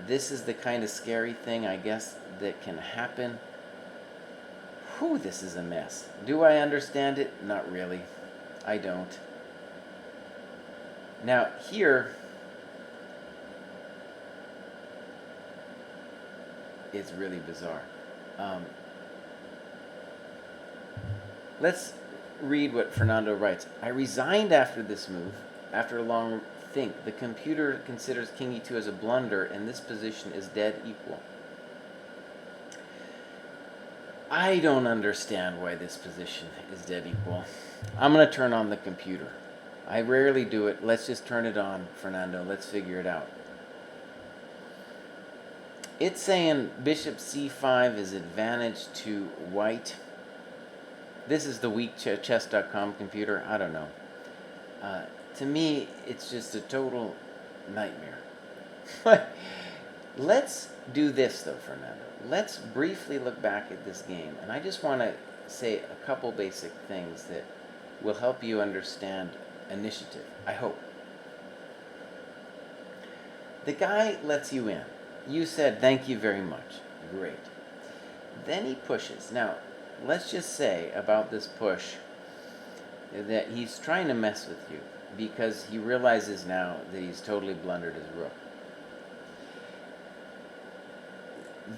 this is the kind of scary thing, I guess, that can happen. Whew, this is a mess. Do I understand it? Not really. I don't. Now, here, it's really bizarre. Let's read what Fernando writes. I resigned after this move, after a long think. The computer considers king e2 as a blunder, and this position is dead equal. I don't understand why this position is dead equal. I'm going to turn on the computer. I rarely do it. Let's just turn it on, Fernando. Let's figure it out. It's saying bishop c5 is advantage to white. This is the weakchess.com computer. I don't know. To me, it's just a total nightmare. Let's do this, though, Fernando. Let's briefly look back at this game. And I just want to say a couple basic things that will help you understand initiative, I hope. The guy lets you in. You said, thank you very much. Great. Then he pushes. Now, let's just say about this push that he's trying to mess with you because he realizes now that he's totally blundered his rook.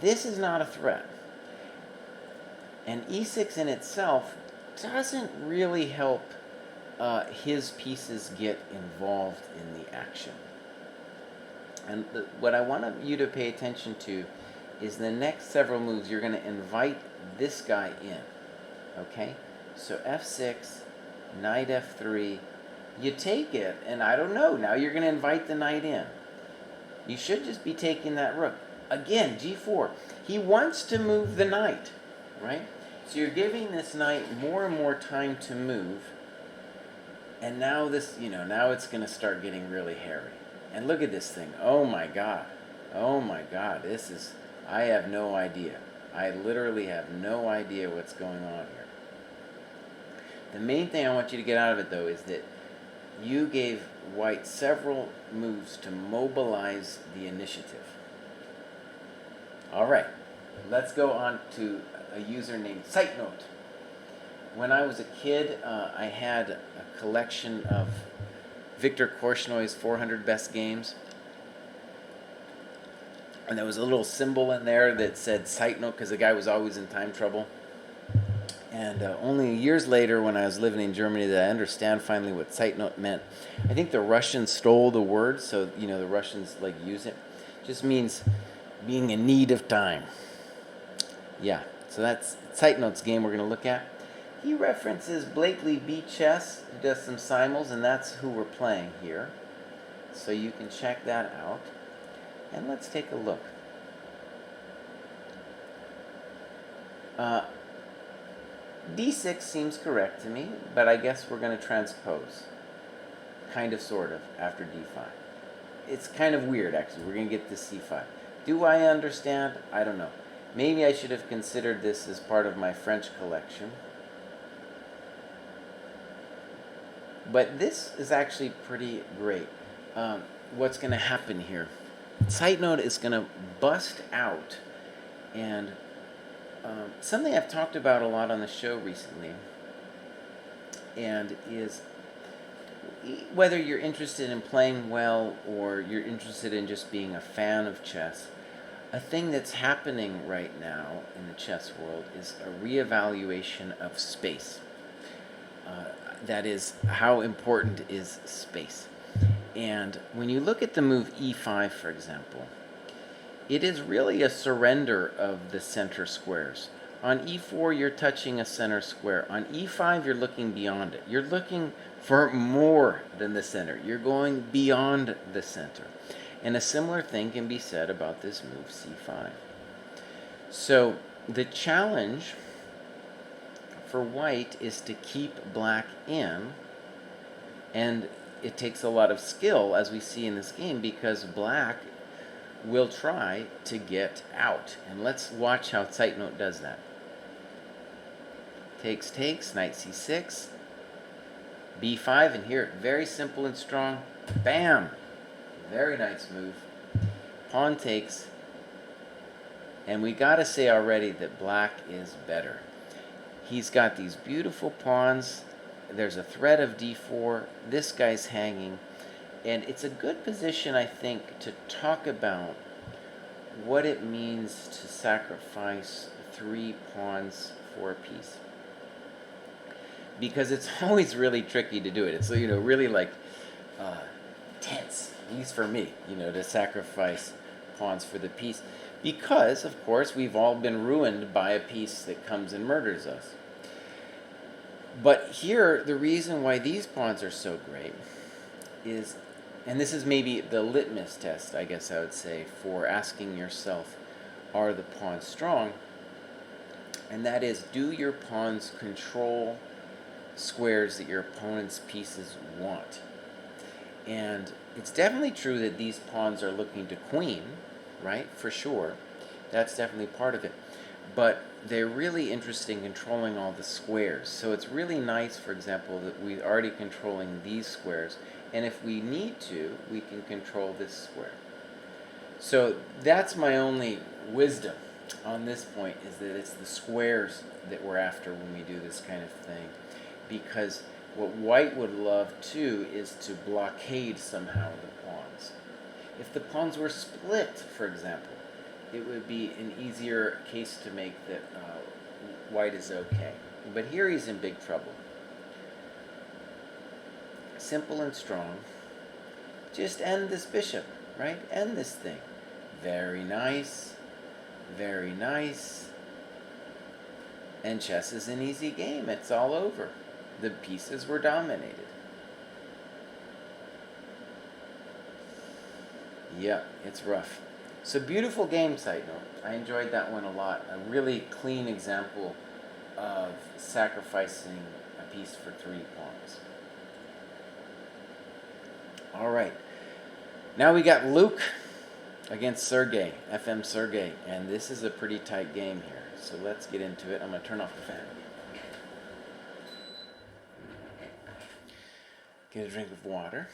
This is not a threat. And e6 in itself doesn't really help his pieces get involved in the action. And what I want you to pay attention to is the next several moves. You're going to invite this guy in. Okay? So f6, knight f3. You take it, and I don't know. Now you're going to invite the knight in. You should just be taking that rook. Again, g4. He wants to move the knight, right? So you're giving this knight more and more time to move. And now this, now it's going to start getting really hairy. And look at this thing. Oh my God. Oh my God. I have no idea. I literally have no idea what's going on here. The main thing I want you to get out of it, though, is that you gave white several moves to mobilize the initiative. All right. Let's go on to a user named SiteNote. When I was a kid, I had a collection of Victor Korchnoy's 400 Best Games. And there was a little symbol in there that said SiteNote because the guy was always in time trouble. And only years later, when I was living in Germany, did I understand finally what SiteNote meant. I think the Russians stole the word, so the Russians use it. It just means being in need of time. Yeah, so that's Zeitnote's game we're going to look at. He references Blakely B Chess, who does some simuls, and that's who we're playing here. So you can check that out. And let's take a look. Uh, D6 seems correct to me, but I guess we're going to transpose. Kind of, sort of, after D5. It's kind of weird, actually. We're going to get to C5. Do I understand? I don't know. Maybe I should have considered this as part of my French collection. But this is actually pretty great. What's going to happen here? Zeitnote is going to bust out, and something I've talked about a lot on the show recently, and is whether you're interested in playing well or you're interested in just being a fan of chess, a thing that's happening right now in the chess world is a reevaluation of space. That is, how important is space? And when you look at the move e5, for example, it is really a surrender of the center squares. On e4, you're touching a center square. On e5, you're looking beyond it. You're looking for more than the center. You're going beyond the center. And a similar thing can be said about this move c5. So the challenge for white is to keep black in, and it takes a lot of skill, as we see in this game, because black will try to get out. And let's watch how Zeitnote does that. Takes, knight c6, b5, and here, very simple and strong. Bam! Very nice move. Pawn takes, and we gotta say already that black is better. He's got these beautiful pawns. There's a threat of d4. This guy's hanging. And it's a good position, I think, to talk about what it means to sacrifice 3 pawns for a piece. Because it's always really tricky to do it. It's, really like tense, at least for me, to sacrifice pawns for the piece. Because, of course, we've all been ruined by a piece that comes and murders us. But here, the reason why these pawns are so great is, and this is maybe the litmus test, I guess I would say, for asking yourself, are the pawns strong? And that is, do your pawns control squares that your opponent's pieces want? And it's definitely true that these pawns are looking to queen, right? For sure. That's definitely part of it. But they're really interested in controlling all the squares. So it's really nice, for example, that we're already controlling these squares. And if we need to, we can control this square. So that's my only wisdom on this point, is that it's the squares that we're after when we do this kind of thing. Because what white would love, too, is to blockade somehow the pawns. If the pawns were split, for example, it would be an easier case to make that white is okay. But here he's in big trouble. Simple and strong. Just end this bishop, right? End this thing. Very nice. Very nice. And chess is an easy game. It's all over. The pieces were dominated. Yeah, it's rough. So beautiful game, Zeitnote. I enjoyed that one a lot. A really clean example of sacrificing a piece for 3 pawns. All right. Now we got Luke against Sergey, FM Sergey. And this is a pretty tight game here. So let's get into it. I'm going to turn off the fan. Get a drink of water.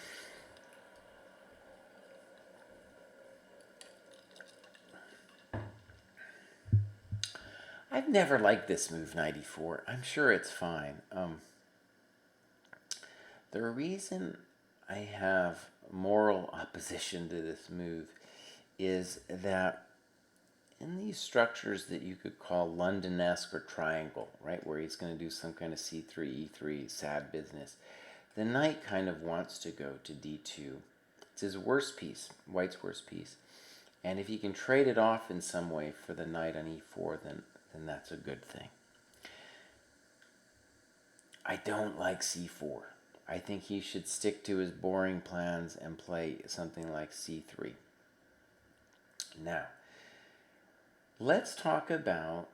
I've never liked this move, knight e4. I'm sure it's fine. The reason I have moral opposition to this move is that in these structures that you could call London-esque or triangle, right, where he's going to do some kind of c3, e3, sad business, the knight kind of wants to go to d2. It's his worst piece, white's worst piece. And if he can trade it off in some way for the knight on e4, then then that's a good thing. I don't like c4. I think he should stick to his boring plans and play something like c3. Now, let's talk about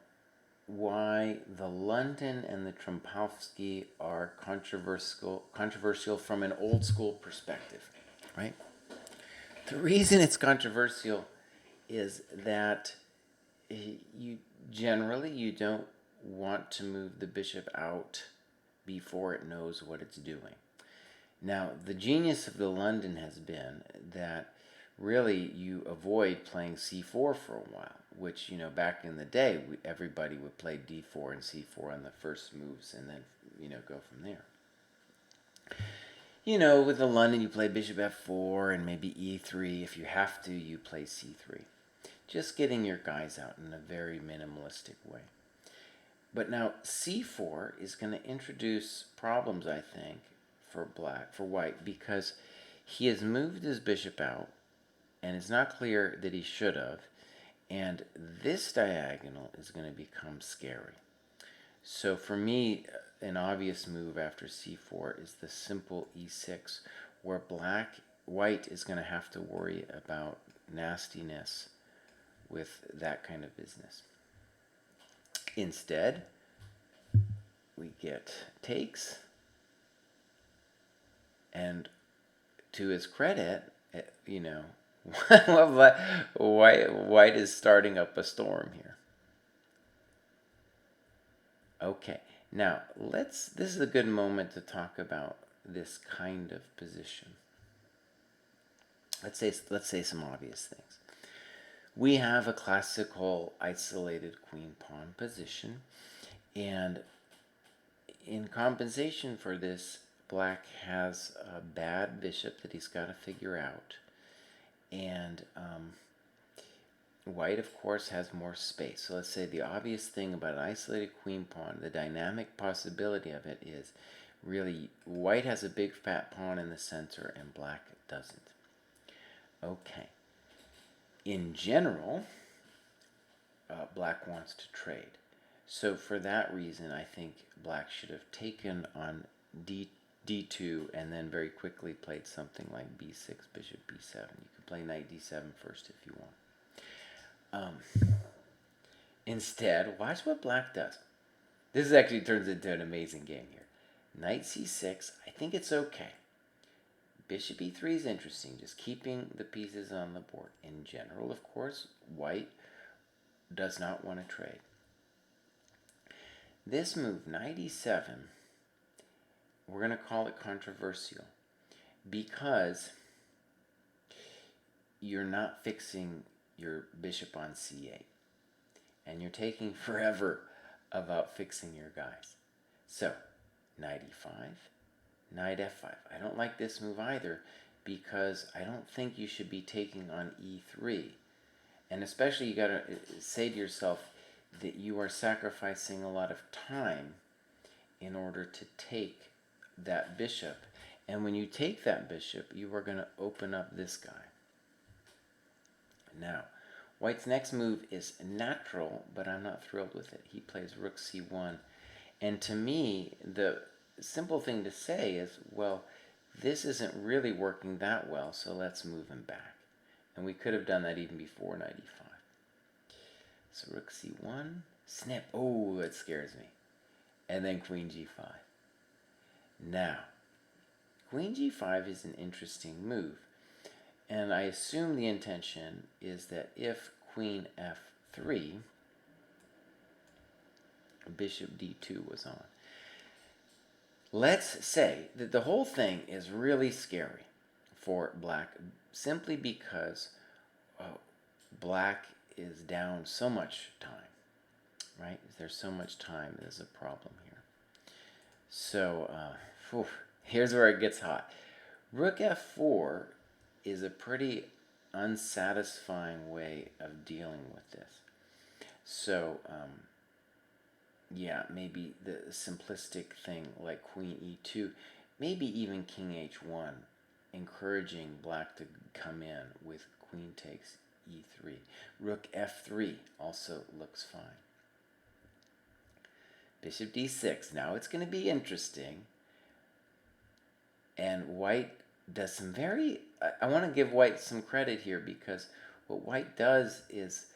why the London and the Trompowsky are controversial from an old school perspective, right? The reason it's controversial is that you don't want to move the bishop out before it knows what it's doing. Now, the genius of the London has been that really you avoid playing c4 for a while, which, back in the day, everybody would play d4 and c4 on the first moves and then, go from there. With the London, you play bishop f4 and maybe e3. If you have to, you play c3. Just getting your guys out in a very minimalistic way. But now c4 is going to introduce problems, I think, for white, because he has moved his bishop out, and it's not clear that he should have, and this diagonal is going to become scary. So for me, an obvious move after c4 is the simple e6, where white is going to have to worry about nastiness with that kind of business. Instead, we get takes, and to his credit, white is starting up a storm here. Okay, now this is a good moment to talk about this kind of position. Let's say some obvious things. We have a classical isolated queen-pawn position, and in compensation for this, black has a bad bishop that he's got to figure out, and white, of course, has more space. So let's say the obvious thing about an isolated queen-pawn, the dynamic possibility of it is really white has a big fat pawn in the center and black doesn't. Okay. In general, black wants to trade. So for that reason, I think black should have taken on d2 and then very quickly played something like b6, bishop b7. You could play knight d7 first if you want. Instead, watch what black does. This actually turns into an amazing game here. Knight c6, I think it's okay. Bishop e3 is interesting, just keeping the pieces on the board. In general, of course, white does not want to trade. This move, knight e7, we're going to call it controversial because you're not fixing your bishop on c8. And you're taking forever about fixing your guys. So, knight e5, knight f5. I don't like this move either because I don't think you should be taking on e3. And especially you got to say to yourself that you are sacrificing a lot of time in order to take that bishop. And when you take that bishop, you are going to open up this guy. Now, white's next move is natural, but I'm not thrilled with it. He plays rook c1. And to me, the simple thing to say is, well, this isn't really working that well, so let's move him back. And we could have done that even before knight e5. So rook c1, snip. Oh, that scares me. And then queen g5. Now, queen g5 is an interesting move. And I assume the intention is that if queen f3, bishop d2 was on. Let's say that the whole thing is really scary for black simply because black is down so much time, right? There's so much time, there's a problem here. So, here's where it gets hot. Rook f4 is a pretty unsatisfying way of dealing with this. So, yeah, maybe the simplistic thing like queen e2, maybe even king h1, encouraging black to come in with queen takes e3. Rook f3 also looks fine. Bishop d6. Now it's going to be interesting. And white does some very... I want to give white some credit here, because what white does is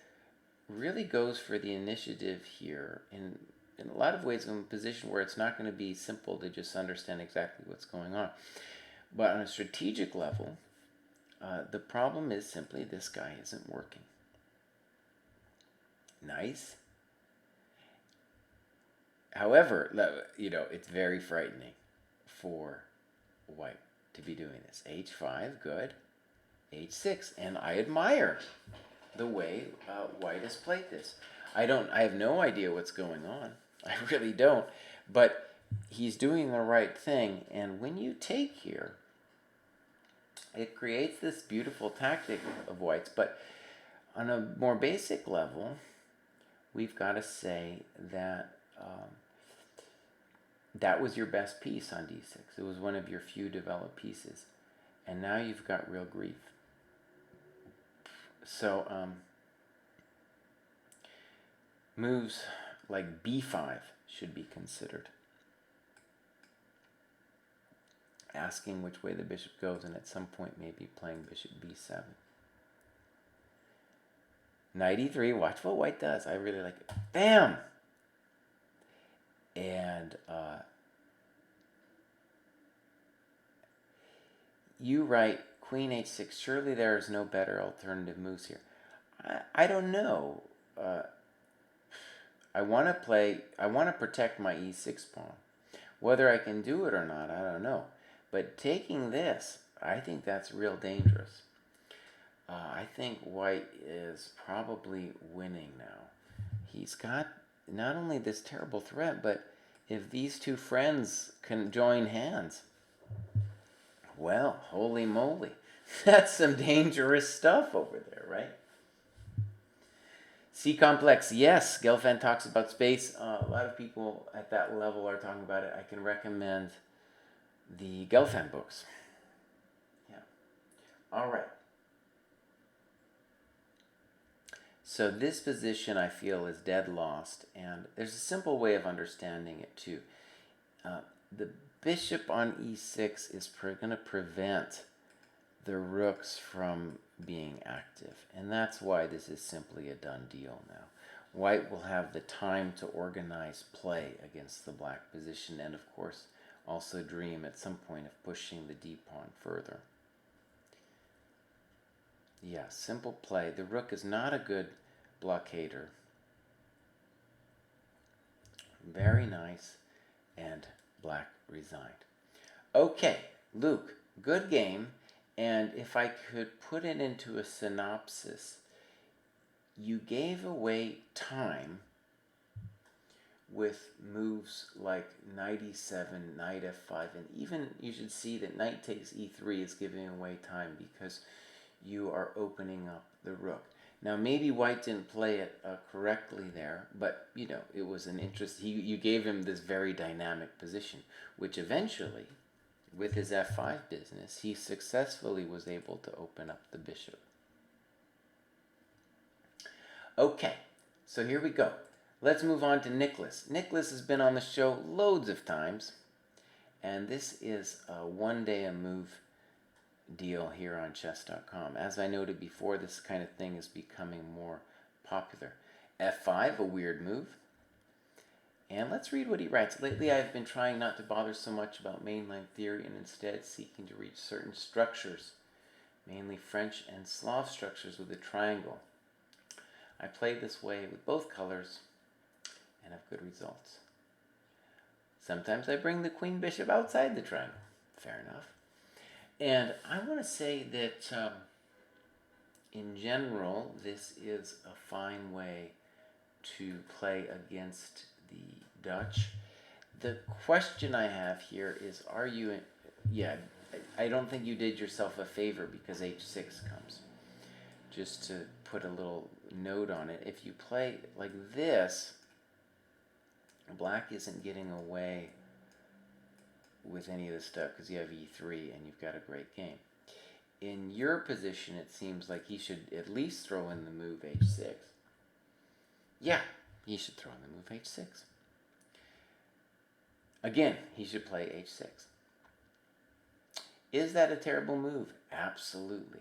really goes for the initiative here in a lot of ways in a position where it's not going to be simple to just understand exactly what's going on. But on a strategic level, the problem is simply this guy isn't working. Nice. However, it's very frightening for white to be doing this. H5, good. H6, and I admire the way white has played this. I have no idea what's going on. I really don't. But he's doing the right thing, and when you take here, it creates this beautiful tactic of white's. But on a more basic level, we've got to say that that was your best piece on d6. It was one of your few developed pieces. And now you've got real grief. So, moves like b5 should be considered. Asking which way the bishop goes, and at some point maybe playing bishop b7. Knight e3, watch what white does. I really like it. Bam! And you write queen h6. Surely there is no better alternative moves here. I don't know. I want to protect my e6 pawn. Whether I can do it or not, I don't know. But taking this, I think that's real dangerous. I think white is probably winning now. He's got not only this terrible threat, but if these two friends can join hands, well, holy moly. That's some dangerous stuff over there, right? C complex, yes. Gelfand talks about space. A lot of people at that level are talking about it. I can recommend the Gelfand books. Yeah. All right. So this position, I feel, is dead lost, and there's a simple way of understanding it too. The bishop on e6 is going to prevent the rooks from being active, and that's why this is simply a done deal now. White will have the time to organize play against the black position, and of course also dream at some point of pushing the d-pawn further. Yeah, simple play. The rook is not a good blockader. Very nice, and black resigned. Okay, Luke, good game. And if I could put it into a synopsis, you gave away time with moves like knight e7, knight f5, and even you should see that knight takes e3 is giving away time because you are opening up the rook. Now, maybe white didn't play it correctly there, but, it was an interest. You gave him this very dynamic position, which eventually, with his f5 business, he successfully was able to open up the bishop. Okay, so here we go. Let's move on to Nicholas. Nicholas has been on the show loads of times, and this is a one-day-a-move deal here on chess.com. As I noted before, this kind of thing is becoming more popular. f5, a weird move. And let's read what he writes. Lately, I've been trying not to bother so much about mainline theory and instead seeking to reach certain structures, mainly French and Slav structures with a triangle. I play this way with both colors and have good results. Sometimes I bring the queen bishop outside the triangle. Fair enough. And I want to say that in general, this is a fine way to play against the Dutch. The question I have here is, I don't think you did yourself a favor because h6 comes. Just to put a little note on it, if you play like this, black isn't getting away with any of this stuff because you have e3 and you've got a great game. In your position, it seems like he should at least throw in the move h6. Yeah, he should throw in the move h6. Again, he should play h6. Is that a terrible move? Absolutely.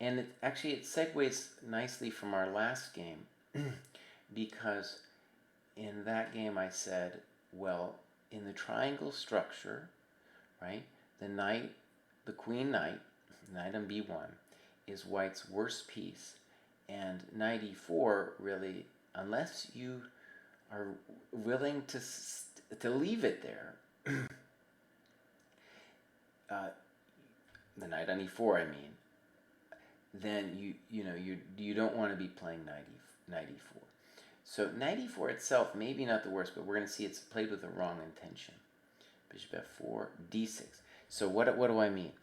And it segues nicely from our last game because in that game I said, well, in the triangle structure, right, the queen knight on b1 is white's worst piece, and knight e4 really, unless you are willing to leave it there, the knight on e4, I mean, then you don't want to be playing knight e4. So knight e4 itself maybe not the worst, but we're going to see it's played with the wrong intention. Bishop f4, d6. So what do I mean?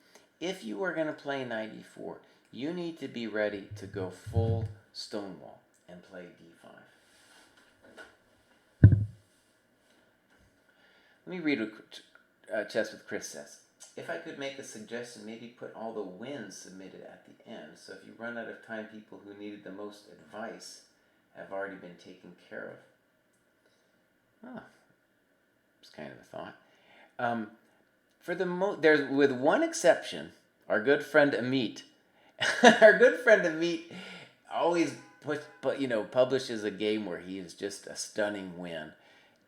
If you are going to play knight e4, you need to be ready to go full stonewall and play d5. Let me read what Chess with Chris says. If I could make a suggestion, maybe put all the wins submitted at the end. So if you run out of time, people who needed the most advice have already been taken care of. Oh, it's kind of a thought. There's with one exception, our good friend Amit. Our good friend Amit always publishes a game where he is just a stunning win,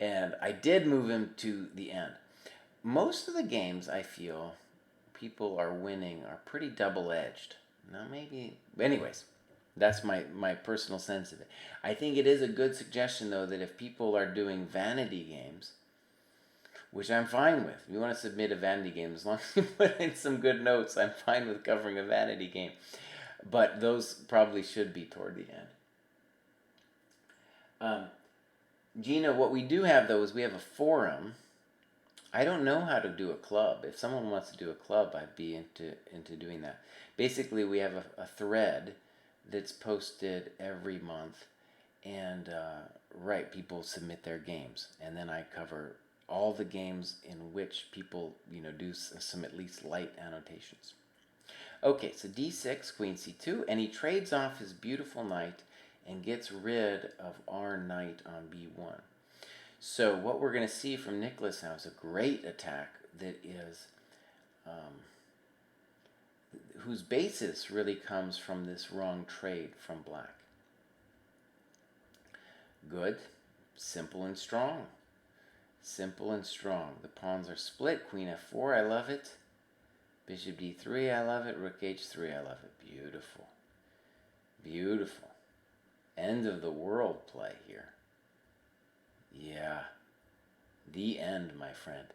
and I did move him to the end. Most of the games I feel people are winning are pretty double-edged. Now maybe, anyways, that's my personal sense of it. I think it is a good suggestion though that if people are doing vanity games, which I'm fine with. If you want to submit a vanity game, as long as you put in some good notes, I'm fine with covering a vanity game. But those probably should be toward the end. Gina, what we do have, though, is we have a forum. I don't know how to do a club. If someone wants to do a club, I'd be into doing that. Basically, we have a thread that's posted every month, and people submit their games, and then I cover all the games in which people, do some at least light annotations. Okay, so d6, queen c2, and he trades off his beautiful knight and gets rid of our knight on b1. So what we're going to see from Nicholas now is a great attack that is, whose basis really comes from this wrong trade from black. Good, simple and strong. Simple and strong. The pawns are split. Queen f4, I love it. Bishop d3, I love it. Rook h3, I love it. Beautiful. Beautiful. End of the world play here. Yeah. The end, my friend.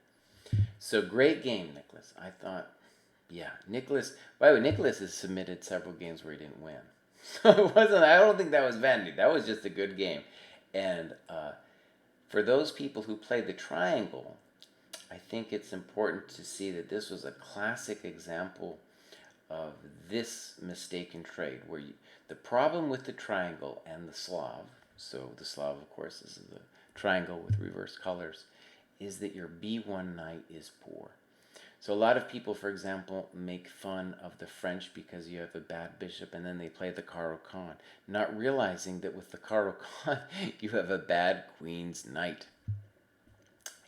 So great game, Nicholas. I thought, Nicholas, by the way, Nicholas has submitted several games where he didn't win. So I don't think that was vanity. That was just a good game. And, for those people who play the triangle, I think it's important to see that this was a classic example of this mistaken trade, where the problem with the triangle and the Slav, so the Slav, of course, is the triangle with reverse colors, is that your b1 knight is poor. So a lot of people, for example, make fun of the French because you have a bad bishop, and then they play the Caro-Kann, not realizing that with the Caro-Kann, you have a bad queen's knight.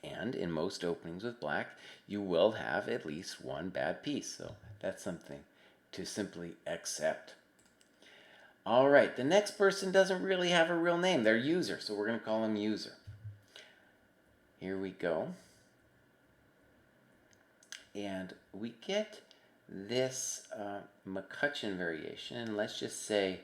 And in most openings with black, you will have at least one bad piece. So that's something to simply accept. All right, the next person doesn't really have a real name. They're User, so we're going to call him User. Here we go. And we get this McCutcheon variation, and let's just say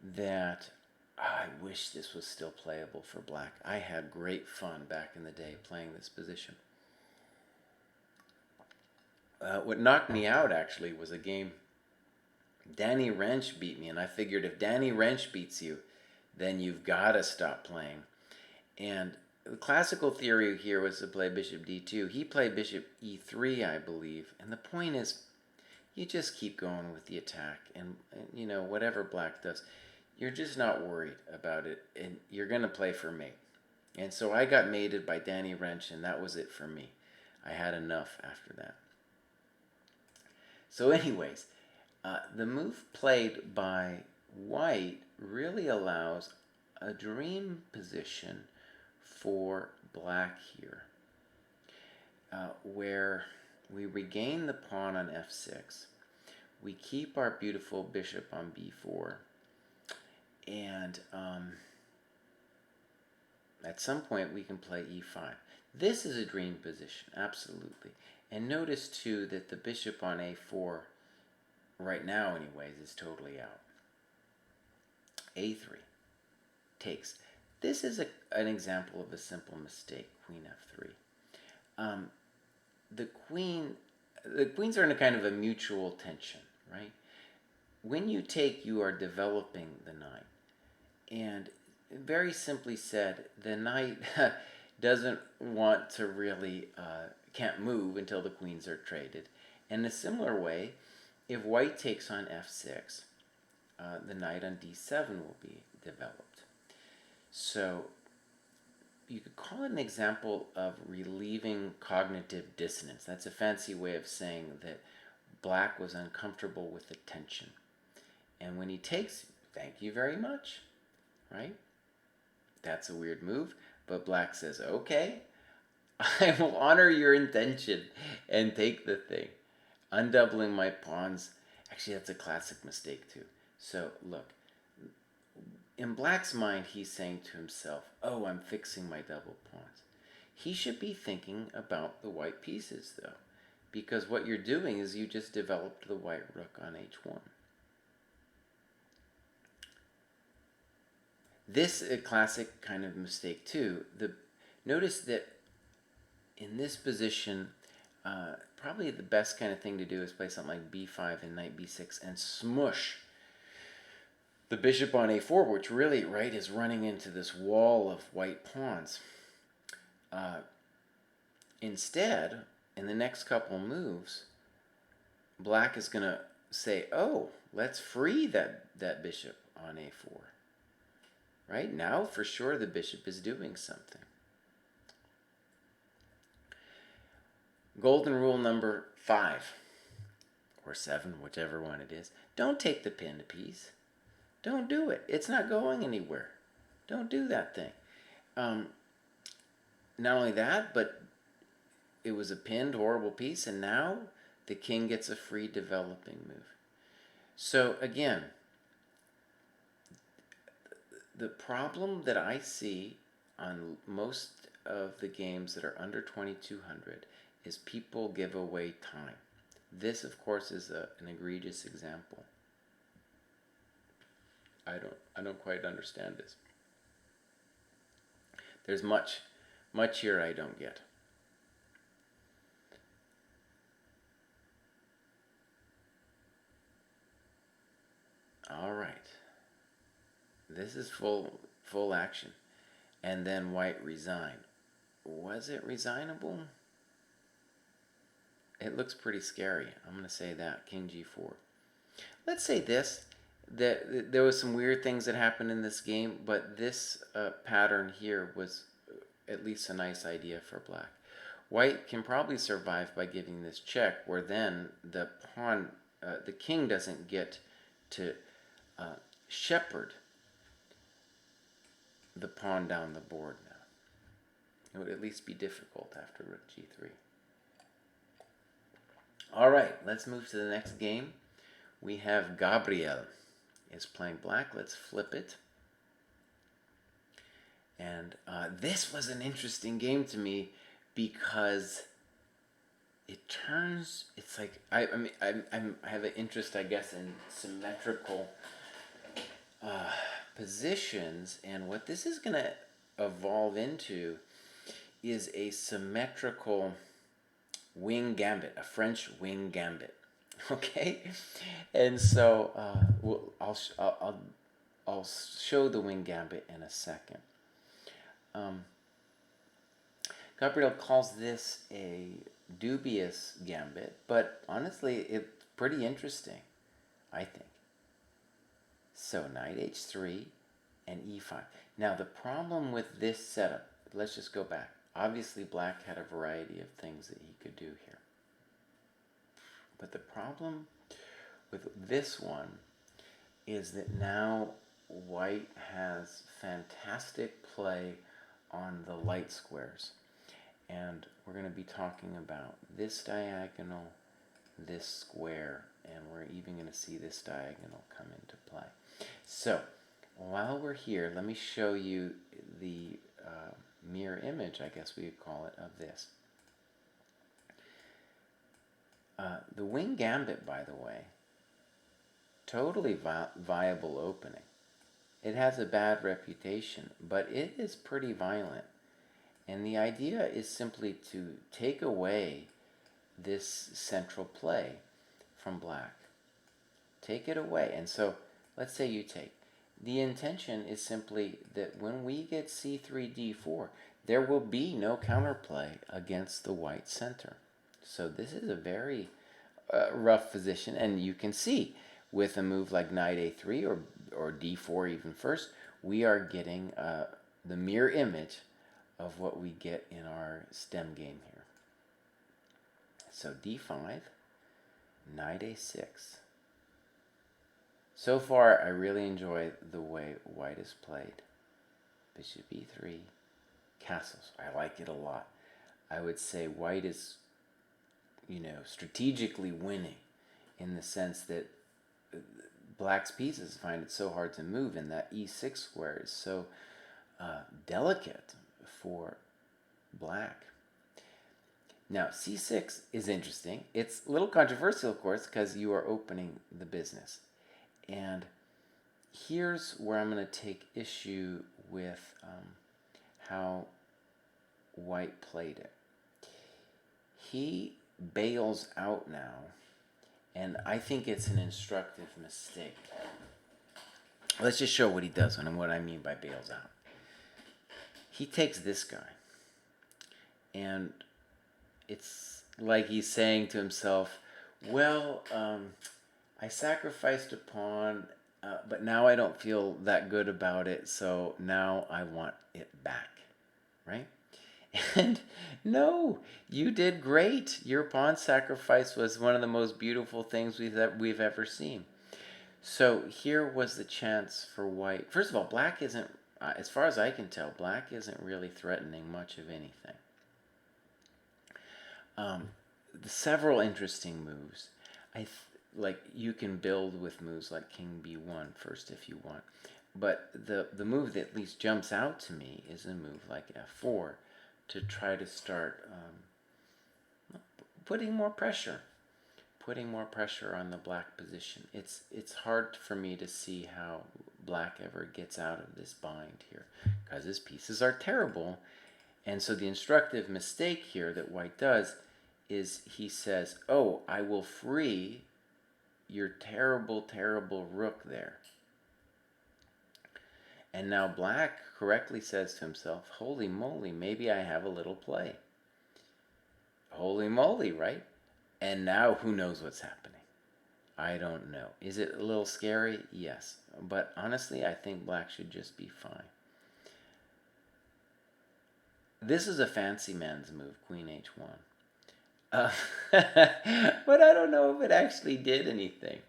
that I wish this was still playable for black. I had great fun back in the day playing this position. What knocked me out, actually, was a game Danny Wrench beat me, and I figured if Danny Wrench beats you, then you've got to stop playing. And the classical theory here was to play bishop d2. He played bishop e3, I believe. And the point is, you just keep going with the attack. And whatever black does, you're just not worried about it. And you're going to play for mate. And so I got mated by Danny Wrench, and that was it for me. I had enough after that. So anyways, the move played by white really allows a dream position for black here. where we regain the pawn on f6. We keep our beautiful bishop on b4. And at some point we can play e5. This is a dream position, absolutely. And notice too that the bishop on a4, right now anyways, is totally out. a3 takes. This is an example of a simple mistake, queen f3. The queens are in a kind of a mutual tension, right? When you take, you are developing the knight. And very simply said, the knight doesn't want to really, can't move until the queens are traded. In a similar way, if white takes on f6, the knight on d7 will be developed. So you could call it an example of relieving cognitive dissonance. That's a fancy way of saying that black was uncomfortable with the tension. And when he takes, thank you very much, right? That's a weird move, but black says, okay, I will honor your intention and take the thing. Undoubling my pawns. Actually, that's a classic mistake too. So look, in black's mind, he's saying to himself, oh, I'm fixing my double pawns. He should be thinking about the white pieces though, because what you're doing is you just developed the white rook on h1. This is a classic kind of mistake too. Notice that in this position, probably the best kind of thing to do is play something like b5 and knight b6 and smush the bishop on a4, which really, right, is running into this wall of white pawns. Instead, in the next couple moves, black is going to say, oh, let's free that bishop on a4. Right now, for sure, the bishop is doing something. Golden rule number 5, or 7, whichever one it is. Don't take the pinned piece. Don't do it. It's not going anywhere. Don't do that thing. Not only that, but it was a pinned, horrible piece, and now the king gets a free developing move. So again, the problem that I see on most of the games that are under 2200 is people give away time. This, of course, is an egregious example. I don't quite understand this. There's much here I don't get. All right. This is full action. And then white resigned. Was it resignable? It looks pretty scary. I'm going to say that. King g4. Let's say this. That there was some weird things that happened in this game, but this pattern here was at least a nice idea for black. White can probably survive by giving this check, where then the pawn, the king doesn't get to shepherd the pawn down the board now. It would at least be difficult after rook g3. All right, let's move to the next game. We have Gabriel is playing black. Let's flip it. And this was an interesting game to me because it turns. It's like I have an interest, I guess, in symmetrical positions, and what this is going to evolve into is a symmetrical wing gambit, a French wing gambit. Okay, and so I'll show the wing gambit in a second. Gabriel calls this a dubious gambit, but honestly, it's pretty interesting, I think. So knight h3 and e5. Now the problem with this setup, let's just go back. Obviously, black had a variety of things that he could do here. But the problem with this one is that now white has fantastic play on the light squares. And we're going to be talking about this diagonal, this square, and we're even going to see this diagonal come into play. So while we're here, let me show you the mirror image, I guess we would call it, of this. The wing gambit, by the way, totally viable opening. It has a bad reputation, but it is pretty violent. And the idea is simply to take away this central play from black. Take it away. And so let's say you take. The intention is simply that when we get c3, d4, there will be no counterplay against the white center. So this is a very rough position, and you can see with a move like knight a3 or d4 even first, we are getting the mirror image of what we get in our stem game here. So d5, knight a6. So far, I really enjoy the way white is played. Bishop e3, castles. I like it a lot. I would say white is, strategically winning in the sense that black's pieces find it so hard to move, and that e6 square is so delicate for black. Now, c6 is interesting. It's a little controversial, of course, because you are opening the business. And here's where I'm going to take issue with how white played it. He bails out now, and I think it's an instructive mistake. Let's just show what he does and what I mean by bails out. He takes this guy, and it's like he's saying to himself, well, I sacrificed a pawn, but now I don't feel that good about it, so now I want it back, right? And no, you did great. Your pawn sacrifice was one of the most beautiful things we've ever seen. So here was the chance for white. First of all, black isn't, as far as I can tell, black isn't really threatening much of anything. Several interesting moves. Like you can build with moves like king b1 first if you want, but the move that at least jumps out to me is a move like f4 to try to start putting more pressure on the black position. It's hard for me to see how black ever gets out of this bind here because his pieces are terrible. And so the instructive mistake here that white does is he says, oh, I will free your terrible, terrible rook there. And now black correctly says to himself, holy moly, maybe I have a little play. Holy moly, right? And now who knows what's happening? I don't know. Is it a little scary? Yes. But honestly, I think black should just be fine. This is a fancy man's move, queen h1. But I don't know if it actually did anything.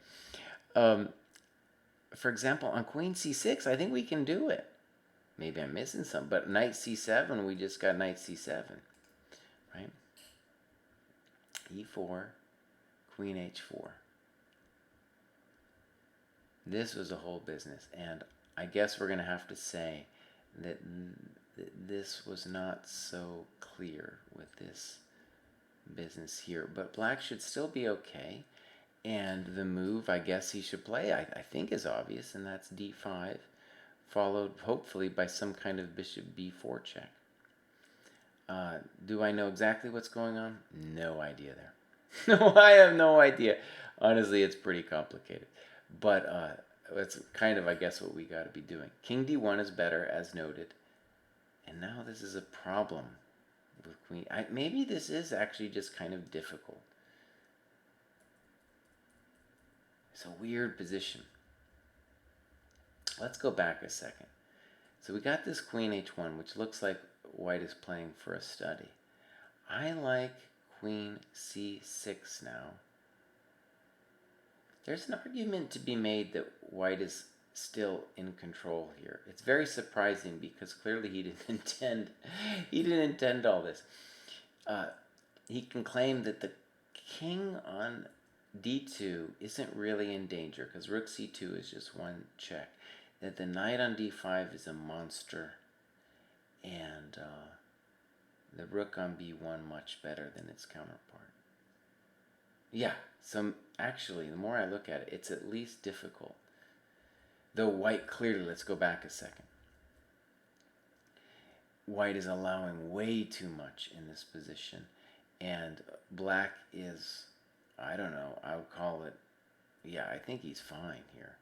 For example, on queen c6, I think we can do it. Maybe I'm missing some, but knight c7, we just got knight c7, right? e4, queen h4. This was a whole business, and I guess we're going to have to say that this was not so clear with this business here, but black should still be okay. And the move I guess he should play, I think is obvious, and that's d5, followed hopefully by some kind of bishop b4 check. Do I know exactly what's going on? No idea there. No, I have no idea. Honestly, it's pretty complicated. But that's kind of, I guess, what we got to be doing. King d1 is better, as noted. And now this is a problem with queen. Maybe this is actually just kind of difficult. It's a weird position. Let's go back a second. So we got this queen h1, which looks like white is playing for a study. I like queen c6 now. There's an argument to be made that white is still in control here. It's very surprising because clearly he didn't intend all this. he can claim that the king on d2 isn't really in danger because rook c2 is just one check. That the knight on d5 is a monster, and the rook on b1 much better than its counterpart. Yeah, so actually, the more I look at it, it's at least difficult. Though white clearly, let's go back a second. White is allowing way too much in this position, and black is, I don't know, I would call it, yeah, I think he's fine here.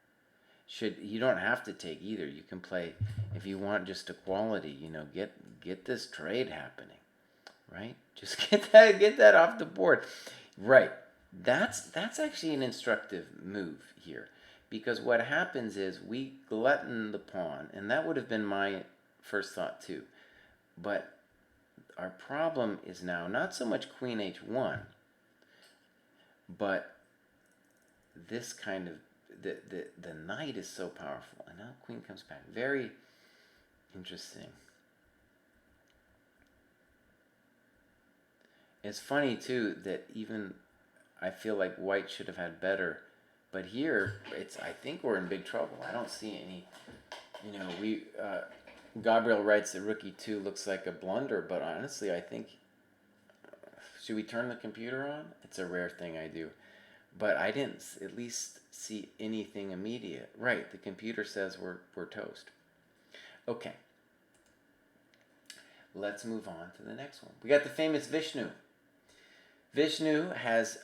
You don't have to take either. You can play, if you want just equality, get this trade happening, right? Just get that off the board. Right. That's actually an instructive move here, because what happens is we glutton the pawn, and that would have been my first thought too. But our problem is now not so much queen h1, but this kind of, the knight is so powerful, and now queen comes back. Very interesting. It's funny too that even I feel like white should have had better, but here I think we're in big trouble. I don't see any, Gabriel writes that rook e2 looks like a blunder, but honestly, I think, should we turn the computer on? It's a rare thing I do. But I didn't at least see anything immediate. Right, the computer says we're toast. Okay. Let's move on to the next one. We got the famous Vishnu. Vishnu has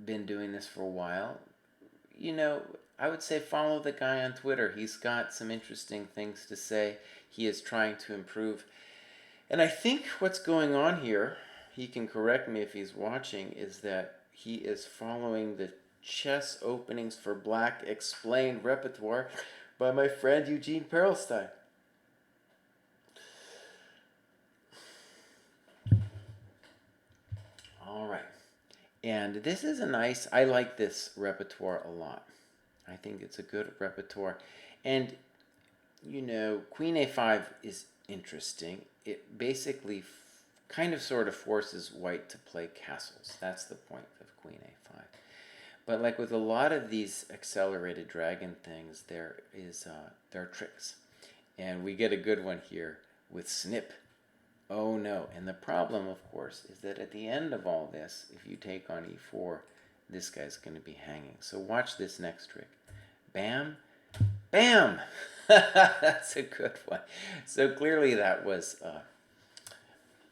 been doing this for a while. I would say follow the guy on Twitter. He's got some interesting things to say. He is trying to improve. And I think what's going on here, he can correct me if he's watching, is that he is following the chess openings for black explained repertoire by my friend Eugene Perelstein. All right. And this is I like this repertoire a lot. I think it's a good repertoire. And, Queen a5 is interesting. It basically kind of sort of forces white to play castles. That's the point of Queen a5. But like with a lot of these accelerated dragon things, there are tricks. And we get a good one here with snip. Oh no. And the problem, of course, is that at the end of all this, if you take on e4, this guy's going to be hanging. So watch this next trick. Bam. Bam! That's a good one. So clearly that was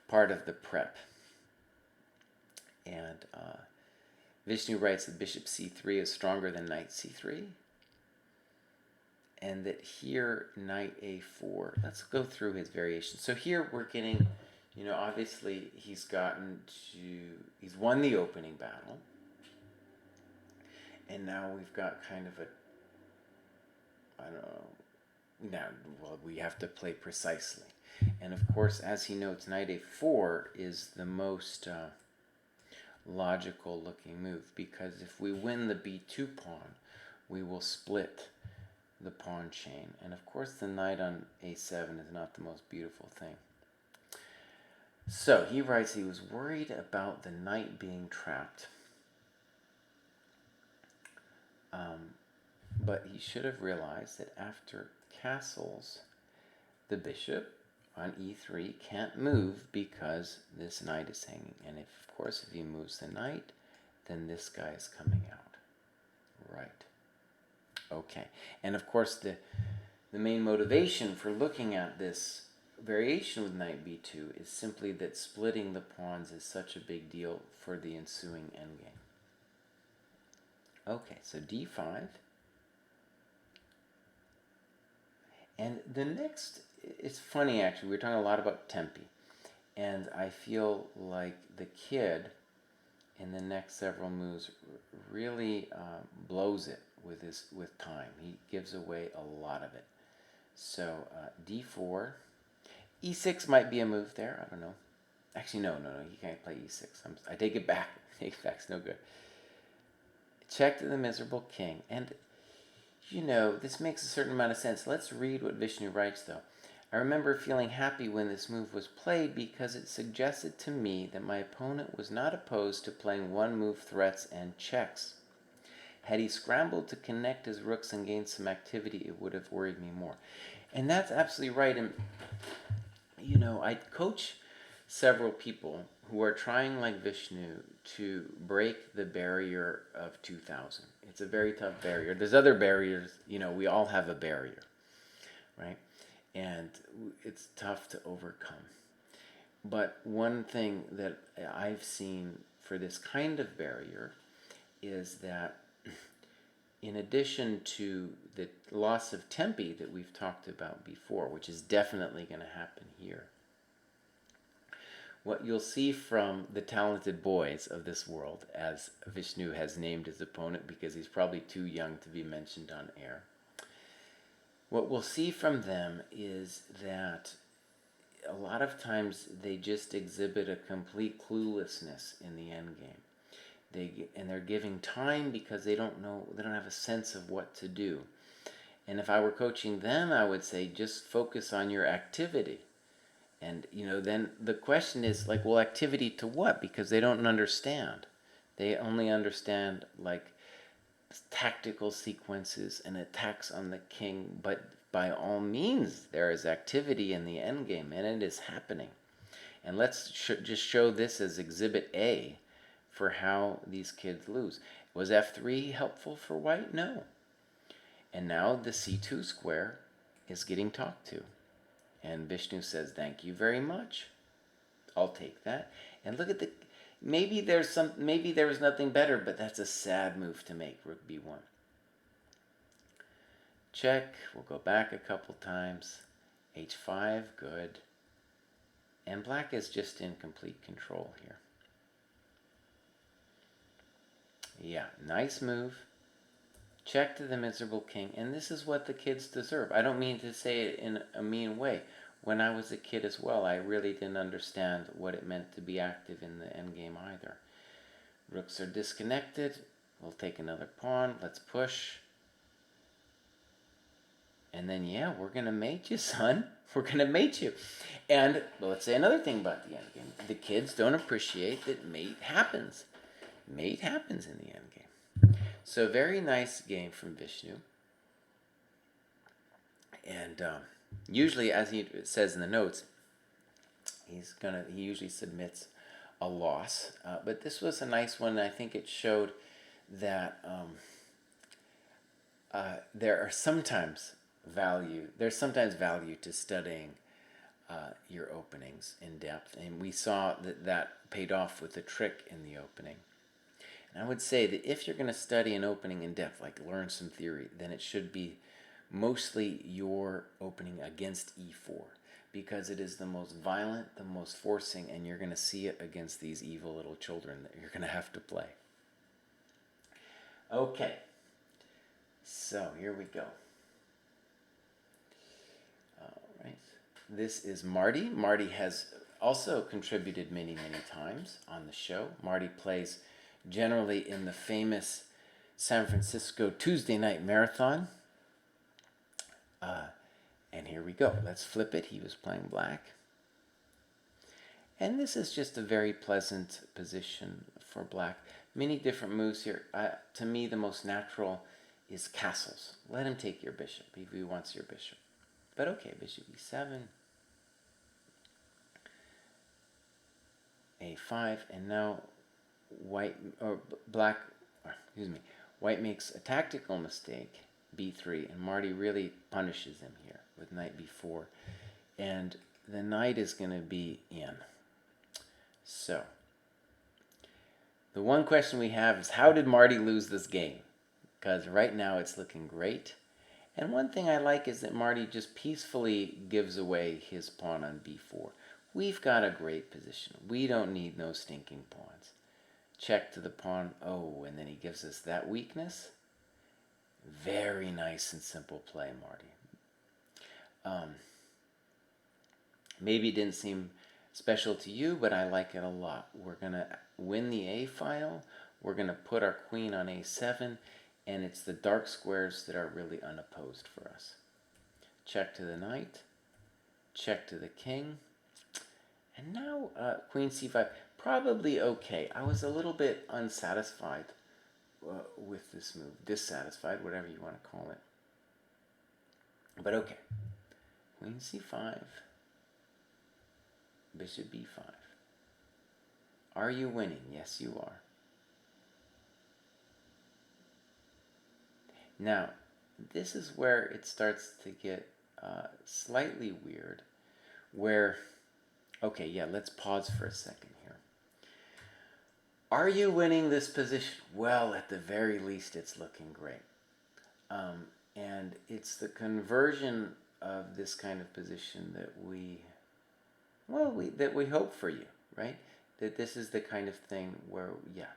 part of the prep. And Vishnu writes that bishop c3 is stronger than knight c3. And that here, knight a4. Let's go through his variations. So here we're getting, obviously he's won the opening battle. And now we've got kind of we have to play precisely. And of course, as he notes, knight a4 is the most logical looking move, because if we win the b2 pawn, we will split the pawn chain. And of course, the knight on a7 is not the most beautiful thing. So he writes he was worried about the knight being trapped. But he should have realized that after castles, the bishop on e3 can't move because this knight is hanging. And of course, if he moves the knight, then this guy is coming out. Right. Okay. And of course, the main motivation for looking at this variation with knight b2 is simply that splitting the pawns is such a big deal for the ensuing endgame. Okay, so d5. And the next, it's funny actually, we're talking a lot about tempi. And I feel like the kid in the next several moves really blows it with time. He gives away a lot of it. So d4. e6 might be a move there, I don't know. Actually, no, you can't play e6. I take it back. It's no good. Check to the miserable king. And, this makes a certain amount of sense. Let's read what Vishnu writes, though. I remember feeling happy when this move was played because it suggested to me that my opponent was not opposed to playing one move threats and checks. Had he scrambled to connect his rooks and gain some activity, it would have worried me more. And that's absolutely right. And, I coach several people who are trying, like Vishnu, to break the barrier of 2000. It's a very tough barrier. There's other barriers, we all have a barrier, right? And it's tough to overcome. But one thing that I've seen for this kind of barrier is that in addition to the loss of tempi that we've talked about before, which is definitely going to happen here, what you'll see from the talented boys of this world, as Vishnu has named his opponent because he's probably too young to be mentioned on air, what we'll see from them is that a lot of times they just exhibit a complete cluelessness in the end game. They're giving time because they don't know, they don't have a sense of what to do. And if I were coaching them, I would say just focus on your activity. And then the question is like, well, activity to what? Because they don't understand. They only understand like tactical sequences and attacks on the king, but by all means there is activity in the endgame, and it is happening. And let's just show this as exhibit A for how these kids lose. Was f3 helpful for white? No. And now the c2 square is getting talked to, and Vishnu says, thank you very much, I'll take that. And look at maybe there was nothing better, but that's a sad move to make. Rook b1. Check. We'll go back a couple times. h5, good. And black is just in complete control here. Yeah, nice move. Check to the miserable king. And this is what the kids deserve. I don't mean to say it in a mean way. When I was a kid as well, I really didn't understand what it meant to be active in the endgame either. Rooks are disconnected. We'll take another pawn. Let's push. And then, yeah, we're going to mate you, son. We're going to mate you. And let's say another thing about the endgame. The kids don't appreciate that mate happens. Mate happens in the endgame. So very nice game from Vishnu. And usually, as he says in the notes, he usually submits a loss. But this was a nice one. I think it showed that there's sometimes value to studying your openings in depth, and we saw that paid off with the trick in the opening. And I would say that if you're going to study an opening in depth, like learn some theory, then it should be mostly your opening against e4, because it is the most violent, the most forcing, and you're going to see it against these evil little children that you're going to have to play. Okay, so here we go. All right, this is Marty. Marty has also contributed many, many times on the show. Marty plays generally in the famous San Francisco Tuesday Night Marathon. And here we go. Let's flip it. He was playing black. And this is just a very pleasant position for black. Many different moves here. To me, the most natural is castles. Let him take your bishop if he wants your bishop. But okay, bishop e7. a5. And now white makes a tactical mistake, b3, and Marty really punishes him here with knight b4, and the knight is going to be in. So the one question we have is, how did Marty lose this game? Because right now it's looking great, and one thing I like is that Marty just peacefully gives away his pawn on b4. We've got a great position. We don't need no stinking pawns. Check to the pawn. Oh, and then he gives us that weakness. Very nice and simple play, Marty. Maybe it didn't seem special to you, but I like it a lot. We're going to win the A file. We're going to put our queen on a7, and it's the dark squares that are really unopposed for us. Check to the knight. check to the king. And now queen c5, probably okay. I was a little bit unsatisfied with this move, dissatisfied, whatever you want to call it. But okay, queen c5, bishop b5. Are you winning? Yes, you are. Now, this is where it starts to get slightly weird, where, okay, yeah, let's pause for a second here. Are you winning this position? Well, at the very least, it's looking great. And it's the conversion of this kind of position that we hope for you, right? That this is the kind of thing where, yeah,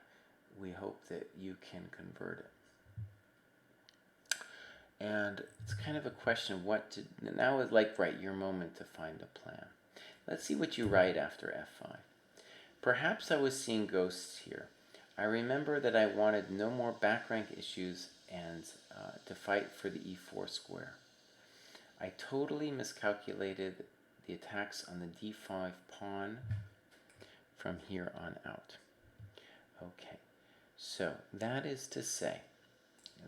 we hope that you can convert it. And it's kind of a question what to, now is like, right, your moment to find a plan. Let's see what you write after f5. Perhaps I was seeing ghosts here. I remember that I wanted no more back rank issues and to fight for the e4 square. I totally miscalculated the attacks on the d5 pawn from here on out. Okay, so that is to say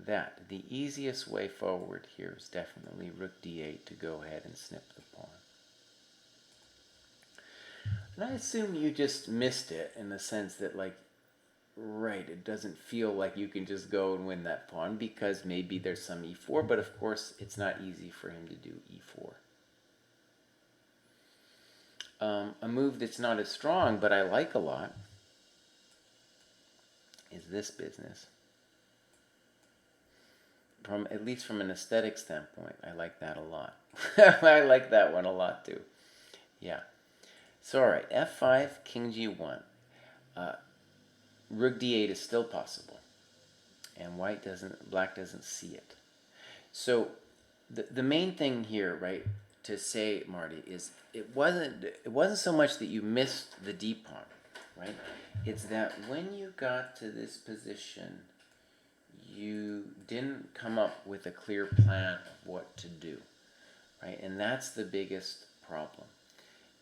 that the easiest way forward here is definitely rook d8 to go ahead and snip the pawn. And I assume you just missed it in the sense that, like, right, it doesn't feel like you can just go and win that pawn because maybe there's some e4, but of course it's not easy for him to do e4. A move that's not as strong, but I like a lot, is this business. At least from an aesthetic standpoint, I like that a lot. I like that one a lot too. Yeah. So, all right, f5, king g1. Rook d8 is still possible, and black doesn't see it. So, the main thing here, right, to say, Marty, is it wasn't so much that you missed the d pawn, right? It's that when you got to this position, you didn't come up with a clear plan of what to do, right? And that's the biggest problem.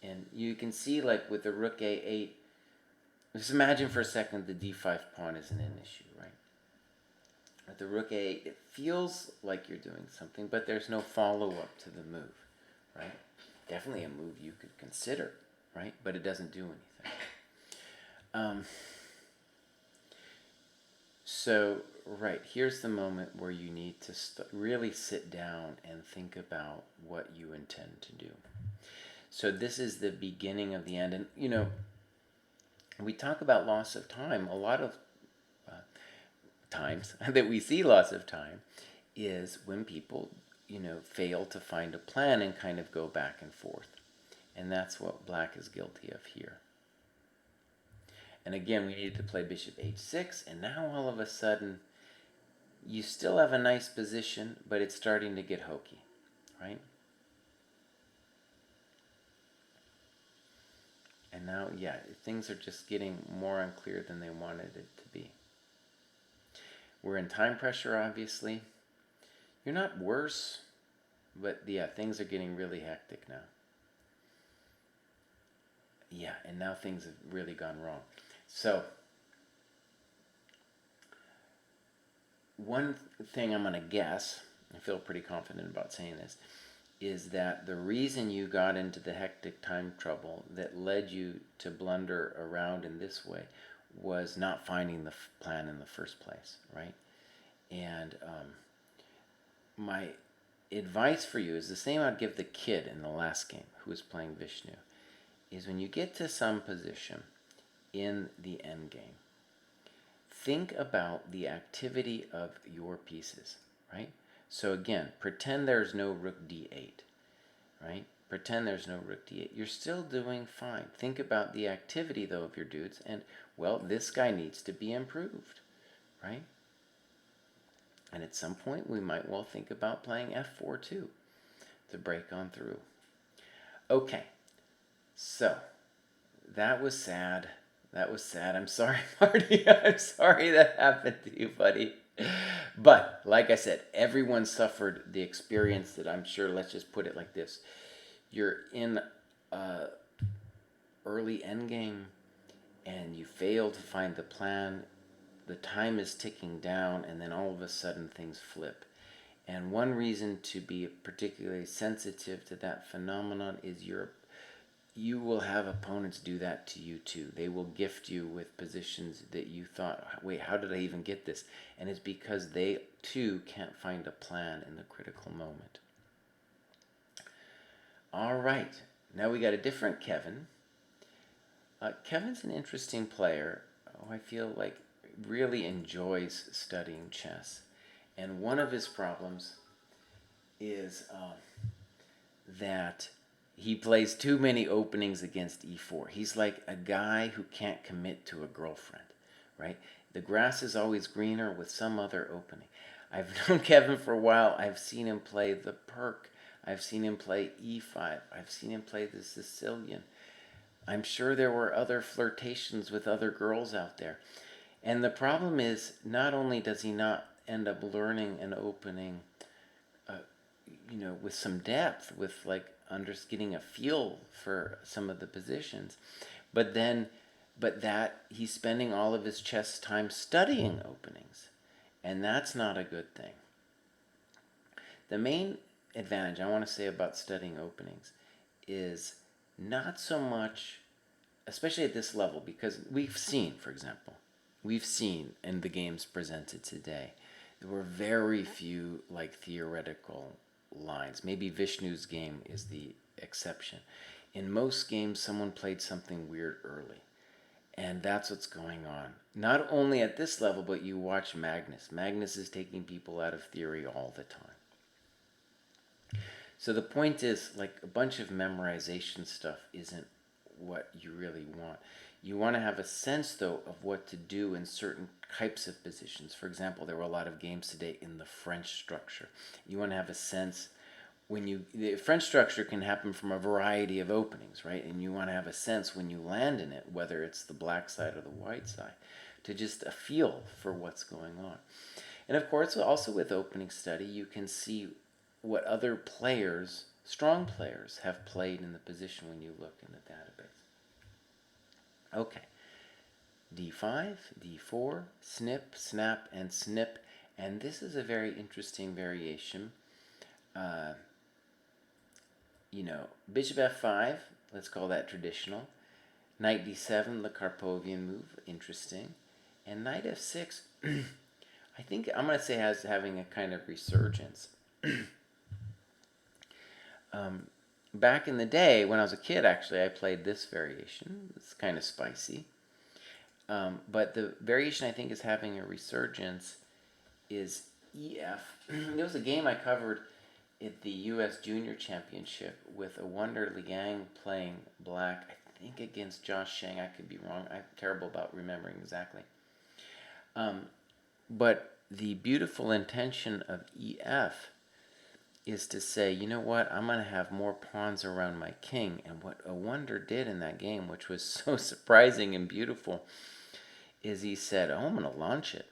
And you can see, like, with the rook a8, just imagine for a second the d5 pawn isn't an issue, right? With the rook a8, it feels like you're doing something, but there's no follow-up to the move, right? Definitely a move you could consider, right? But it doesn't do anything. So, right, here's the moment where you need to really sit down and think about what you intend to do. So this is the beginning of the end. And, you know, we talk about loss of time. A lot of times that we see loss of time is when people, you know, fail to find a plan and kind of go back and forth. And that's what black is guilty of here. And again, we needed to play bishop h6, and now all of a sudden, you still have a nice position, but it's starting to get hokey, right? And now, yeah, things are just getting more unclear than they wanted it to be. We're in time pressure, obviously. You're not worse, but yeah, things are getting really hectic now. Yeah, and now things have really gone wrong. So, one thing I'm going to guess, I feel pretty confident about saying this, is that the reason you got into the hectic time trouble that led you to blunder around in this way was not finding the plan in the first place, right? And my advice for you is the same I'd give the kid in the last game who was playing Vishnu, is when you get to some position in the end game, think about the activity of your pieces, right? So again, pretend there's no rook d8, right? Pretend there's no rook d8. You're still doing fine. Think about the activity, though, of your dudes, and, well, this guy needs to be improved, right? And at some point, we might well think about playing f4 too, to break on through. Okay, so that was sad. That was sad. I'm sorry, Marty. I'm sorry that happened to you, buddy. But, like I said, everyone suffered the experience that I'm sure, let's just put it like this. you're in a early endgame and you fail to find the plan, the time is ticking down, and then all of a sudden things flip. And one reason to be particularly sensitive to that phenomenon is you will have opponents do that to you too. They will gift you with positions that you thought, wait, how did I even get this? And it's because they too can't find a plan in the critical moment. All right, now we got a different Kevin. Kevin's an interesting player who I feel like really enjoys studying chess. And one of his problems is that he plays too many openings against e4. He's like a guy who can't commit to a girlfriend, right? The grass is always greener with some other opening. I've known Kevin for a while. I've seen him play the Perk. I've seen him play e5. I've seen him play the Sicilian. I'm sure there were other flirtations with other girls out there. And the problem is, not only does he not end up learning an opening, with some depth, with like getting a feel for some of the positions, but that he's spending all of his chess time studying openings, and that's not a good thing. The main advantage I want to say about studying openings is not so much, especially at this level, because we've seen in the games presented today, there were very few like theoretical lines. Maybe Vishnu's game is the exception. In most games, someone played something weird early. And that's what's going on. Not only at this level, but you watch Magnus. Magnus is taking people out of theory all the time. So the point is, like, a bunch of memorization stuff isn't what you really want. You want to have a sense, though, of what to do in certain types of positions. For example, there were a lot of games today in the French structure. You want to have a sense the French structure can happen from a variety of openings, right? And you want to have a sense when you land in it, whether it's the black side or the white side, to just a feel for what's going on. And of course, also with opening study, you can see what other players, strong players, have played in the position when you look in the database. Okay, d5, d4, snip, snap, and snip. And this is a very interesting variation. Bishop f5, let's call that traditional. Knight d7, the Karpovian move, interesting. And knight f6, I think I'm going to say having a kind of resurgence. Back in the day, when I was a kid, actually, I played this variation. It's kind of spicy. But the variation I think is having a resurgence is EF. There was a game I covered at the U.S. Junior Championship with a Wonder Liang playing black, I think against Josh Shang. I could be wrong. I'm terrible about remembering exactly. But the beautiful intention of EF is to say, you know what, I'm going to have more pawns around my king. And what a Wonder did in that game, which was so surprising and beautiful, is he said, oh, I'm going to launch it.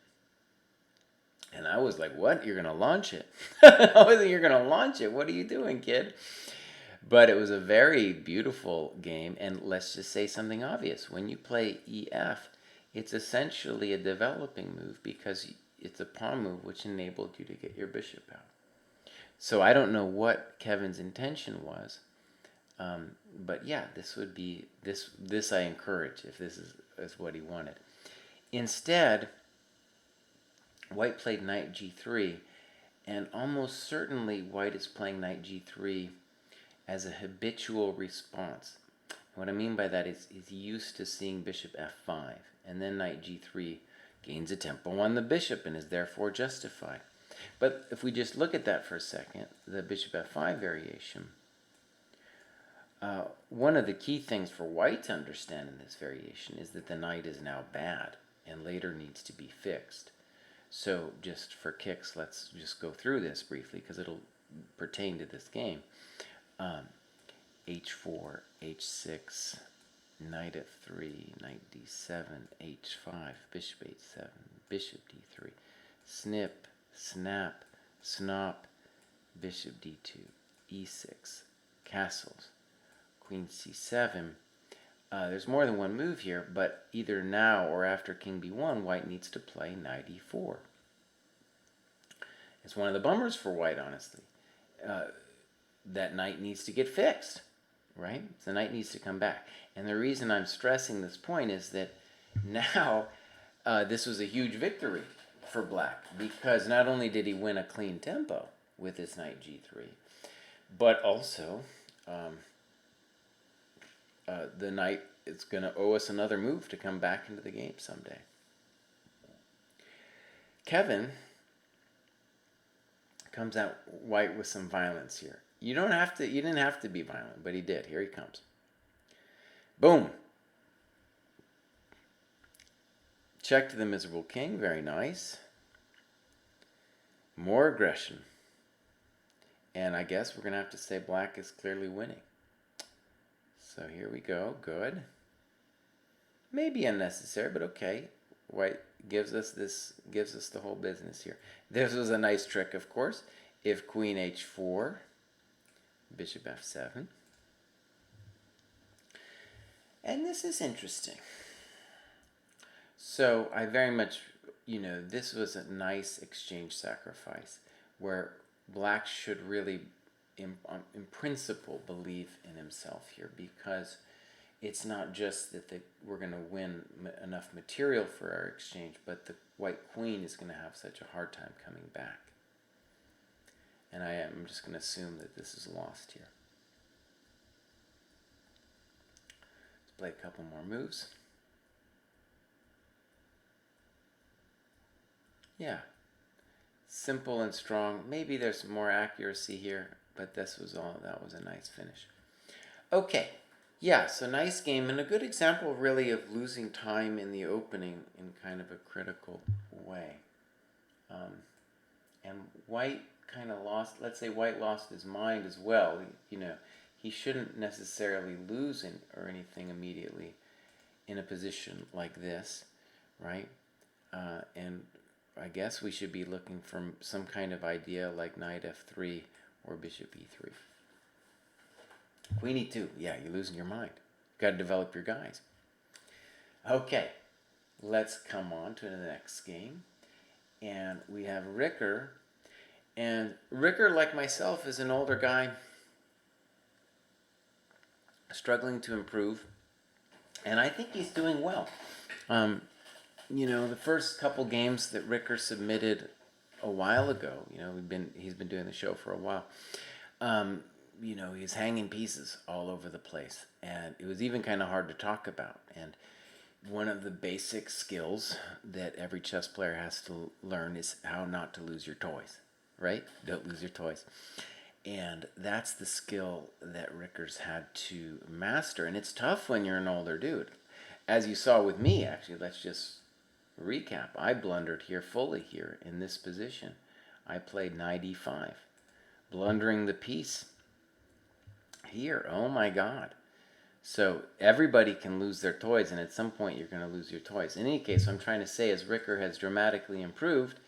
And I was like, what? You're going to launch it? You're going to launch it? What are you doing, kid? But it was a very beautiful game. And let's just say something obvious. When you play EF, it's essentially a developing move because it's a pawn move which enabled you to get your bishop out. So I don't know what Kevin's intention was. But yeah, this would be, this I encourage if this is what he wanted. Instead, White played knight g3, and almost certainly White is playing knight g3 as a habitual response. What I mean by that is he's used to seeing bishop f5, and then knight g3 gains a tempo on the bishop and is therefore justified. But if we just look at that for a second, the bishop f5 variation, one of the key things for White to understand in this variation is that the knight is now bad and later needs to be fixed. So just for kicks, let's just go through this briefly because it'll pertain to this game. H4, H6, knight f3, knight d7, h5, bishop h7, bishop d3, snip, snap, snop, bishop d2, e6, castles. Queen c7. There's more than one move here, but either now or after king b1, white needs to play knight e4. It's one of the bummers for white, honestly. That knight needs to get fixed, right? The knight needs to come back. And the reason I'm stressing this point is that now this was a huge victory for black, because not only did he win a clean tempo with his knight g3, but also the knight is going to owe us another move to come back into the game someday. Kevin comes out white with some violence here. You didn't have to be violent, but he did. Here he comes. Boom. Check to the miserable king. Very nice. More aggression. And I guess we're going to have to say black is clearly winning. So here we go. Good. Maybe unnecessary, but okay. White gives us the whole business here. This was a nice trick, of course. If queen h4, bishop f7. And this is interesting. So I very much, this was a nice exchange sacrifice where black should really, in principle, believe in himself here, because it's not just that we're going to win enough material for our exchange, but the white queen is going to have such a hard time coming back. And I'm just going to assume that this is lost here. Let's play a couple more moves. Yeah. Simple and strong. Maybe there's some more accuracy here, but that was a nice finish. Okay. Yeah, so nice game, and a good example really of losing time in the opening in kind of a critical way. And white kind of lost, let's say white lost his mind as well. He shouldn't necessarily lose or anything immediately in a position like this, right? And I guess we should be looking for some kind of idea like knight f3 or bishop e3. Queen e2, yeah, you're losing your mind. Got to develop your guys. Okay, let's come on to the next game. And we have Ricker. And Ricker, like myself, is an older guy struggling to improve. And I think he's doing well. The first couple games that Ricker submitted a while ago, he's been doing the show for a while. He's hanging pieces all over the place, and it was even kind of hard to talk about. And one of the basic skills that every chess player has to learn is how not to lose your toys, right? Don't lose your toys. And that's the skill that Ricker's had to master, and it's tough when you're an older dude. As you saw with me, actually, let's just recap. I blundered here fully here in this position. I played knight e5, blundering the piece. Here, oh my God. So everybody can lose their toys, and at some point you're going to lose your toys. In any case, what I'm trying to say is Ricker has dramatically improved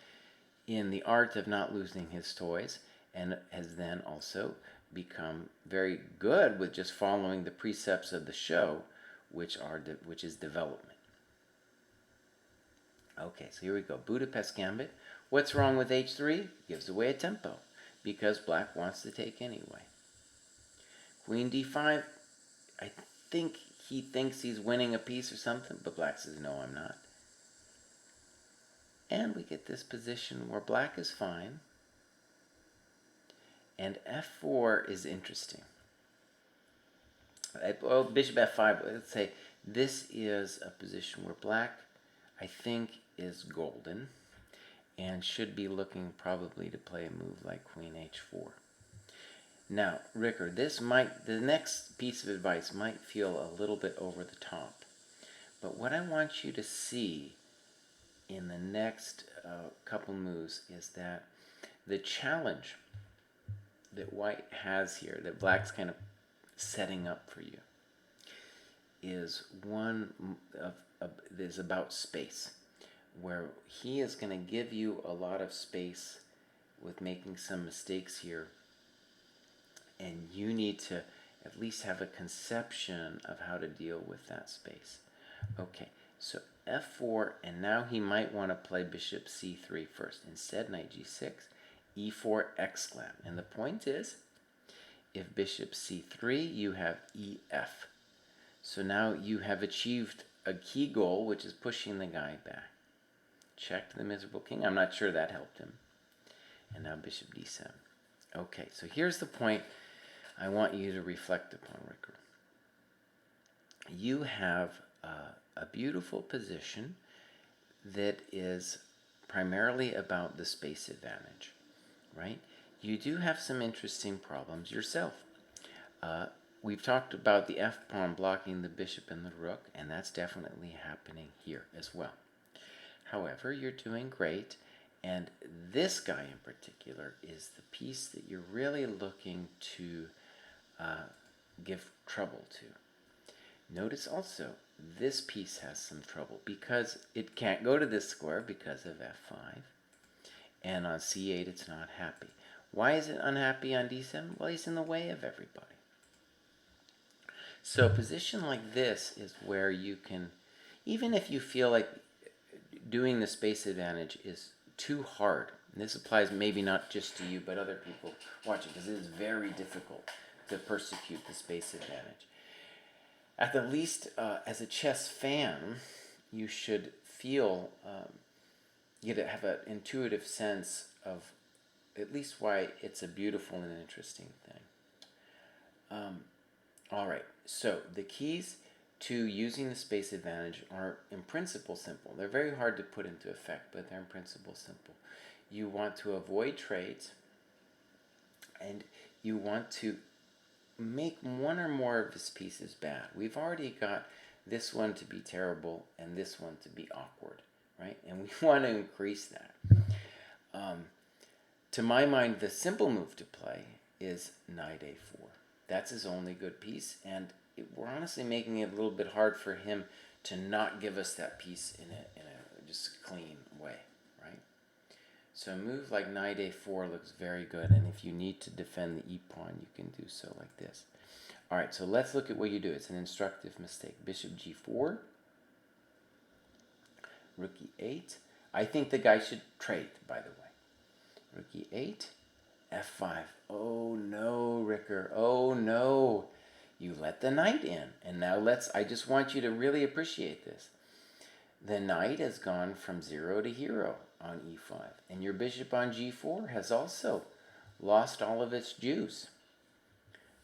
in the art of not losing his toys, and has then also become very good with just following the precepts of the show, which is development. Okay, so here we go. Budapest Gambit. What's wrong with h3? Gives away a tempo, because black wants to take anyway. Queen d5, I think he thinks he's winning a piece or something, but black says, no, I'm not. And we get this position where black is fine, and f4 is interesting. Well, bishop f5, let's say this is a position where black, I think, is golden, and should be looking probably to play a move like queen h4. Now, Ricker, the next piece of advice might feel a little bit over the top, but what I want you to see in the next couple moves is that the challenge that white has here, that black's kind of setting up for you, is one is about space, where he is going to give you a lot of space with making some mistakes here and you need to at least have a conception of how to deal with that space. Okay, so f4, and now he might want to play bishop c3 first. Instead, knight g6, e4 exclam. And the point is, if bishop c3, you have ef. So now you have achieved a key goal, which is pushing the guy back. Check the miserable king. I'm not sure that helped him. And now bishop d7. Okay, so here's the point I want you to reflect upon, Ricker. You have a beautiful position that is primarily about the space advantage, right? You do have some interesting problems yourself. We've talked about the f-pawn blocking the bishop and the rook, and that's definitely happening here as well. However, you're doing great, and this guy in particular is the piece that you're really looking to give trouble to. Notice also, this piece has some trouble because it can't go to this square because of f5, and on c8 it's not happy. Why is it unhappy on d7? Well, he's in the way of everybody. So a position like this is where you can, even if you feel like doing the space advantage is too hard, and this applies maybe not just to you but other people watching, because it is very difficult to persecute the space advantage. At the least, as a chess fan, you should feel, you have an intuitive sense of at least why it's a beautiful and interesting thing. All right, so the keys to using the space advantage are in principle simple. They're very hard to put into effect, but they're in principle simple. You want to avoid trades, and you want to make one or more of his pieces bad. We've already got this one to be terrible and this one to be awkward, right? And we want to increase that. To my mind, the simple move to play is knight a4. That's his only good piece, and we're honestly making it a little bit hard for him to not give us that piece in a just clean way, right? So a move like knight a4 looks very good, and if you need to defend the e-pawn, you can do so like this. All right, so let's look at what you do. It's an instructive mistake. Bishop g4, rook e8. I think the guy should trade, by the way. Rook e8, f5. Oh no, Ricker. Oh no. You let the knight in. And now I just want you to really appreciate this. The knight has gone from 0 to hero on e5. And your bishop on g4 has also lost all of its juice.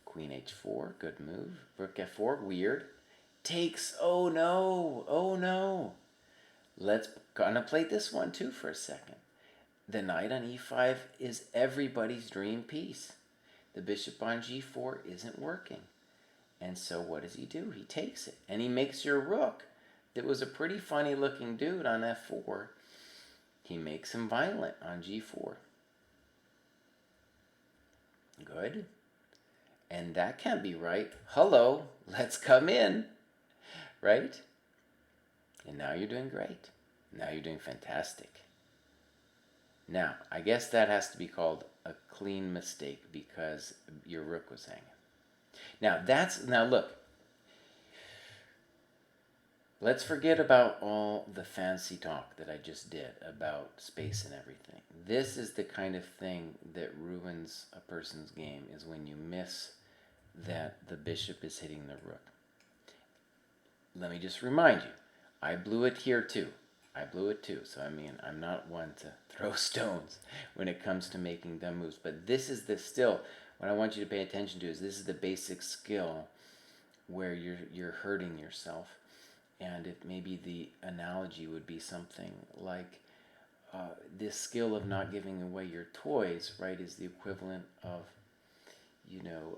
Queen h4, good move. Rook f4, weird. Takes, oh no, oh no. Let's contemplate this one too for a second. The knight on e5 is everybody's dream piece. The bishop on g4 isn't working. And so what does he do? He takes it. And he makes your rook, that was a pretty funny looking dude on f4, he makes him violent on g4. Good. And that can't be right. Hello, let's come in. Right? And now you're doing great. Now you're doing fantastic. Now, I guess that has to be called a clean mistake because your rook was hanging. Now look, let's forget about all the fancy talk that I just did about space and everything. This is the kind of thing that ruins a person's game, is when you miss that the bishop is hitting the rook. Let me just remind you, I blew it here too. I blew it too, so I mean, I'm not one to throw stones when it comes to making dumb moves, but this is what I want you to pay attention to is this is the basic skill where you're hurting yourself, and if maybe the analogy would be something like this skill of not giving away your toys, right, is the equivalent of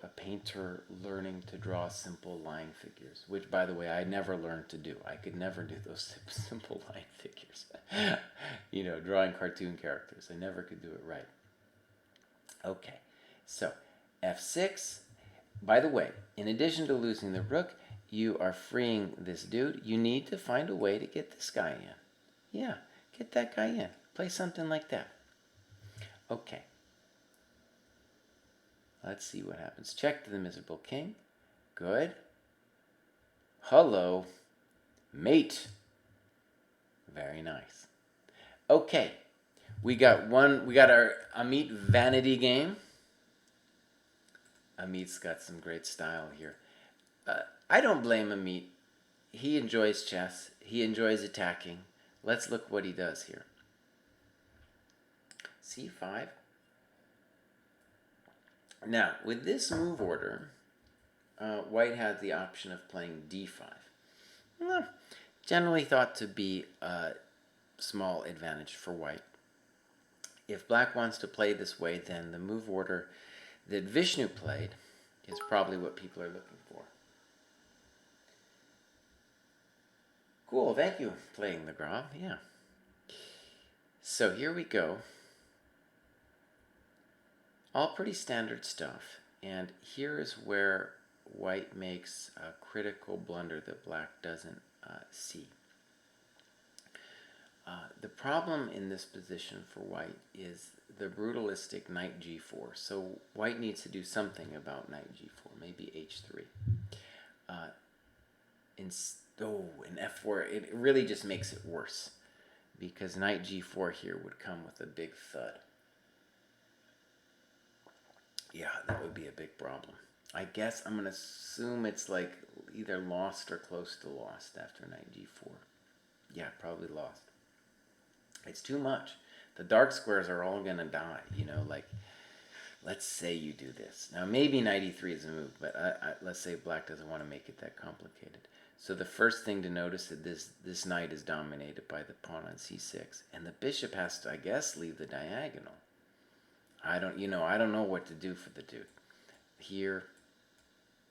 a painter learning to draw simple line figures, which, by the way, I never learned to do. I could never do those simple line figures. Drawing cartoon characters. I never could do it right. Okay, so f6. By the way, in addition to losing the rook, you are freeing this dude. You need to find a way to get this guy in. Yeah, get that guy in. Play something like that. Okay. Let's see what happens. Check to the miserable king. Good. Hello. Mate. Very nice. Okay. We got our Amit vanity game. Amit's got some great style here. I don't blame Amit. He enjoys chess. He enjoys attacking. Let's look what he does here. C5. Now, with this move order, white has the option of playing d5. Well, generally thought to be a small advantage for white. If black wants to play this way, then the move order that Vishnu played is probably what people are looking for. Cool, thank you, playing the Grave, yeah. So here we go. All pretty standard stuff, and here is where white makes a critical blunder that black doesn't see. The problem in this position for white is the brutalistic knight g4. So white needs to do something about knight g4, maybe h3. In f4, it really just makes it worse, because knight g4 here would come with a big thud. Yeah, that would be a big problem. I guess I'm going to assume it's like either lost or close to lost after knight g4. Yeah, probably lost. It's too much. The dark squares are all going to die, you know, like, let's say you do this. Now, maybe knight e3 is a move, but let's say black doesn't want to make it that complicated. So the first thing to notice is this knight is dominated by the pawn on c6, and the bishop has to, I guess, leave the diagonal. I don't know what to do for the dude. Here,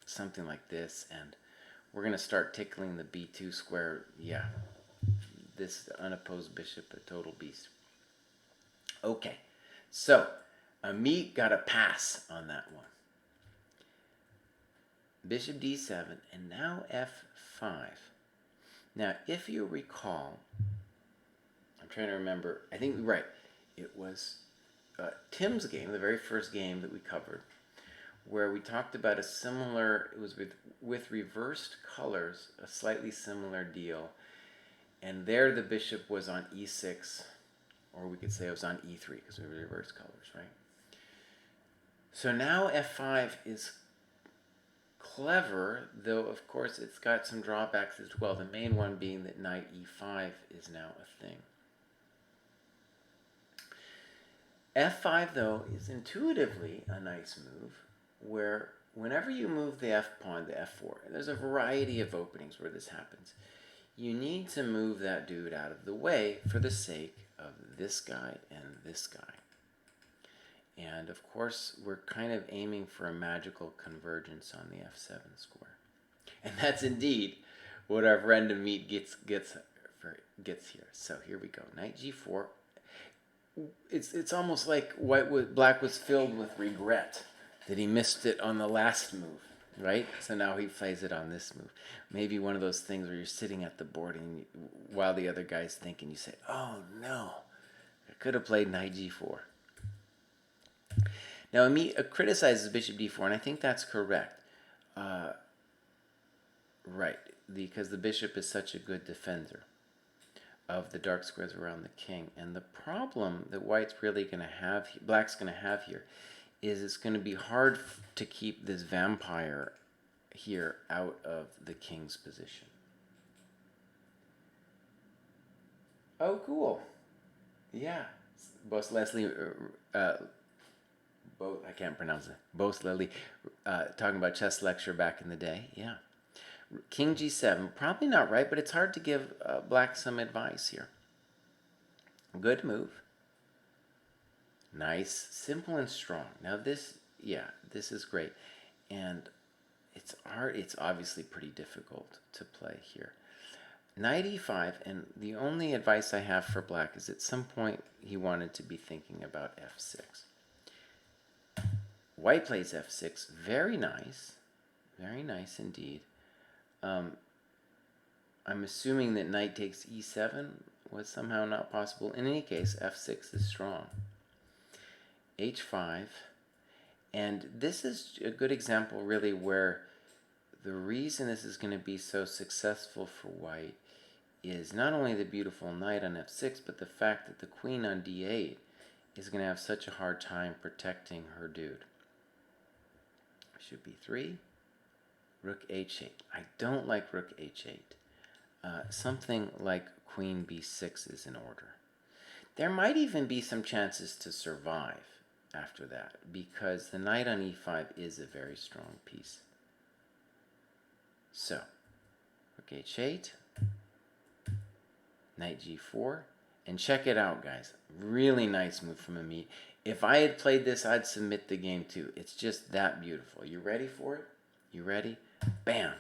something like this, and we're going to start tickling the b2 square. Yeah, this unopposed bishop, a total beast. Okay, so Amit got a pass on that one. Bishop d7, and now f5. Now, if you recall, I'm trying to remember, I think, right, it was Tim's game, the very first game that we covered, where we talked about a similar, it was with reversed colors, a slightly similar deal, and there the bishop was on e6, or we could say it was on e3, because we reversed colors, right? So now f5 is clever, though of course it's got some drawbacks as well, the main one being that knight e5 is now a thing. f5, though, is intuitively a nice move, where whenever you move the f-pawn to f4, there's a variety of openings where this happens. You need to move that dude out of the way for the sake of this guy and this guy. And, of course, we're kind of aiming for a magical convergence on the f7 square. And that's indeed what our friend Amit gets here. So here we go. Knight g4. It's almost like black was filled with regret that he missed it on the last move, right? So now he plays it on this move. Maybe one of those things where you're sitting at the board and while the other guy's thinking, you say, oh no, I could have played knight g4. Now, Amit criticizes bishop d4, and I think that's correct. Right, because the bishop is such a good defender of the dark squares around the king. And the problem that black's going to have here, is it's going to be hard to keep this vampire here out of the king's position. Oh, cool. Yeah. Both Leslie, I can't pronounce it. Both Lily, talking about chess lecture back in the day. Yeah. King g7, probably not right, but it's hard to give black some advice here. Good move. Nice, simple and strong. Now this is great. And it's obviously pretty difficult to play here. Knight e5, and the only advice I have for black is at some point he wanted to be thinking about f6. White plays f6, very nice indeed. I'm assuming that knight takes e7 was somehow not possible. In any case, f6 is strong. h5, And this is a good example, really, where the reason this is going to be so successful for white is not only the beautiful knight on f6, but the fact that the queen on d8 is going to have such a hard time protecting her dude. Should be 3. Rook h8. I don't like rook h8. Something like queen b6 is in order. There might even be some chances to survive after that, because the knight on e5 is a very strong piece. So, rook h8, knight g4, and check it out, guys. Really nice move from Amit. If I had played this, I'd submit the game too. It's just that beautiful. You ready for it? You ready? Bam!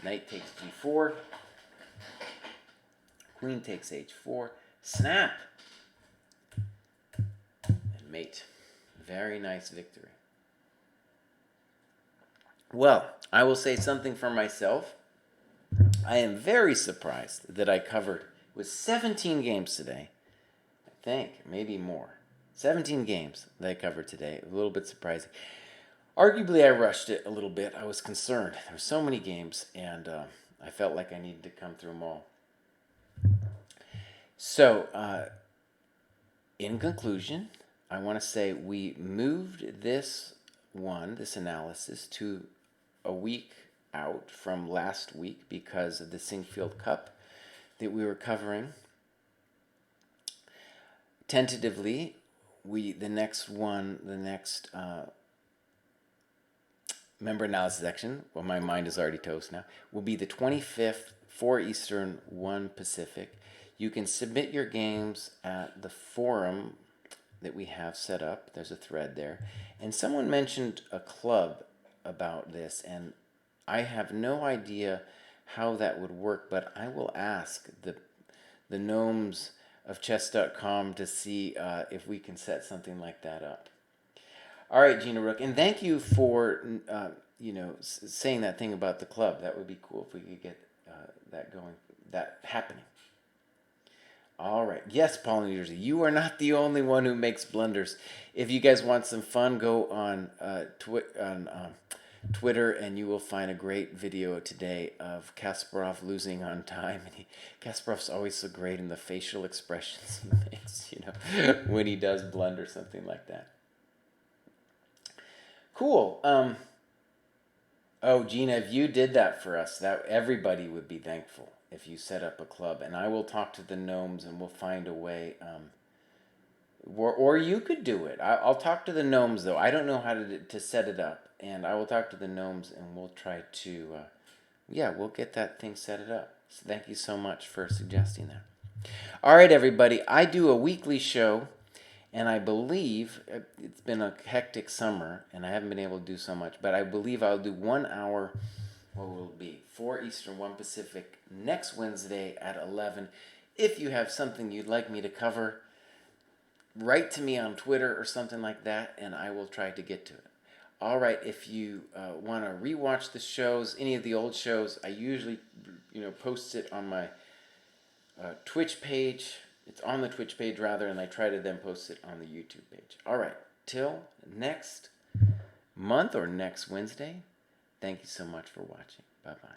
Knight takes g4. Queen takes h4. Snap! And mate. Very nice victory. Well, I will say something for myself. I am very surprised that I covered, with 17 games today, I think, maybe more. 17 games that I covered today. A little bit surprising. Arguably, I rushed it a little bit. I was concerned. There were so many games, and I felt like I needed to come through them all. So, in conclusion, I want to say we moved this analysis, to a week out from last week because of the Sinquefield Cup that we were covering. Tentatively, the next member analysis section, well, my mind is already toast now, will be the 25th, 4 Eastern, 1 Pacific. You can submit your games at the forum that we have set up. There's a thread there. And someone mentioned a club about this, and I have no idea how that would work, but I will ask the gnomes of chess.com to see if we can set something like that up. All right, Gina Rook, and thank you for saying that thing about the club. That would be cool if we could get that happening. All right. Yes, Paul in New Jersey, you are not the only one who makes blunders. If you guys want some fun, go on Twitter, and you will find a great video today of Kasparov losing on time. And Kasparov's always so great in the facial expressions he makes, when he does blunder, something like that. Cool. Oh, Gina, if you did that for us, that everybody would be thankful if you set up a club. And I will talk to the gnomes, and we'll find a way. Or you could do it. I'll talk to the gnomes, though. I don't know how to set it up. And I will talk to the gnomes, and we'll try to, we'll get that thing set it up. So thank you so much for suggesting that. All right, everybody. I do a weekly show, and I believe it's been a hectic summer, and I haven't been able to do so much, but I believe I'll do 1 hour, what will it be, 4 Eastern, 1 Pacific, next Wednesday at 11. If you have something you'd like me to cover, write to me on Twitter or something like that, and I will try to get to it. All right, if you want to rewatch the shows, any of the old shows, I usually, post it on my Twitch page. It's on the Twitch page, rather, and I try to then post it on the YouTube page. All right, till next month or next Wednesday, thank you so much for watching. Bye-bye.